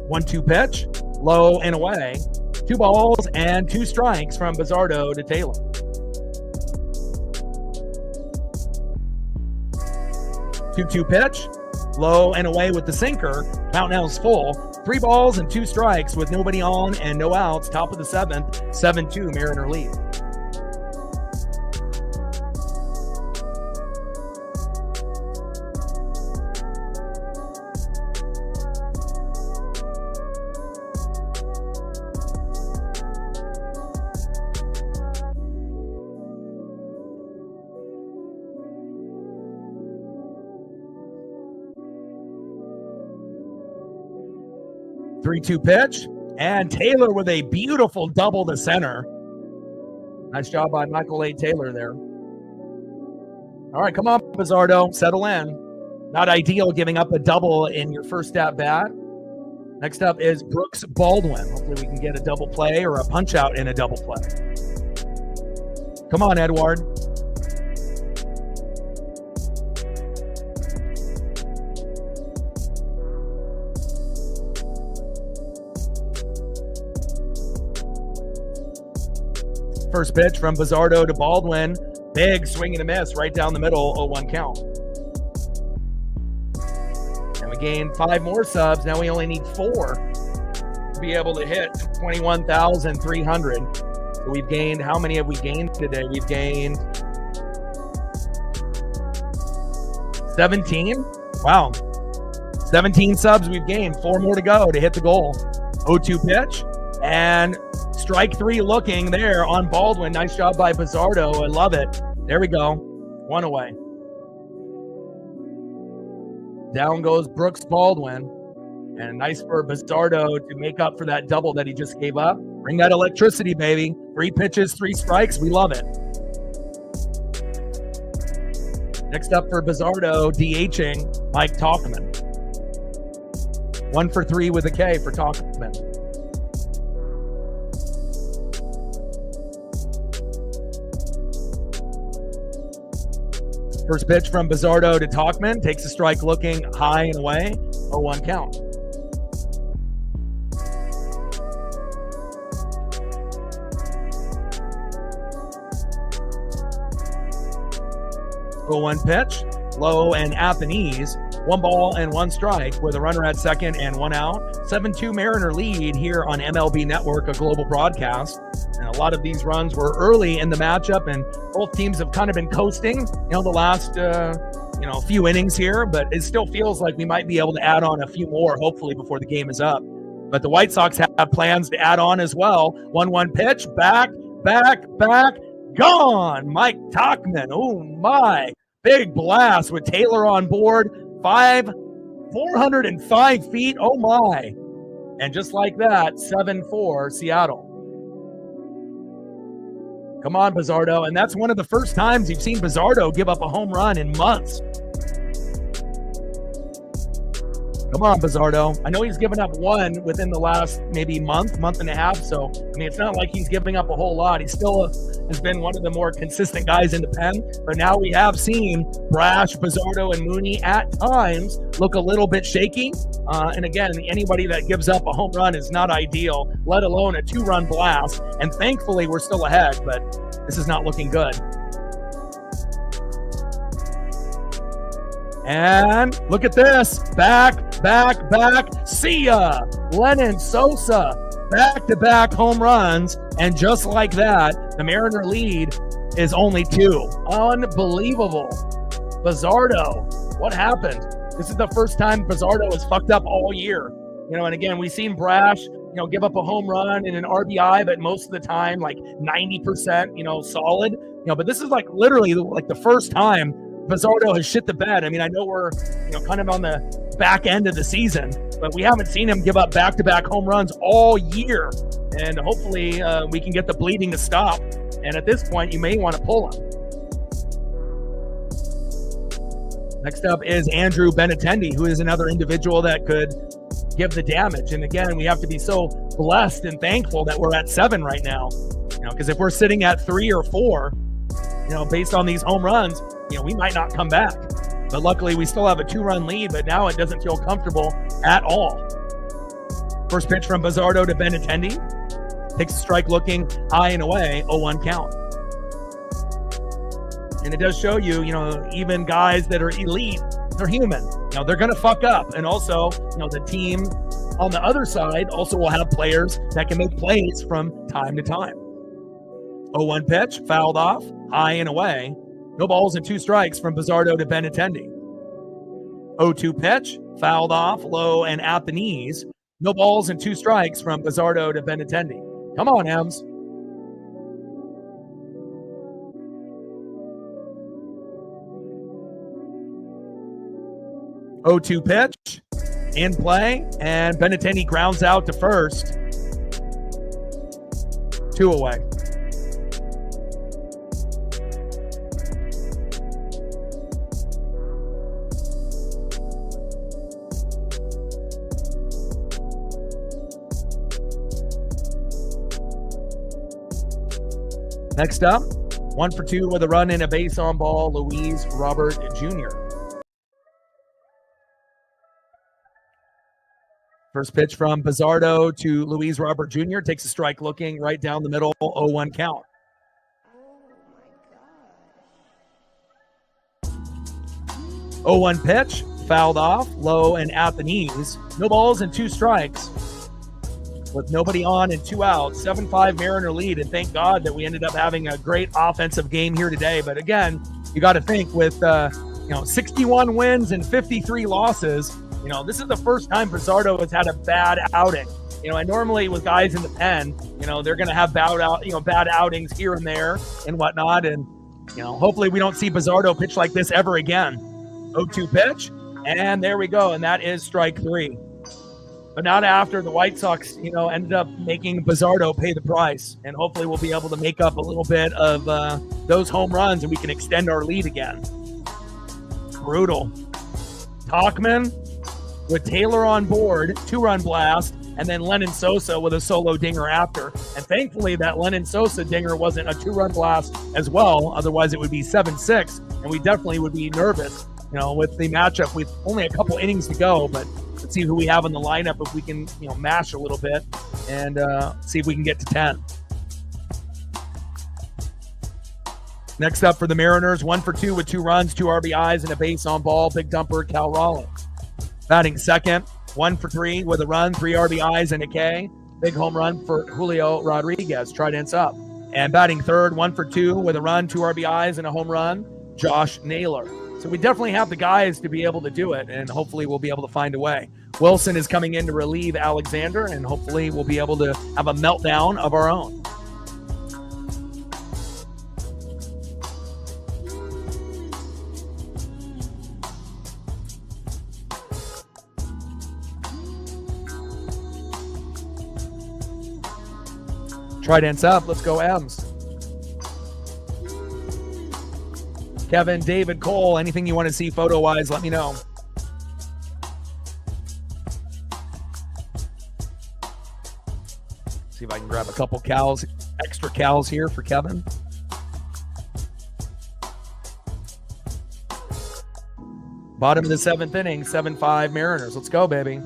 1-2 pitch, low and away. 2 balls and 2 strikes from Bizzardo to Taylor. 2-2 pitch. Low and away with the sinker. Count now is full. 3 balls and 2 strikes with nobody on and no outs. Top of the 7th. 7-2 Mariner lead. Three-two pitch, and Taylor with a beautiful double to center. Nice job by Michael A. Taylor there. All right, come on, Bizzardo, settle in. Not ideal giving up a double in your first at bat. Next up is Brooks Baldwin. Hopefully we can get a double play or a punch out in a double play. Come on, Edward. First pitch from Bizzardo to Baldwin. Big swing and a miss right down the middle, 0-1 count. And we gained 5 more subs. Now we only need 4 to be able to hit 21,300. So we've gained, how many have we gained today? We've gained 17. Wow. 17 subs we've gained. 4 more to go to hit the goal. 0-2 pitch. And strike 3 looking there on Baldwin. Nice job by Bizzardo. I love it. There we go. 1 away. Down goes Brooks Baldwin. And nice for Bizzardo to make up for that double that he just gave up. Bring that electricity, baby. 3 pitches, 3 strikes. We love it. Next up for Bizzardo, DHing Mike Talkman. 1 for 3 with a K for Talkman. First pitch from Bizzardo to Talkman. Takes a strike looking high and away. 0-1 count. One pitch, low and at the knees. 1 ball and 1 strike with a runner at second and 1 out. 7-2 Mariner lead here on MLB Network, a global broadcast. And a lot of these runs were early in the matchup, and both teams have kind of been coasting, the last few innings here. But it still feels like we might be able to add on a few more, hopefully, before the game is up. But the White Sox have plans to add on as well. 1-1 pitch, back, gone. Mike Talkman. Oh my. Big blast with Taylor on board. 405 feet. Oh my. And just like that, 7-4 Seattle. Come on, Bizzardo. And that's one of the first times you've seen Bizzardo give up a home run in months. Come on, Bizzardo. I know he's given up 1 within the last maybe month and a half. So, it's not like he's giving up a whole lot. He still has been one of the more consistent guys in the pen. But now we have seen Brash, Bizzardo, and Mooney at times look a little bit shaky. And again, anybody that gives up a home run is not ideal, let alone a 2-run blast. And thankfully, we're still ahead, but this is not looking good. And look at this. Back. See ya. Lennon Sosa. Back-to-back home runs. And just like that, the Mariner lead is only 2. Unbelievable. Bizzardo. What happened? This is the first time Bizzardo has fucked up all year. And again, we've seen Brash give up a home run and an RBI, but most of the time, like 90%, solid. But this is like literally like the first time Bizzardo has shit the bed. I mean, I know we're, kind of on the back end of the season, but we haven't seen him give up back-to-back home runs all year. And hopefully we can get the bleeding to stop. And at this point, you may want to pull him. Next up is Andrew Benintendi, who is another individual that could give the damage. And again, we have to be so blessed and thankful that we're at 7 right now. Because if we're sitting at 3 or 4, based on these home runs, we might not come back. But luckily, we still have a 2-run lead, but now it doesn't feel comfortable at all. First pitch from Bizzardo to Benintendi. Takes a strike looking high and away, 0-1 count. And it does show you, even guys that are elite, they're human. They're going to fuck up. And also, the team on the other side also will have players that can make plays from time to time. 0-1 pitch, fouled off, high and away. No balls and 2 strikes from Bizzardo to Benintendi. 0-2 pitch, fouled off, low and at the knees. No balls and 2 strikes from Bizzardo to Benintendi. Come on, Ems. 0-2 pitch, in play, and Benintendi grounds out to first. 2 away. Next up, 1 for 2 with a run and a base on ball, Luis Robert Jr. First pitch from Bizzardo to Luis Robert Jr. Takes a strike looking right down the middle, 0-1 count. Oh my gosh. 0-1 pitch, fouled off, low and at the knees. No balls and 2 strikes. With nobody on and 2 outs, 7-5 Mariner lead, and thank God that we ended up having a great offensive game here today. But again, you got to think with 61 wins and 53 losses, this is the first time Bizzardo has had a bad outing. And normally with guys in the pen, they're going to have bad outings here and there and whatnot. And hopefully we don't see Bizzardo pitch like this ever again. 0-2 pitch, and there we go, and that is strike 3. But not after the White Sox, ended up making Bizzardo pay the price. And hopefully we'll be able to make up a little bit of those home runs and we can extend our lead again. Brutal. Tauchman with Taylor on board, 2-run blast, and then Lennon Sosa with a solo dinger after. And thankfully that Lennon Sosa dinger wasn't a 2-run blast as well. Otherwise it would be 7-6, and we definitely would be nervous, with the matchup. With only a couple innings to go, but let's see who we have in the lineup, if we can, mash a little bit and see if we can get to 10. Next up for the Mariners, 1 for 2 with 2 runs, 2 RBIs, and a base on ball, big dumper, Cal Rollins. Batting second, 1 for 3 with a run, 3 RBIs, and a K. Big home run for Julio Rodriguez, Trident's up. And batting third, 1 for 2 with a run, 2 RBIs, and a home run, Josh Naylor. So we definitely have the guys to be able to do it, and hopefully we'll be able to find a way. Wilson is coming in to relieve Alexander, and hopefully we'll be able to have a meltdown of our own. Trident's up. Let's go, M's. Kevin, David, Cole, anything you want to see photo-wise, let me know. See if I can grab a couple extra cows here for Kevin. Bottom of the 7th inning, 7-5 Mariners. Let's go, baby.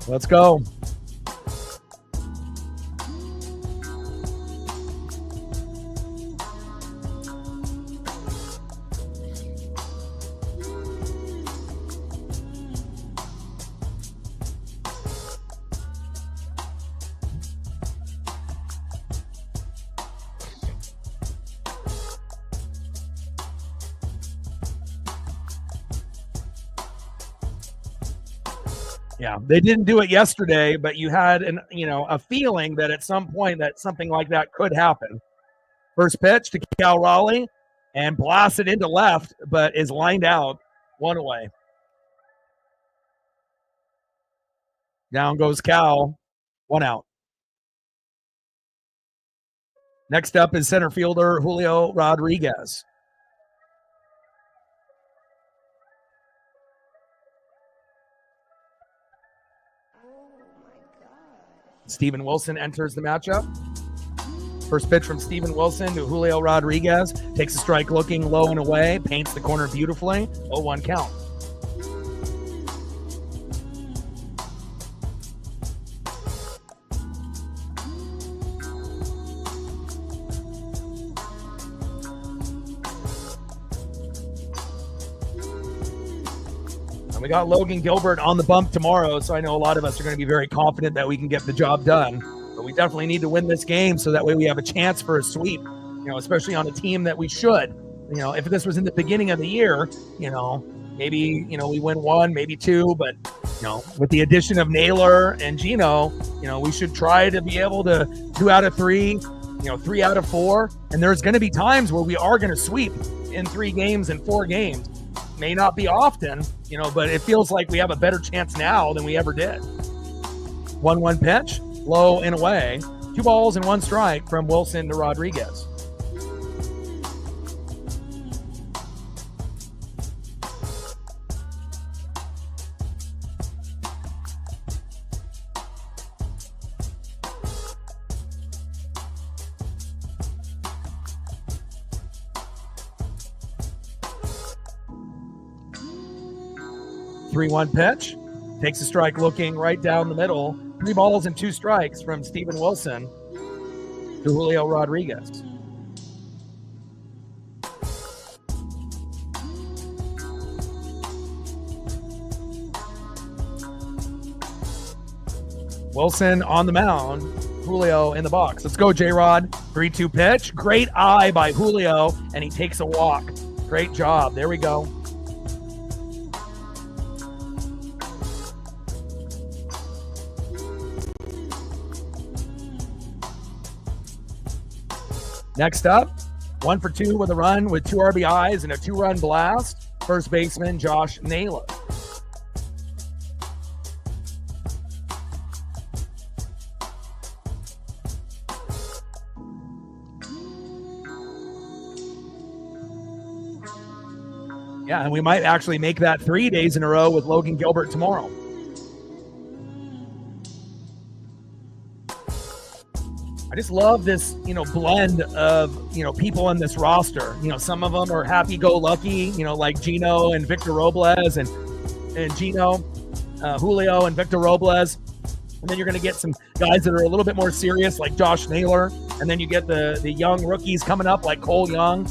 Let's go. Yeah, they didn't do it yesterday, but you had a feeling that at some point that something like that could happen. First pitch to Cal Raleigh and blasted into left, but is lined out, one away. Down goes Cal, one out. Next up is center fielder Julio Rodriguez. Steven Wilson enters the matchup. First pitch from Steven Wilson to Julio Rodriguez. Takes a strike looking low and away. Paints the corner beautifully. 0-1 count. We got Logan Gilbert on the bump tomorrow, so I know a lot of us are going to be very confident that we can get the job done. But we definitely need to win this game so that way we have a chance for a sweep, especially on a team that we should. If this was in the beginning of the year, maybe, we win one, maybe two, but, with the addition of Naylor and Gino, we should try to be able to 2 out of 3, 3 out of 4. And there's going to be times where we are going to sweep in 3 games and 4 games. May not be often, but it feels like we have a better chance now than we ever did. 1-1 pitch, low and away. 2 balls and 1 strike from Wilson to Rodriguez. Three-1 pitch. Takes a strike looking right down the middle. 3 balls and 2 strikes from Steven Wilson to Julio Rodriguez. Wilson on the mound. Julio in the box. Let's go, J-Rod. 3-2 pitch. Great eye by Julio, and he takes a walk. Great job. There we go. Next up, 1 for 2 with a run with 2 RBIs and a 2-run blast. First baseman Josh Naylor. Yeah, and we might actually make that 3 days in a row with Logan Gilbert tomorrow. I just love this, blend of, people on this roster. Some of them are happy-go-lucky, like Gino and Victor Robles and Gino, Julio and Victor Robles. And then you're going to get some guys that are a little bit more serious, like Josh Naylor. And then you get the young rookies coming up, like Cole Young.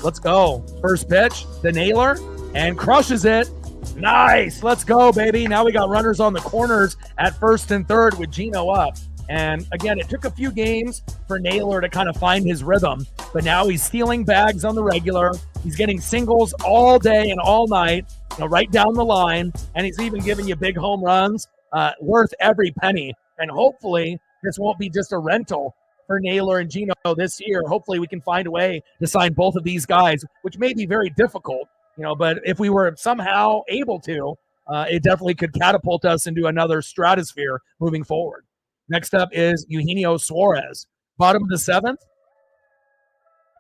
Let's go. First pitch, the Naylor, and crushes it. Nice. Let's go, baby. Now we got runners on the corners at first and third with Gino up. And again, it took a few games for Naylor to kind of find his rhythm, but now he's stealing bags on the regular. He's getting singles all day and all night, right down the line. And he's even giving you big home runs, worth every penny. And hopefully this won't be just a rental for Naylor and Gino this year. Hopefully we can find a way to sign both of these guys, which may be very difficult, but if we were somehow able to, it definitely could catapult us into another stratosphere moving forward. Next up is Eugenio Suarez. Bottom of the 7th.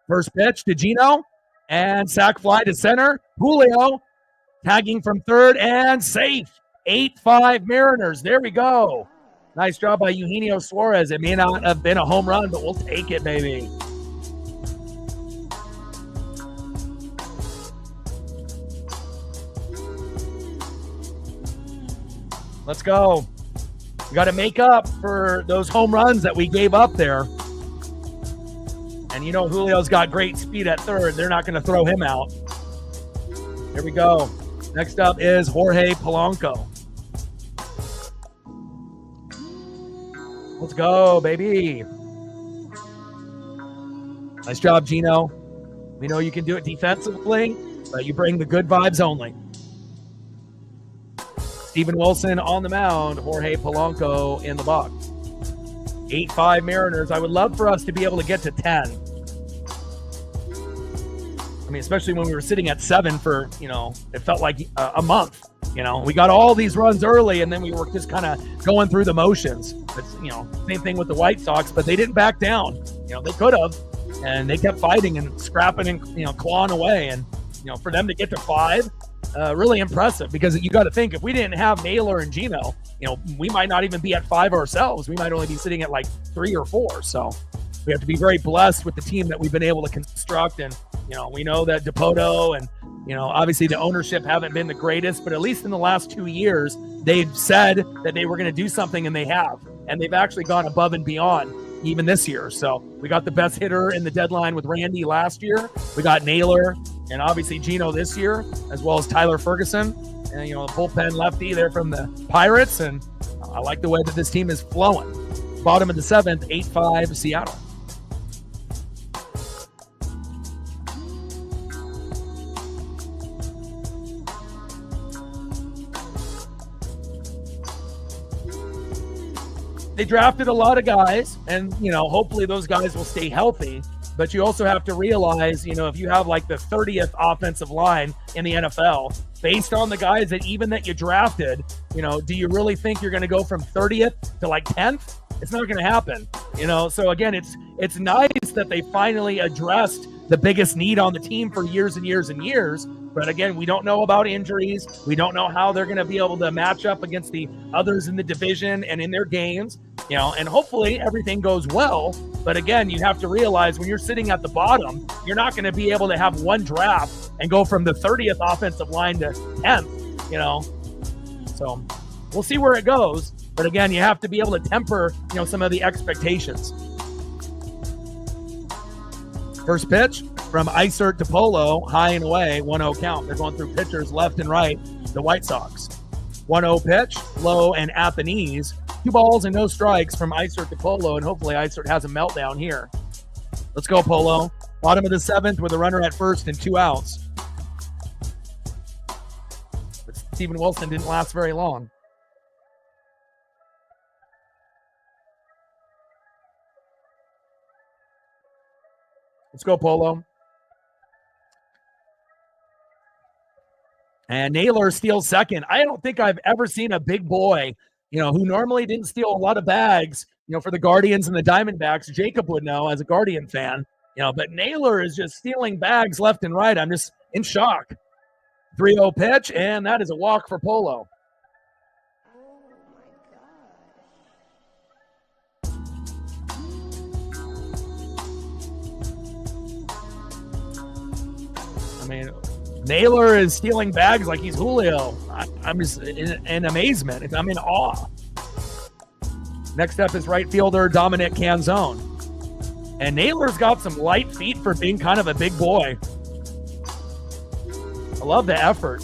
First pitch to Gino. And sac fly to center. Julio tagging from third and safe. 8-5 Mariners. There we go. Nice job by Eugenio Suarez. It may not have been a home run, but we'll take it, baby. Let's go. We got to make up for those home runs that we gave up there. And Julio's got great speed at third. They're not going to throw him out. Here we go. Next up is Jorge Polanco. Let's go, baby. Nice job, Gino. We know you can do it defensively, but you bring the good vibes only. Steven Wilson on the mound, Jorge Polanco in the box. 8-5 Mariners. I would love for us to be able to get to 10. I mean, especially when we were sitting at 7 for, it felt like a month. We got all these runs early, and then we were just kind of going through the motions. It's, same thing with the White Sox, but they didn't back down. They could have, and they kept fighting and scrapping and, clawing away. And, for them to get to 5, really impressive, because you got to think, if we didn't have Naylor and Gino, we might not even be at 5 ourselves. We might only be sitting at like 3 or 4. So we have to be very blessed with the team that we've been able to construct. And, we know that Dipoto and, obviously the ownership haven't been the greatest, but at least in the last 2 years, they've said that they were going to do something, and they have. And they've actually gone above and beyond even this year. So we got the best hitter in the deadline with Randy last year. We got Naylor and obviously Gino this year, as well as Tyler Ferguson. And, the bullpen lefty there from the Pirates. And I like the way that this team is flowing. Bottom of the 7th, 8-5 Seattle. They drafted a lot of guys, and, hopefully those guys will stay healthy. But you also have to realize, if you have like the 30th offensive line in the NFL, based on the guys that you drafted, do you really think you're going to go from 30th to like 10th? It's not going to happen, So again, it's nice that they finally addressed the biggest need on the team for years and years and years. But again, we don't know about injuries. We don't know how they're going to be able to match up against the others in the division and in their games, and hopefully everything goes well. But again, you have to realize when you're sitting at the bottom, you're not going to be able to have one draft and go from the 30th offensive line to 10th, So we'll see where it goes. But again, you have to be able to temper, some of the expectations. First pitch from Isert to Polo, high and away, 1-0 count. They're going through pitchers left and right, the White Sox. 1-0 pitch, low and at the knees. 2 balls and no strikes from Isert to Polo, and hopefully Isert has a meltdown here. Let's go, Polo. Bottom of the 7th with a runner at first and 2 outs. But Steven Wilson didn't last very long. Let's go, Polo. And Naylor steals second. I don't think I've ever seen a big boy, who normally didn't steal a lot of bags, for the Guardians and the Diamondbacks. Jacob would know as a Guardian fan, but Naylor is just stealing bags left and right. I'm just in shock. 3-0 pitch, and that is a walk for Polo. I mean, Naylor is stealing bags like he's Julio. I'm just in amazement. I'm in awe. Next up is right fielder Dominic Canzone. And Naylor's got some light feet for being kind of a big boy. I love the effort.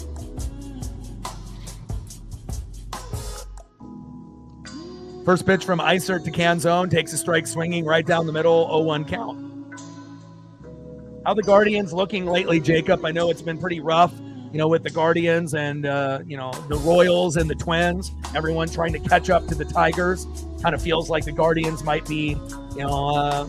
First pitch from Isert to Canzone, takes a strike swinging right down the middle, 0-1 count. How the Guardians looking lately, Jacob? I know it's been pretty rough, with the Guardians and, the Royals and the Twins. Everyone trying to catch up to the Tigers. Kind of feels like the Guardians might be, a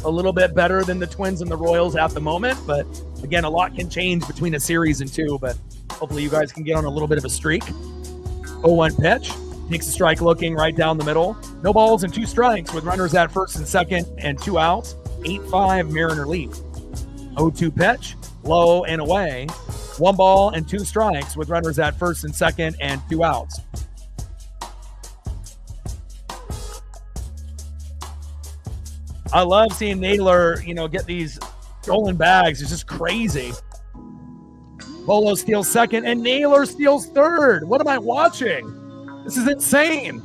little bit better than the Twins and the Royals at the moment. But, again, a lot can change between a series and 2. But hopefully you guys can get on a little bit of a streak. 0-1 pitch. Takes a strike looking right down the middle. No balls and 2 strikes with runners at first and second and 2 outs. 8-5 Mariner lead. 0-2 pitch, low and away. 1 ball and 2 strikes with runners at first and second and 2 outs. I love seeing Naylor, get these stolen bags. It's just crazy. Polo steals second and Naylor steals third. What am I watching? This is insane.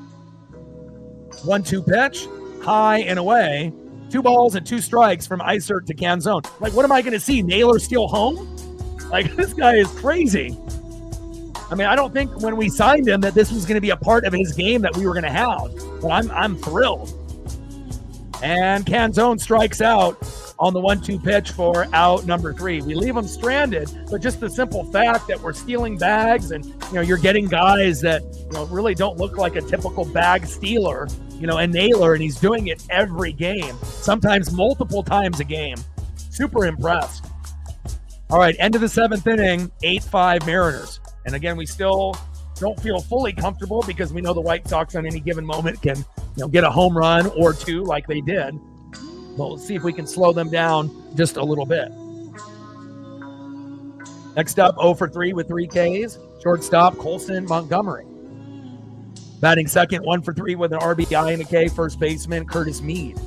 1-2 pitch, high and away. 2 balls and 2 strikes from Isert to Canzone. Like, what am I going to see? Naylor steal home? Like, this guy is crazy. I mean, I don't think when we signed him that this was going to be a part of his game that we were going to have. But I'm thrilled. And Canzone strikes out. on the 1-2 pitch for out number 3. We leave them stranded, but just the simple fact that we're stealing bags and, you're getting guys that, really don't look like a typical bag stealer, and nailer, and he's doing it every game, sometimes multiple times a game. Super impressed. All right, end of the 7th inning, 8-5 Mariners. And again, we still don't feel fully comfortable because we know the White Sox on any given moment can, get a home run or 2 like they did. But we'll see if we can slow them down just a little bit. Next up, 0 for 3 with 3 Ks. Shortstop, Colson Montgomery. Batting second, 1 for 3 with an RBI and a K, first baseman, Curtis Mead.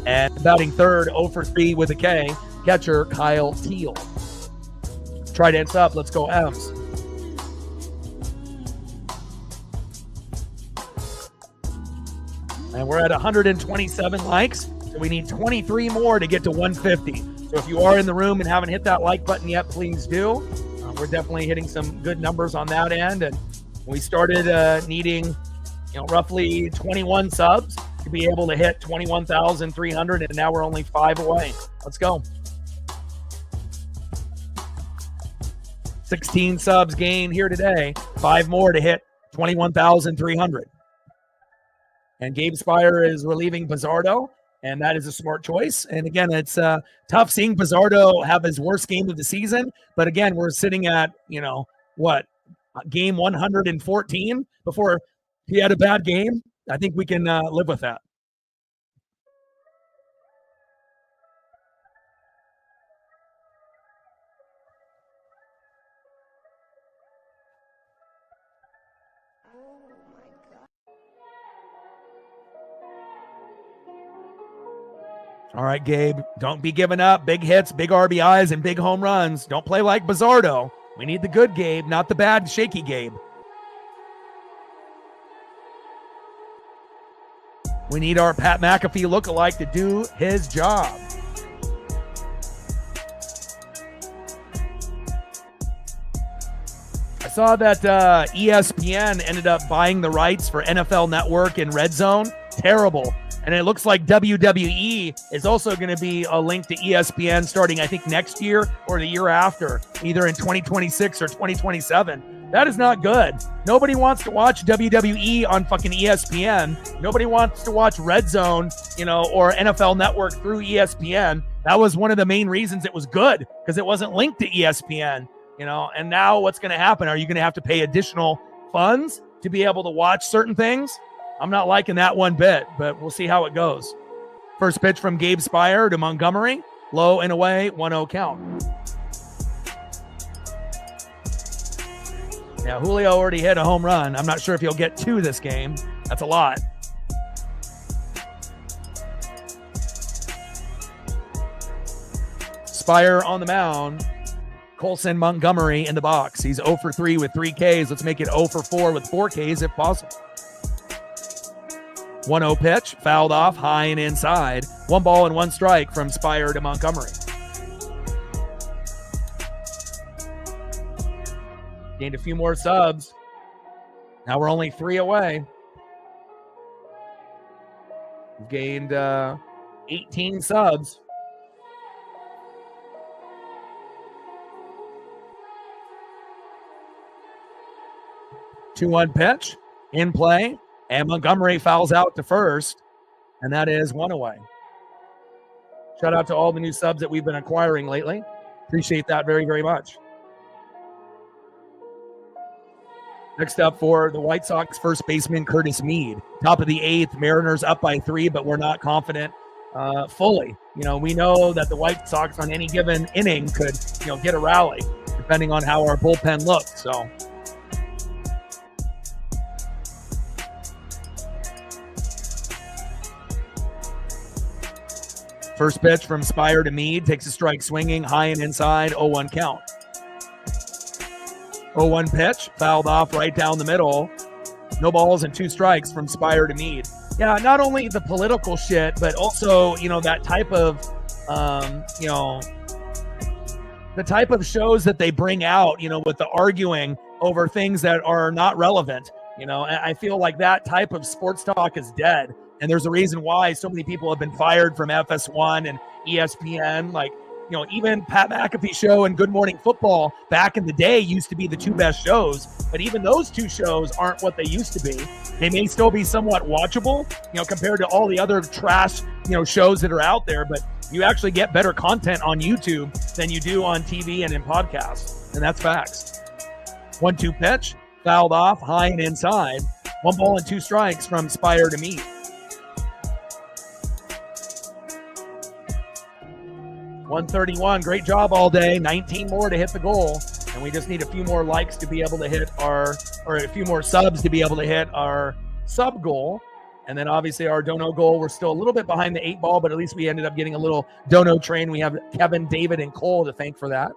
And batting third, 0 for 3 with a K, catcher, Kyle Teal. Trident's up. Let's go, M's. And we're at 127 likes, so we need 23 more to get to 150. So if you are in the room and haven't hit that like button yet, please do. We're definitely hitting some good numbers on that end. And we started needing, roughly 21 subs to be able to hit 21,300, and now we're only 5 away. Let's go. 16 subs gained here today, 5 more to hit 21,300. And Gabe Spire is relieving Bizzardo, and that is a smart choice. And again, it's tough seeing Bizzardo have his worst game of the season. But again, we're sitting at, game 114 before he had a bad game. I think we can live with that. All right, Gabe, don't be giving up. Big hits, big RBIs, and big home runs. Don't play like Bizzardo. We need the good Gabe, not the bad, shaky Gabe. We need our Pat McAfee lookalike to do his job. I saw that ESPN ended up buying the rights for NFL Network and Red Zone. Terrible. And it looks like WWE is also going to be a link to ESPN starting, I think, next year or the year after, either in 2026 or 2027. That is not good. Nobody wants to watch WWE on fucking ESPN. Nobody wants to watch Red Zone, or NFL Network through ESPN. That was one of the main reasons it was good, because it wasn't linked to ESPN, And now what's going to happen? Are you going to have to pay additional funds to be able to watch certain things? I'm not liking that one bit, but we'll see how it goes. First pitch from Gabe Spire to Montgomery. Low and away, 1-0 count. Now, Julio already hit a home run. I'm not sure if he'll get 2 this game. That's a lot. Spire on the mound. Colson Montgomery in the box. He's 0 for 3 with 3 Ks. Let's make it 0 for 4 with 4 Ks if possible. 1-0 pitch, fouled off, high and inside. 1 ball and 1 strike from Spire to Montgomery. Gained a few more subs. Now we're only 3 away. We've gained 18 subs. Two-one pitch, in play. And Montgomery fouls out to first, and that is 1 away. Shout out to all the new subs that we've been acquiring lately. Appreciate that very, very much. Next up for the White Sox, first baseman Curtis Mead. Top of the 8th, Mariners up by 3, but we're not confident fully. We know that the White Sox on any given inning could, get a rally, depending on how our bullpen looks. So. First pitch from Spire to Mead, takes a strike swinging, high and inside, 0-1 count. 0-1 pitch, fouled off right down the middle. No balls and 2 strikes from Spire to Mead. Yeah, not only the political shit, but also, that type of, the type of shows that they bring out, with the arguing over things that are not relevant. I feel like that type of sports talk is dead. And there's a reason why so many people have been fired from FS1 and ESPN, like, even Pat McAfee show and Good Morning Football back in the day used to be the two best shows, but even those two shows aren't what they used to be. They may still be somewhat watchable, compared to all the other trash, shows that are out there, but you actually get better content on YouTube than you do on TV and in podcasts, and that's facts. 1-2 pitch, fouled off, high and inside. 1 ball and 2 strikes from Spire to Mead. 131, great job all day. 19 more to hit the goal, and we just need a few more likes to be able to hit or a few more subs to be able to hit our sub goal. And then obviously our dono goal, we're still a little bit behind the 8 ball, but at least we ended up getting a little dono train. We have Kevin, David, and Cole to thank for that.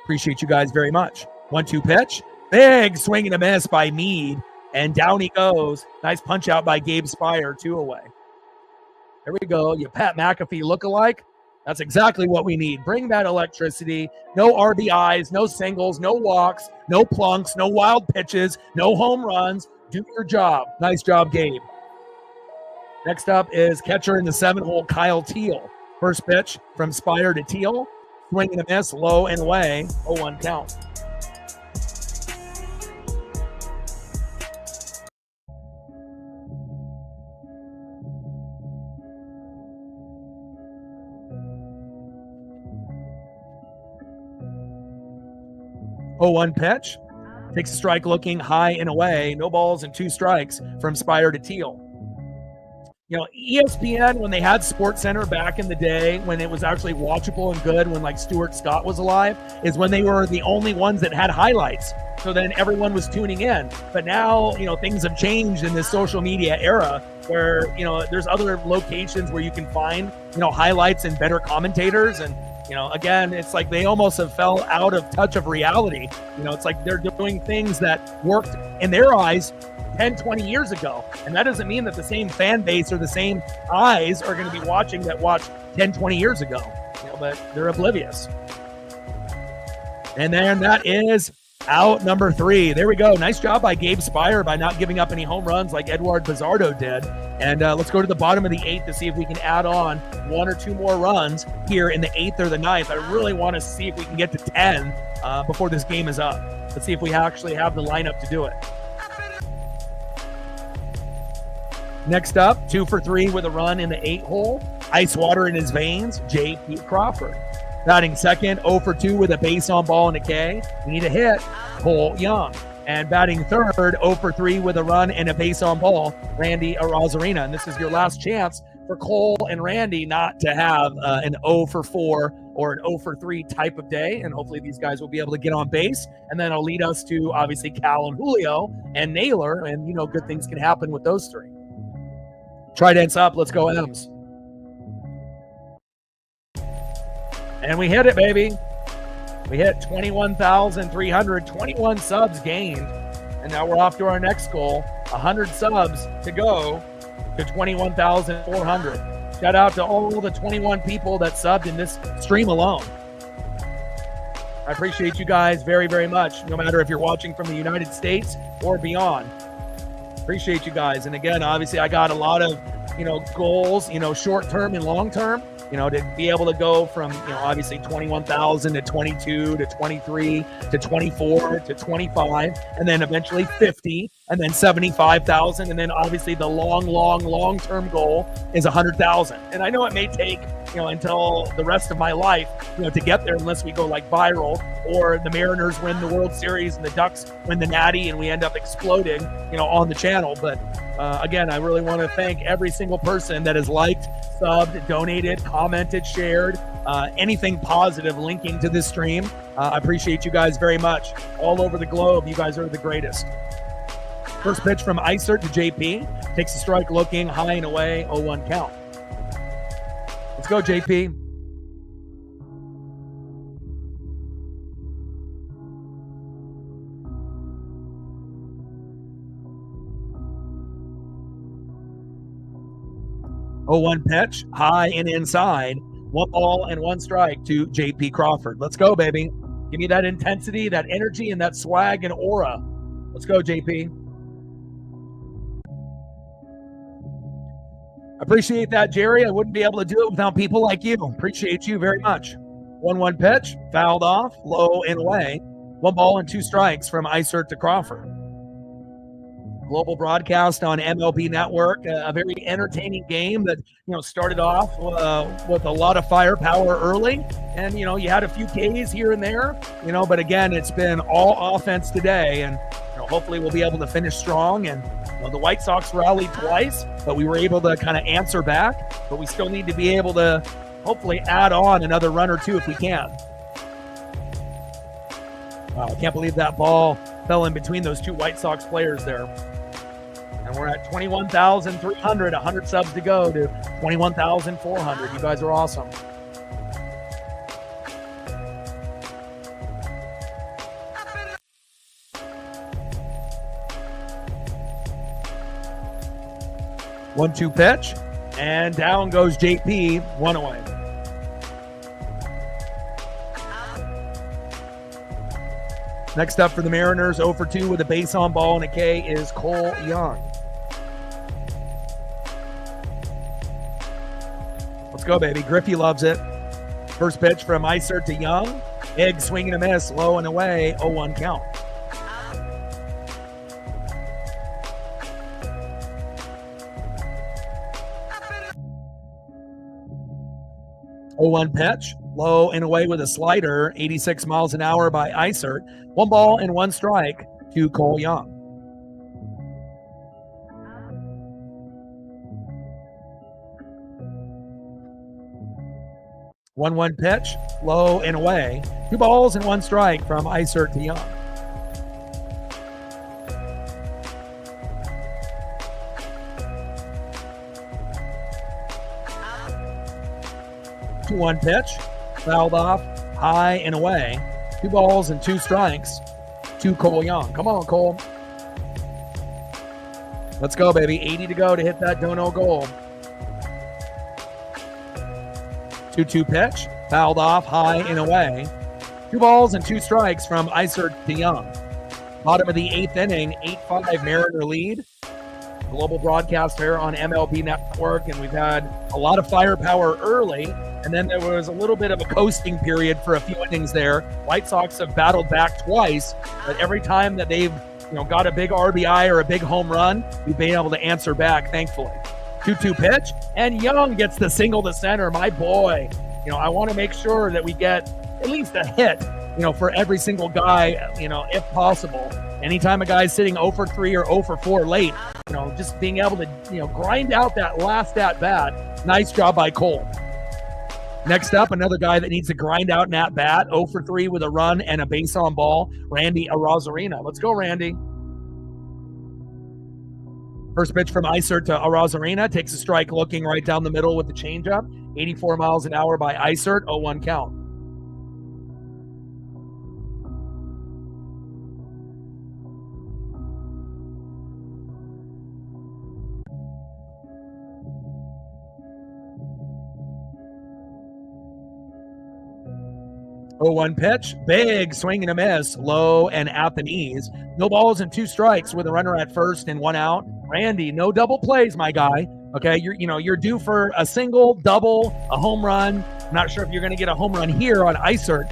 Appreciate you guys very much. 1-2 pitch, big swing and a miss by Mead, and down he goes. Nice punch out by Gabe Spire, 2 away. There we go. You Pat McAfee look-alike. That's exactly what we need. Bring that electricity. No RBIs, no singles, no walks, no plunks, no wild pitches, no home runs. Do your job. Nice job, Gabe. Next up is catcher in the 7-hole, Kyle Teal. First pitch from Spire to Teal. Swing and a miss, low and away. 0-1 count. Oh, 1 pitch. Takes a strike looking high and away. No balls and 2 strikes from Spire to Teal. ESPN, when they had SportsCenter back in the day, when it was actually watchable and good, when like Stuart Scott was alive, is when they were the only ones that had highlights. So then everyone was tuning in. But now, things have changed in this social media era where, there's other locations where you can find, highlights and better commentators. And again, it's like they almost have fell out of touch of reality. It's like they're doing things that worked in their eyes 10, 20 years ago. And that doesn't mean that the same fan base or the same eyes are going to be watching that watched 10, 20 years ago. But they're oblivious. And then that is out number 3. There we go. Nice job by Gabe Spire by not giving up any home runs like Eduard Bizardo did. And let's go to the bottom of the 8th to see if we can add on 1 or 2 more runs here in the 8th or the 9th. I really want to see if we can get to 10 before this game is up. Let's see if we actually have the lineup to do it. Next up, 2 for 3 with a run in the 8-hole. Ice water in his veins, J.P. Crawford. Batting second, 0 for 2 with a base on ball and a K. We need a hit, Cole Young. And batting third, 0 for 3 with a run and a base on ball, Randy Arozarena. And this is your last chance for Cole and Randy not to have an 0 for 4 or an 0 for 3 type of day. And hopefully these guys will be able to get on base. And then it'll lead us to, obviously, Cal and Julio and Naylor. And, good things can happen with those 3. Trident's up. Let's go, M's. And we hit it, baby. We hit 21,321 subs gained. And now we're off to our next goal. 100 subs to go to 21,400. Shout out to all the 21 people that subbed in this stream alone. I appreciate you guys very, very much, no matter if you're watching from the United States or beyond. Appreciate you guys. And again, obviously, I got a lot of, goals, short-term and long-term. To be able to go from, obviously 21,000 to 22 to 23 to 24 to 25, and then eventually 50, and then 75,000. And then obviously the long-term goal is 100,000. And I know it may take, until the rest of my life, to get there unless we go like viral or the Mariners win the World Series and the Ducks win the Natty and we end up exploding, on the channel. But again, I really want to thank every single person that has liked, subbed, donated, commented, shared, anything positive linking to this stream. I appreciate you guys very much. All over the globe, you guys are the greatest. First pitch from Isert to JP. Takes a strike looking high and away, 0-1 count. Let's go, JP. Oh, 1 pitch, high and inside. 1 ball and 1 strike to J.P. Crawford. Let's go, baby. Give me that intensity, that energy, and that swag and aura. Let's go, J.P. Appreciate that, Jerry. I wouldn't be able to do it without people like you. Appreciate you very much. 1-1 pitch, fouled off, low and away. 1 ball and 2 strikes from Isert to Crawford. Global broadcast on MLB Network, a very entertaining game that started off with a lot of firepower early, and you had a few Ks here and there, but again, it's been all offense today, and hopefully we'll be able to finish strong. And the White Sox rallied twice, but we were able to kind of answer back, but we still need to be able to hopefully add on another run or two if we can. Wow, I can't believe that ball fell in between those 2 White Sox players there. And we're at 21,300, 100 subs to go to 21,400. You guys are awesome. One-two pitch, and down goes JP, 1 away. Next up for the Mariners, 0 for 2 with a base on ball and a K is Cole Young. Let's go, baby. Griffey loves it. First pitch from Isert to Young. Egg swing and a miss, low and away, 0-1 count. Oh-1 pitch, low and away with a slider, 86 miles an hour by Isert. 1 ball and 1 strike to Cole Young. One pitch, low and away. 2 balls and 1 strike from Isert to Young. One pitch, fouled off, high and away. 2 balls and 2 strikes to Cole Young. Come on, Cole. Let's go, baby. 80 to go to hit that Dono goal. 2-2 pitch, fouled off, high and away. 2 balls and 2 strikes from Isert to Young. Bottom of the 8th inning, 8-5 Mariner lead. Global broadcast here on MLB Network, and we've had a lot of firepower early, and then there was a little bit of a coasting period for a few innings there. White Sox have battled back twice, but every time that they've got a big RBI or a big home run, we've been able to answer back, thankfully. 2-2 pitch, and Young gets the single to center. My boy, I want to make sure that we get at least a hit, for every single guy, if possible. Anytime a guy's sitting 0 for 3 or 0 for 4 late, just being able to, grind out that last at-bat. Nice job by Cole. Next up, another guy that needs to grind out an at-bat, 0 for 3 with a run and a base on ball, Randy Arozarena. Let's go, Randy. First pitch from Isert to Arozarena, takes a strike looking right down the middle with the changeup. 84 miles an hour by Isert, 0-1 count. Oh, 1 pitch, big swing and a miss, low and at the knees. No balls and 2 strikes with a runner at first and 1 out. Randy, no double plays, my guy. Okay, you're due for a single, double, a home run. I'm not sure if you're going to get a home run here on Isert,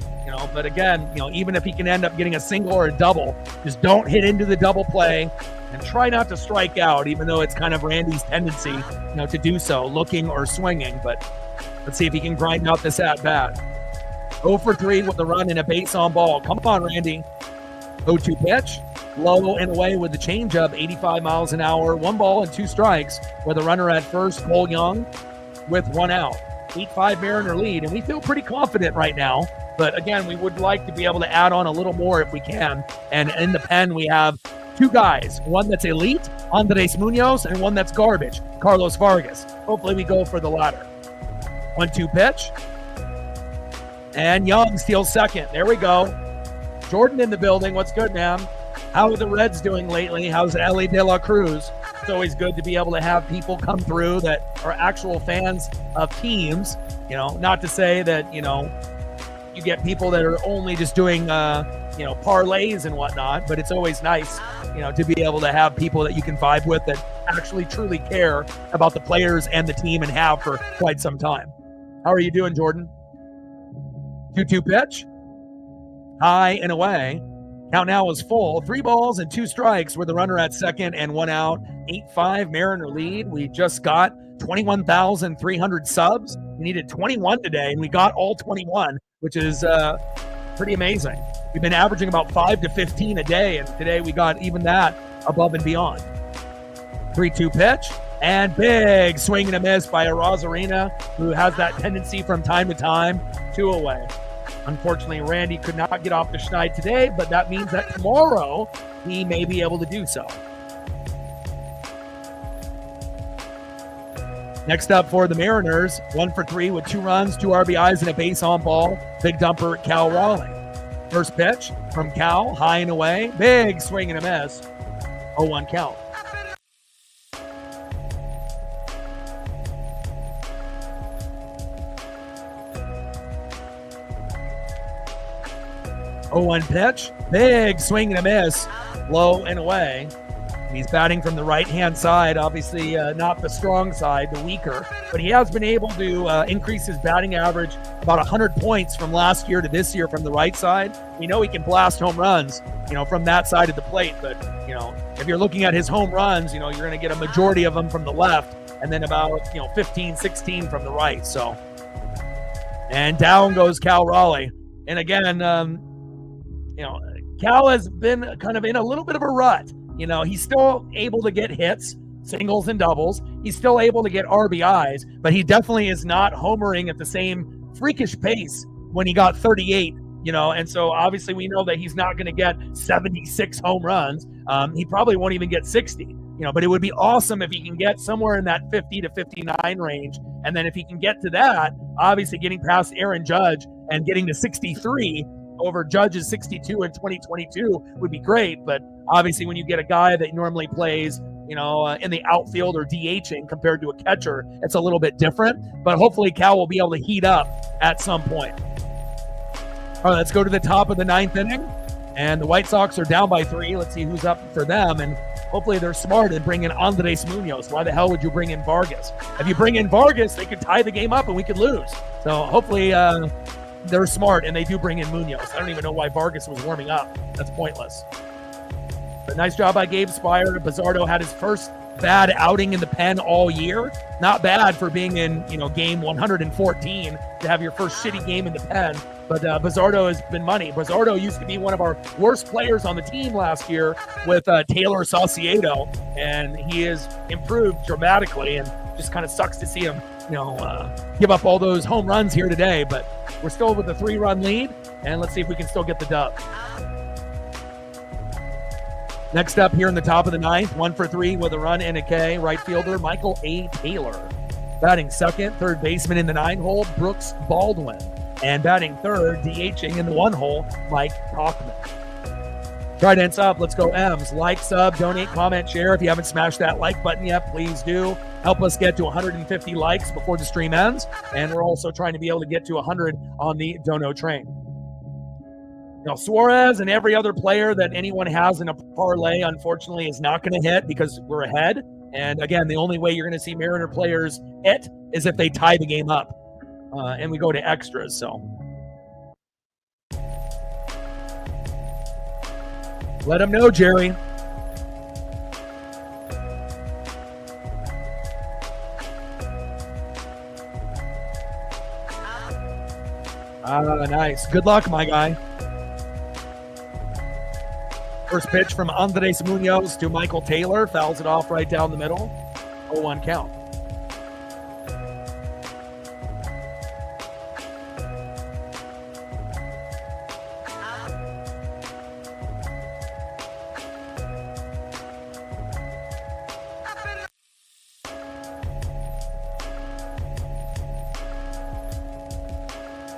but again, even if he can end up getting a single or a double, just don't hit into the double play and try not to strike out, even though it's kind of Randy's tendency, to do so, looking or swinging. But let's see if he can grind out this at bat. 0 for 3 with the run and a base on ball. Come on, Randy. 0-2 pitch, low and away with the changeup, 85 miles an hour. 1 ball and 2 strikes with a runner at first, Cole Young, with 1 out. 8-5 Mariner lead, and we feel pretty confident right now. But again, we would like to be able to add on a little more if we can. And in the pen, we have 2 guys, one that's elite, Andres Munoz, and one that's garbage, Carlos Vargas. Hopefully we go for the latter. 1-2 pitch. And Young steals second. There we go. Jordan in the building. What's good, man? How are the Reds doing lately? How's Ellie De La Cruz? It's always good to be able to have people come through that are actual fans of teams. Not to say that, you get people that are only just doing, parlays and whatnot, but it's always nice, to be able to have people that you can vibe with that actually truly care about the players and the team and have for quite some time. How are you doing, Jordan? 2-2 pitch. High and away. Count now is full. 3 balls and 2 strikes with the runner at second and 1 out. 8-5 Mariner lead. We just got 21,300 subs. We needed 21 today, and we got all 21, which is pretty amazing. We've been averaging about 5 to 15 a day, and today we got even that above and beyond. 3-2 pitch, and big swing and a miss by a Rosarina, who has that tendency from time to time, 2 away. Unfortunately, Randy could not get off the schneid today, but that means that tomorrow he may be able to do so. Next up for the Mariners, 1 for 3 with 2 runs, 2 RBIs, and a base on ball. Big dumper, Cal Raleigh. First pitch from Cal, high and away. Big swing and a miss. 0-1 count. Oh, 0-1 pitch, big swing and a miss, low and away. He's batting from the right-hand side, obviously not the strong side, the weaker, but he has been able to increase his batting average about 100 points from last year to this year from the right side. We know he can blast home runs, from that side of the plate, but, if you're looking at his home runs, you're going to get a majority of them from the left and then about, 15, 16 from the right. So, and down goes Cal Raleigh. And again, Cal has been kind of in a little bit of a rut. He's still able to get hits, singles and doubles. He's still able to get RBIs, but he definitely is not homering at the same freakish pace when he got 38, and so obviously we know that he's not going to get 76 home runs. He probably won't even get 60, but it would be awesome if he can get somewhere in that 50 to 59 range. And then if he can get to that, obviously getting past Aaron Judge and getting to 63 over Judge's 62 in 2022 would be great. But obviously when you get a guy that normally plays, in the outfield or DHing compared to a catcher, it's a little bit different. But hopefully Cal will be able to heat up at some point. All right, let's go to the top of the 9th inning. And the White Sox are down by 3. Let's see who's up for them. And hopefully they're smart and bring in Andres Munoz. Why the hell would you bring in Vargas? If you bring in Vargas, they could tie the game up and we could lose. So hopefully they're smart and they do bring in Munoz. I don't even know why Vargas was warming up. That's pointless. But nice job by Gabe Spire. Bizzardo had his first bad outing in the pen all year. Not bad for being in, game 114 to have your first shitty game in the pen. But Bizzardo has been money. Bizzardo used to be one of our worst players on the team last year with Taylor Saucedo, and he has improved dramatically, and just kind of sucks to see him, give up all those home runs here today. But we're still with a 3-run lead, and let's see if we can still get the dub. Next up here in the top of the 9th, 1 for 3 with a run and a K, right fielder Michael A. Taylor. Batting second, third baseman in the 9-hole, Brooks Baldwin. And batting third, DHing in the 1-hole, Mike Talkman. Trident's up. Let's go M's. Like, sub, donate, comment, share. If you haven't smashed that like button yet, please do. Help us get to 150 likes before the stream ends. And we're also trying to be able to get to 100 on the Dono train. Suarez and every other player that anyone has in a parlay, unfortunately, is not going to hit because we're ahead. And again, the only way you're going to see Mariner players hit is if they tie the game up. And we go to extras, so. Let them know, Jerry. Nice. Good luck, my guy. First pitch from Andres Munoz to Michael Taylor. Fouls it off right down the middle. 0-1 count.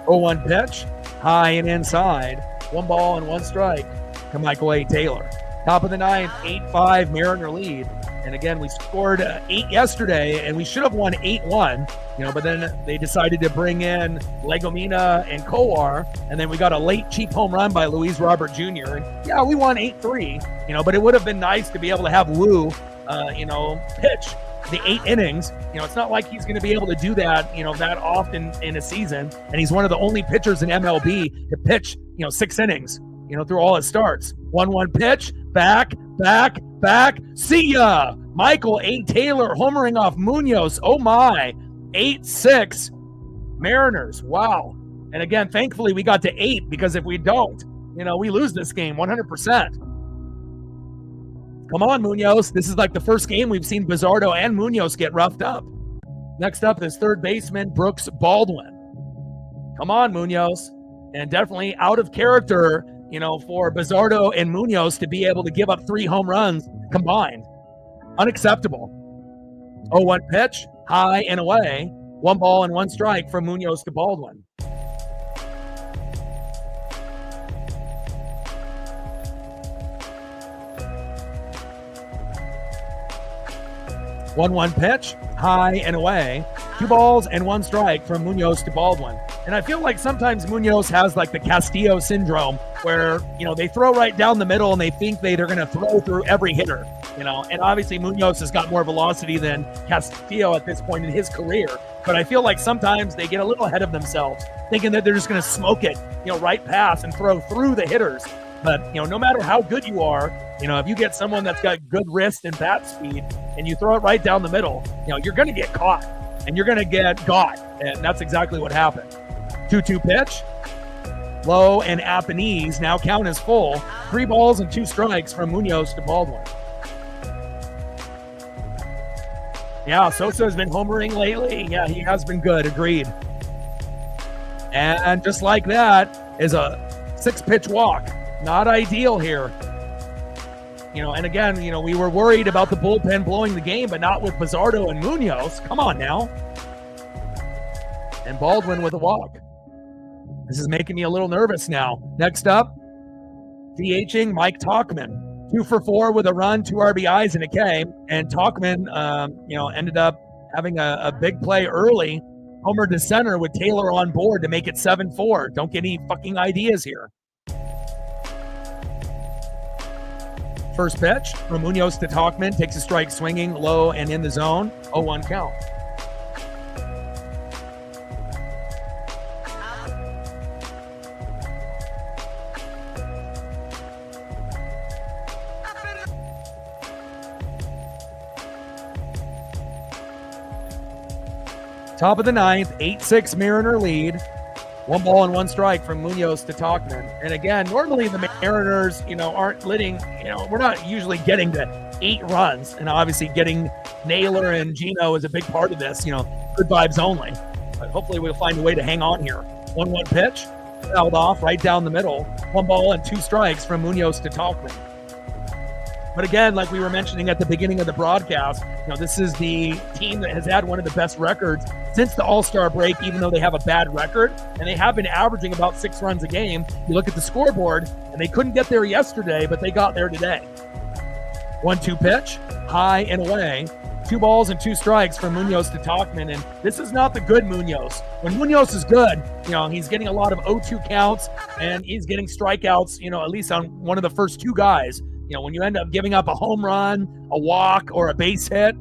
Oh, 1 pitch, high and inside. 1 ball and 1 strike to Michael A. Taylor. Top of the 9th, 8-5 Mariner lead. And again, we scored 8 yesterday, and we should have won 8-1, but then they decided to bring in Legomina and Kowar, and then we got a late cheap home run by Luis Robert Jr. And yeah, we won 8-3, but it would have been nice to be able to have Wu, pitch the 8 innings. It's not like he's going to be able to do that, that often in a season. And he's one of the only pitchers in MLB to pitch, 6 innings, through all his starts. 1-1 pitch, back. See ya. Michael A. Taylor homering off Munoz. Oh my. 8-6 Mariners. Wow. And again, thankfully we got to 8, because if we don't, we lose this game 100%. Come on, Munoz. This is like the first game we've seen Bizzardo and Munoz get roughed up. Next up is third baseman Brooks Baldwin. Come on, Munoz. And definitely out of character, for Bizzardo and Munoz to be able to give up 3 home runs combined. Unacceptable. 0-1 pitch, high and away. 1 ball and 1 strike from Munoz to Baldwin. One pitch, high and away. 2 balls and 1 strike from Munoz to Baldwin. And I feel like sometimes Munoz has like the Castillo syndrome where, they throw right down the middle and they think they're going to throw through every hitter, and obviously Munoz has got more velocity than Castillo at this point in his career. But I feel like sometimes they get a little ahead of themselves, thinking that they're just going to smoke it, right past and throw through the hitters. But, no matter how good you are, if you get someone that's got good wrist and bat speed and you throw it right down the middle, you're going to get caught and you're going to get got. And that's exactly what happened. 2-2 pitch, low and at the knees. Now count is full. 3 balls and 2 strikes from Munoz to Baldwin. Yeah, Sosa has been homering lately. Yeah, he has been good. Agreed. And just like that is a 6-pitch walk. Not ideal here. And again, we were worried about the bullpen blowing the game, but not with Bizzardo and Munoz. Come on now. And Baldwin with a walk. This is making me a little nervous now. Next up, DHing Mike Tauchman. 2 for 4 with a run, 2 RBIs and a K. And Tauchman, ended up having a big play early. Homer to center with Taylor on board to make it 7-4. Don't get any fucking ideas here. First pitch from Munoz to Tauchman. Takes a strike swinging, low and in the zone. 0-1 count. Top of the 9th, 8-6 Mariner lead. 1 ball and 1 strike from Munoz to Tauchman. And again, normally the Mariners, aren't letting, we're not usually getting to 8 runs. And obviously getting Naylor and Gino is a big part of this, good vibes only. But hopefully we'll find a way to hang on here. 1-1 pitch, fouled off right down the middle. 1 ball and 2 strikes from Munoz to Tauchman. But again, like we were mentioning at the beginning of the broadcast, this is the team that has had one of the best records since the All-Star break, even though they have a bad record. And they have been averaging about 6 runs a game. You look at the scoreboard, and they couldn't get there yesterday, but they got there today. 1-2 pitch, high and away. 2 balls and 2 strikes from Munoz to Tauchman. And this is not the good Munoz. When Munoz is good, he's getting a lot of 0-2 counts, and he's getting strikeouts, at least on one of the first 2 guys. When you end up giving up a home run, a walk, or a base hit,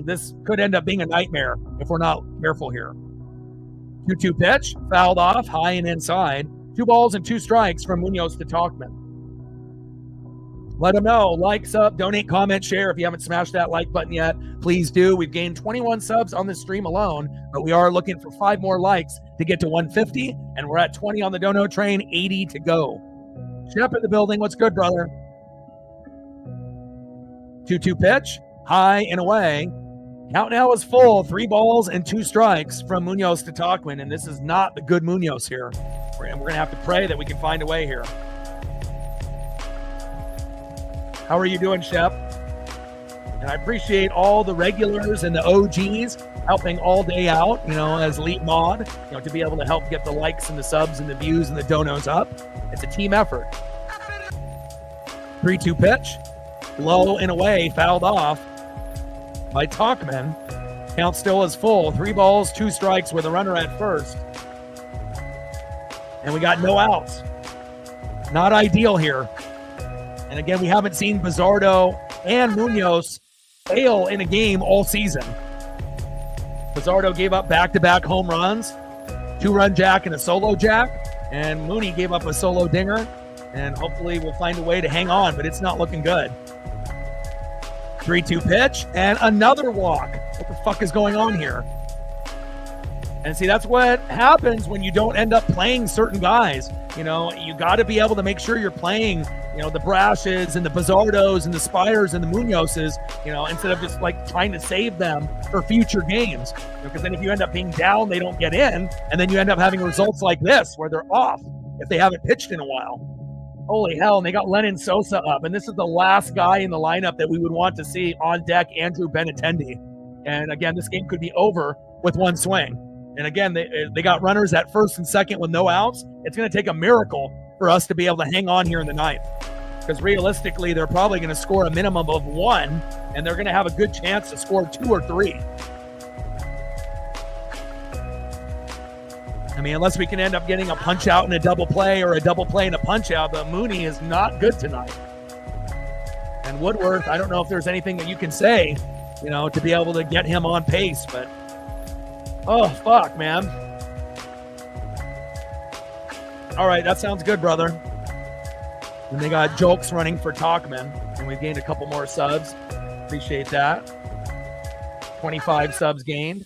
this could end up being a nightmare if we're not careful here. 2-2 pitch, fouled off, high and inside. 2 balls and 2 strikes from Munoz to Tauchman. Let them know. Likes up, donate, comment, share. If you haven't smashed that like button yet, please do. We've gained 21 subs on this stream alone, but we are looking for 5 more likes to get to 150, and we're at 20 on the Dono train, 80 to go. Shep in the building. What's good, brother? 2-2 pitch, high and away. Count now is full. 3 balls and 2 strikes from Munoz to Tauchman, and this is not the good Munoz here. We're going to have to pray that we can find a way here. How are you doing, Shep? And I appreciate all the regulars and the OGs helping all day out, as lead mod, to be able to help get the likes and the subs and the views and the donos up. It's a team effort. 3-2 pitch. Low and away, fouled off. by Talkman. Count still is full. 3 balls, 2 strikes with a runner at first. And we got no outs. Not ideal here. And again, we haven't seen Bizzardo and Munoz fail in a game all season. Bizzardo gave up back-to-back home runs, 2-run jack and a solo jack, and Mooney gave up a solo dinger, and hopefully we'll find a way to hang on, but it's not looking good. 3-2 pitch, and another walk. What the fuck is going on here? And see, that's what happens when you don't end up playing certain guys. You know, you got to be able to make sure you're playing, you know, the Brashes and the Bizzardos and the Spires and the Munozes, you know, instead of just like trying to save them for future games. Because then if you end up being down, they don't get in. And then you end up having results like this where they're off if they haven't pitched in a while. Holy hell, and they got Lennon Sosa up. And this is the last guy in the lineup that we would want to see on deck, Andrew Benintendi. And again, this game could be over with one swing. And again, they got runners at first and second with no outs. It's going to take a miracle for us to be able to hang on here in the ninth. Because realistically, they're probably going to score a minimum of 1, and they're going to have a good chance to score 2 or 3. I mean, unless we can end up getting a punch out and a double play or a double play and a punch out, but Mooney is not good tonight. And Woodworth, I don't know if there's anything that you can say, you know, to be able to get him on pace, but oh, fuck, man. All right, that sounds good, brother. And they got Jokes running for Talkman, and we've gained a couple more subs. Appreciate that. 25 subs gained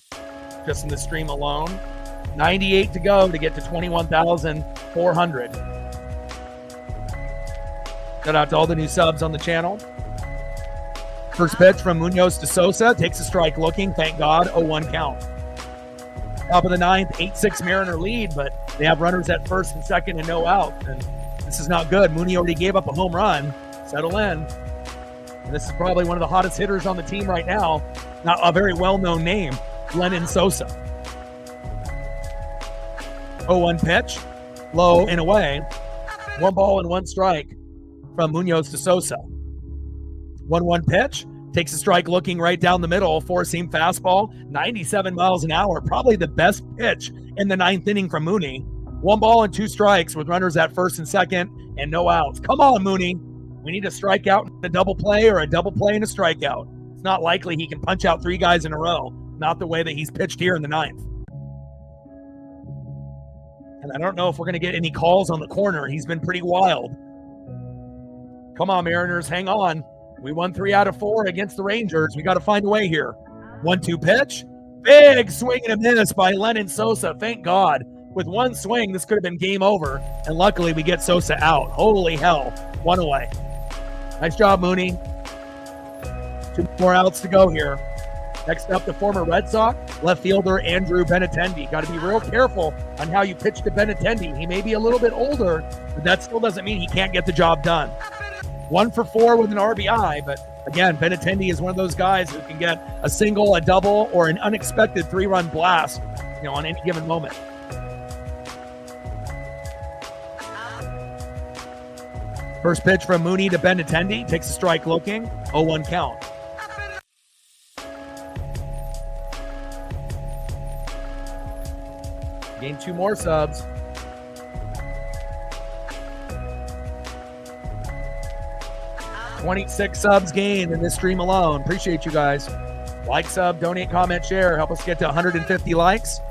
just in the stream alone. 98 to go to get to 21,400. Shout out to all the new subs on the channel. First pitch from Munoz to Sosa. Takes a strike looking. Thank God. 0-1 count. Top of the ninth, 8-6 Mariner lead, but they have runners at first and second and no out. And this is not good. Mooney already gave up a home run. Settle in. And this is probably one of the hottest hitters on the team right now. Not a very well-known name, Lennon Sosa. 0-1 pitch, low and away. 1 ball and 1 strike from Munoz to Sosa. 1-1 pitch. Takes a strike looking right down the middle. 4-seam fastball, 97 miles an hour. Probably the best pitch in the 9th inning from Mooney. 1 ball and 2 strikes with runners at first and second and no outs. Come on, Mooney. We need a strikeout and a double play or a double play and a strikeout. It's not likely he can punch out 3 guys in a row. Not the way that he's pitched here in the 9th. And I don't know if we're going to get any calls on the corner. He's been pretty wild. Come on, Mariners. Hang on. We won 3 out of 4 against the Rangers. We got to find a way here. 1-2 pitch. Big swing and a miss by Lennon Sosa. Thank God. With 1 swing, this could have been game over. And luckily, we get Sosa out. Holy hell. 1 away. Nice job, Mooney. 2 more outs to go here. Next up, the former Red Sox left fielder Andrew Benintendi. Got to be real careful on how you pitch to Benintendi. He may be a little bit older, but that still doesn't mean he can't get the job done. 1 for 4 with an RBI, but again, Benintendi is one of those guys who can get a single, a double, or an unexpected 3-run blast, you know, on any given moment. First pitch from Mooney to Benintendi. Takes a strike looking. 0-1 count. Gained 2 more subs. $26 subs gained in this stream alone. Appreciate you guys. Like, sub, donate, comment, share. Help us get to 150 likes.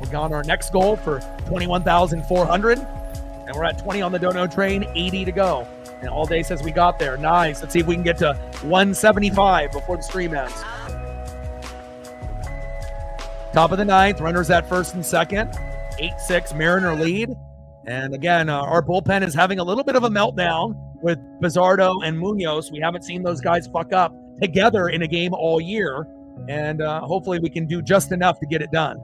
We're on our next goal for 21,400. And we're at 20 on the dono train, 80 to go. And all day says we got there. Nice. Let's see if we can get to 175 before the stream ends. Top of the ninth, runners at first and second. 8-6 Mariner lead. And again, our bullpen is having a little bit of a meltdown with Bizzardo and Munoz. We haven't seen those guys fuck up together in a game all year. And hopefully we can do just enough to get it done.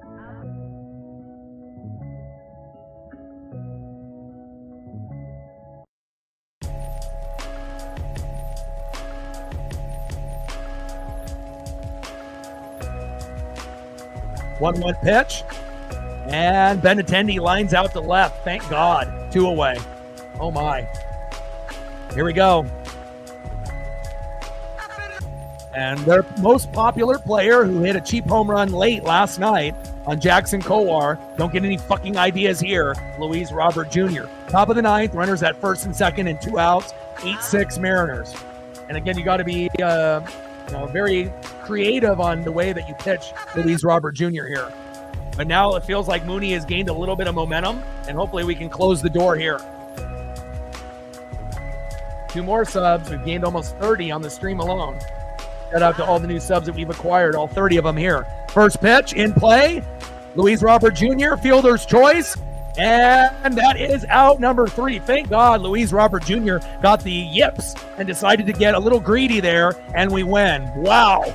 One pitch, and Benintendi lines out to left. Thank God. 2 away. Oh my. Here we go. And their most popular player, who hit a cheap home run late last night on Jackson Kowar, don't get any fucking ideas here, Luis Robert Jr. Top of the ninth, runners at first and second and 2 outs, 8-6 Mariners. And again, you got to be very creative on the way that you pitch Luis Robert Jr. here. But now it feels like Mooney has gained a little bit of momentum, and hopefully we can close the door here. 2 more subs. We've gained almost 30 on the stream alone. Shout out to all the new subs that we've acquired, all 30 of them here. First pitch in play. Luis Robert Jr., fielder's choice. And that is out number 3. Thank God Luis Robert Jr. got the yips and decided to get a little greedy there, and we win. Wow.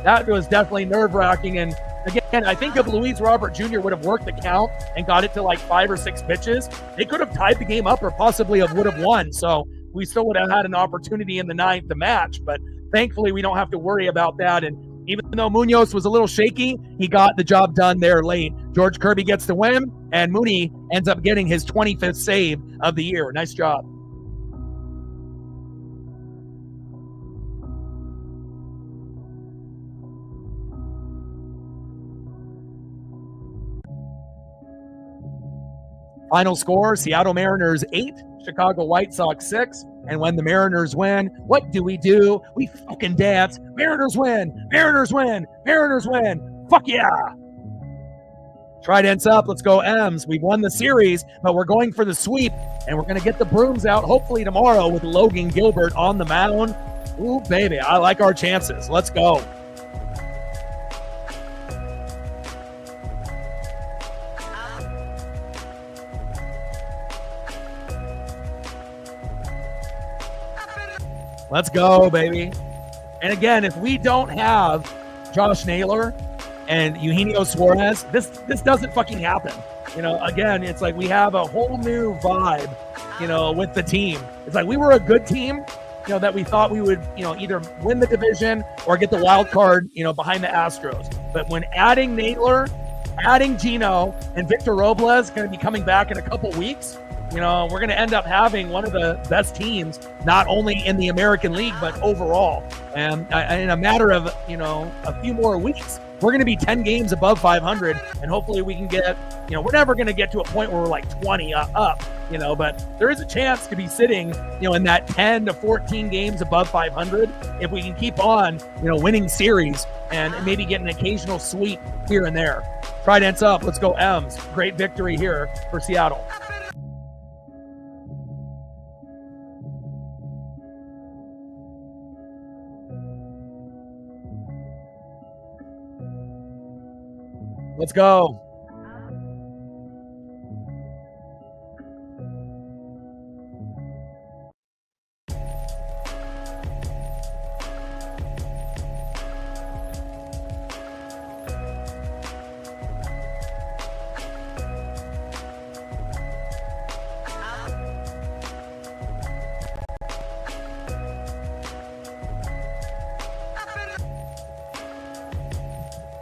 That was definitely nerve-wracking. And again, I think if Luis Robert Jr. would have worked the count and got it to like 5 or 6 pitches, they could have tied the game up or possibly would have won. So we still would have had an opportunity in the 9th to match, but thankfully we don't have to worry about that. And even though Munoz was a little shaky, he got the job done there late. George Kirby gets the win, and Mooney ends up getting his 25th save of the year. Nice job. Final score, Seattle Mariners 8, Chicago White Sox 6. And when the Mariners win, what do? We fucking dance. Mariners win, Mariners win, Mariners win. Fuck yeah. Trident's up. Let's go M's. We've won the series, but we're going for the sweep, and we're going to get the brooms out hopefully tomorrow with Logan Gilbert on the mound. Ooh, baby, I like our chances. Let's go. Let's go, baby. And again, if we don't have Josh Naylor and Eugenio Suarez, this doesn't fucking happen. Again, it's like we have a whole new vibe, with the team. It's like we were a good team, that we thought we would, either win the division or get the wild card, behind the Astros. But when adding Naylor, adding Gino, and Victor Robles going to be coming back in a couple weeks, we're going to end up having one of the best teams, not only in the American League, but overall. And in a matter of, a few more weeks, we're going to be 10 games above 500. And hopefully we can get, we're never going to get to a point where we're like 20 up, but there is a chance to be sitting, in that 10 to 14 games above 500 if we can keep on, winning series and maybe get an occasional sweep here and there. Trident's up. Let's go M's. Great victory here for Seattle. Let's go.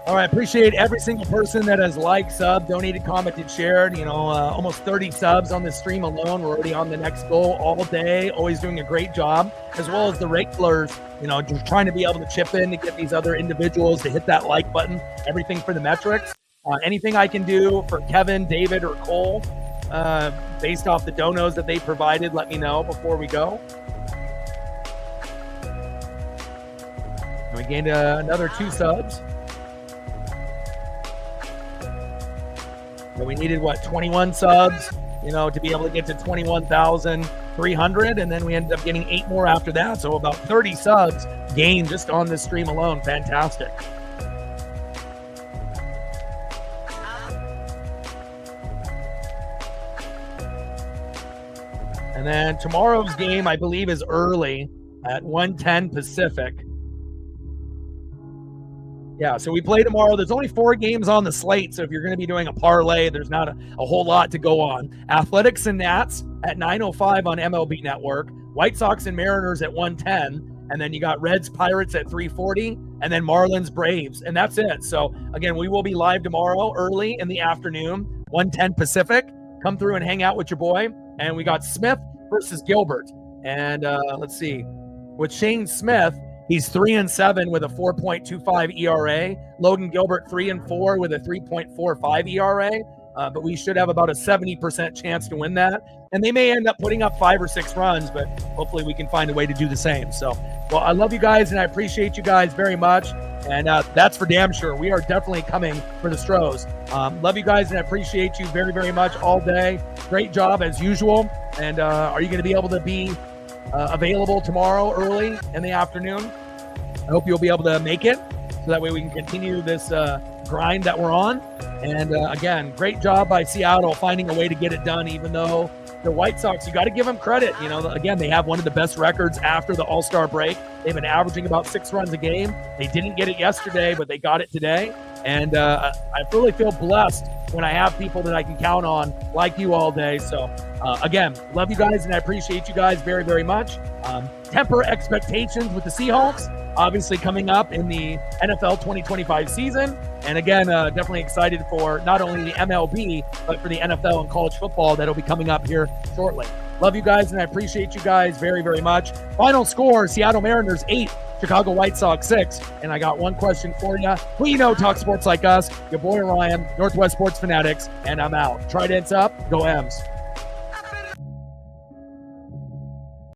All right, appreciate every single person that has liked, subbed, donated, commented, shared. Almost 30 subs on this stream alone. We're already on the next goal all day. Always doing a great job, as well as the regulars, just trying to be able to chip in to get these other individuals to hit that like button. Everything for the metrics. Anything I can do for Kevin, David, or Cole, based off the donos that they provided, let me know before we go. And we gained another 2 subs. So we needed 21 subs, to be able to get to 21,300, and then we ended up getting 8 more after that. So about 30 subs gained just on this stream alone. Fantastic. And then tomorrow's game, I believe, is early at 1:10 Pacific. Yeah, so we play tomorrow. There's only 4 games on the slate, so if you're going to be doing a parlay, there's not a whole lot to go on. Athletics and Nats at 9:05 on MLB Network. White Sox and Mariners at 1:10. And then you got Reds Pirates at 3:40. And then Marlins Braves. And that's it. So, again, we will be live tomorrow early in the afternoon, 1:10 Pacific. Come through and hang out with your boy. And we got Smith versus Gilbert. And let's see. With Shane Smith, He's 3-7 with a 4.25 ERA. Logan Gilbert 3-4 with a 3.45 ERA. But we should have about a 70% chance to win that. And they may end up putting up 5 or 6 runs, but hopefully we can find a way to do the same. So, well, I love you guys and I appreciate you guys very much. And that's for damn sure. We are definitely coming for the Stros. Love you guys and I appreciate you very, very much all day. Great job as usual. And are you going to be able to be available tomorrow early in the afternoon? I hope you'll be able to make it so that way we can continue this grind that we're on. And again, great job by Seattle finding a way to get it done, even though the White Sox, you got to give them credit. You know, again, they have one of the best records after the All-Star break. They've been averaging about 6 runs a game. They didn't get it yesterday, but they got it today. And I really feel blessed when I have people that I can count on like you all day. So again, love you guys and I appreciate you guys very, very much. Temper expectations with the Seahawks, obviously coming up in the NFL 2025 season. And again, definitely excited for not only the MLB, but for the NFL and college football that'll be coming up here shortly. Love you guys and I appreciate you guys very, very much. Final score, Seattle Mariners 8, Chicago White Sox 6. And I got one question for you. Who you know talk sports like us? Your boy Ryan, Northwest Sports Fanatics, and I'm out. Tridents up, go M's.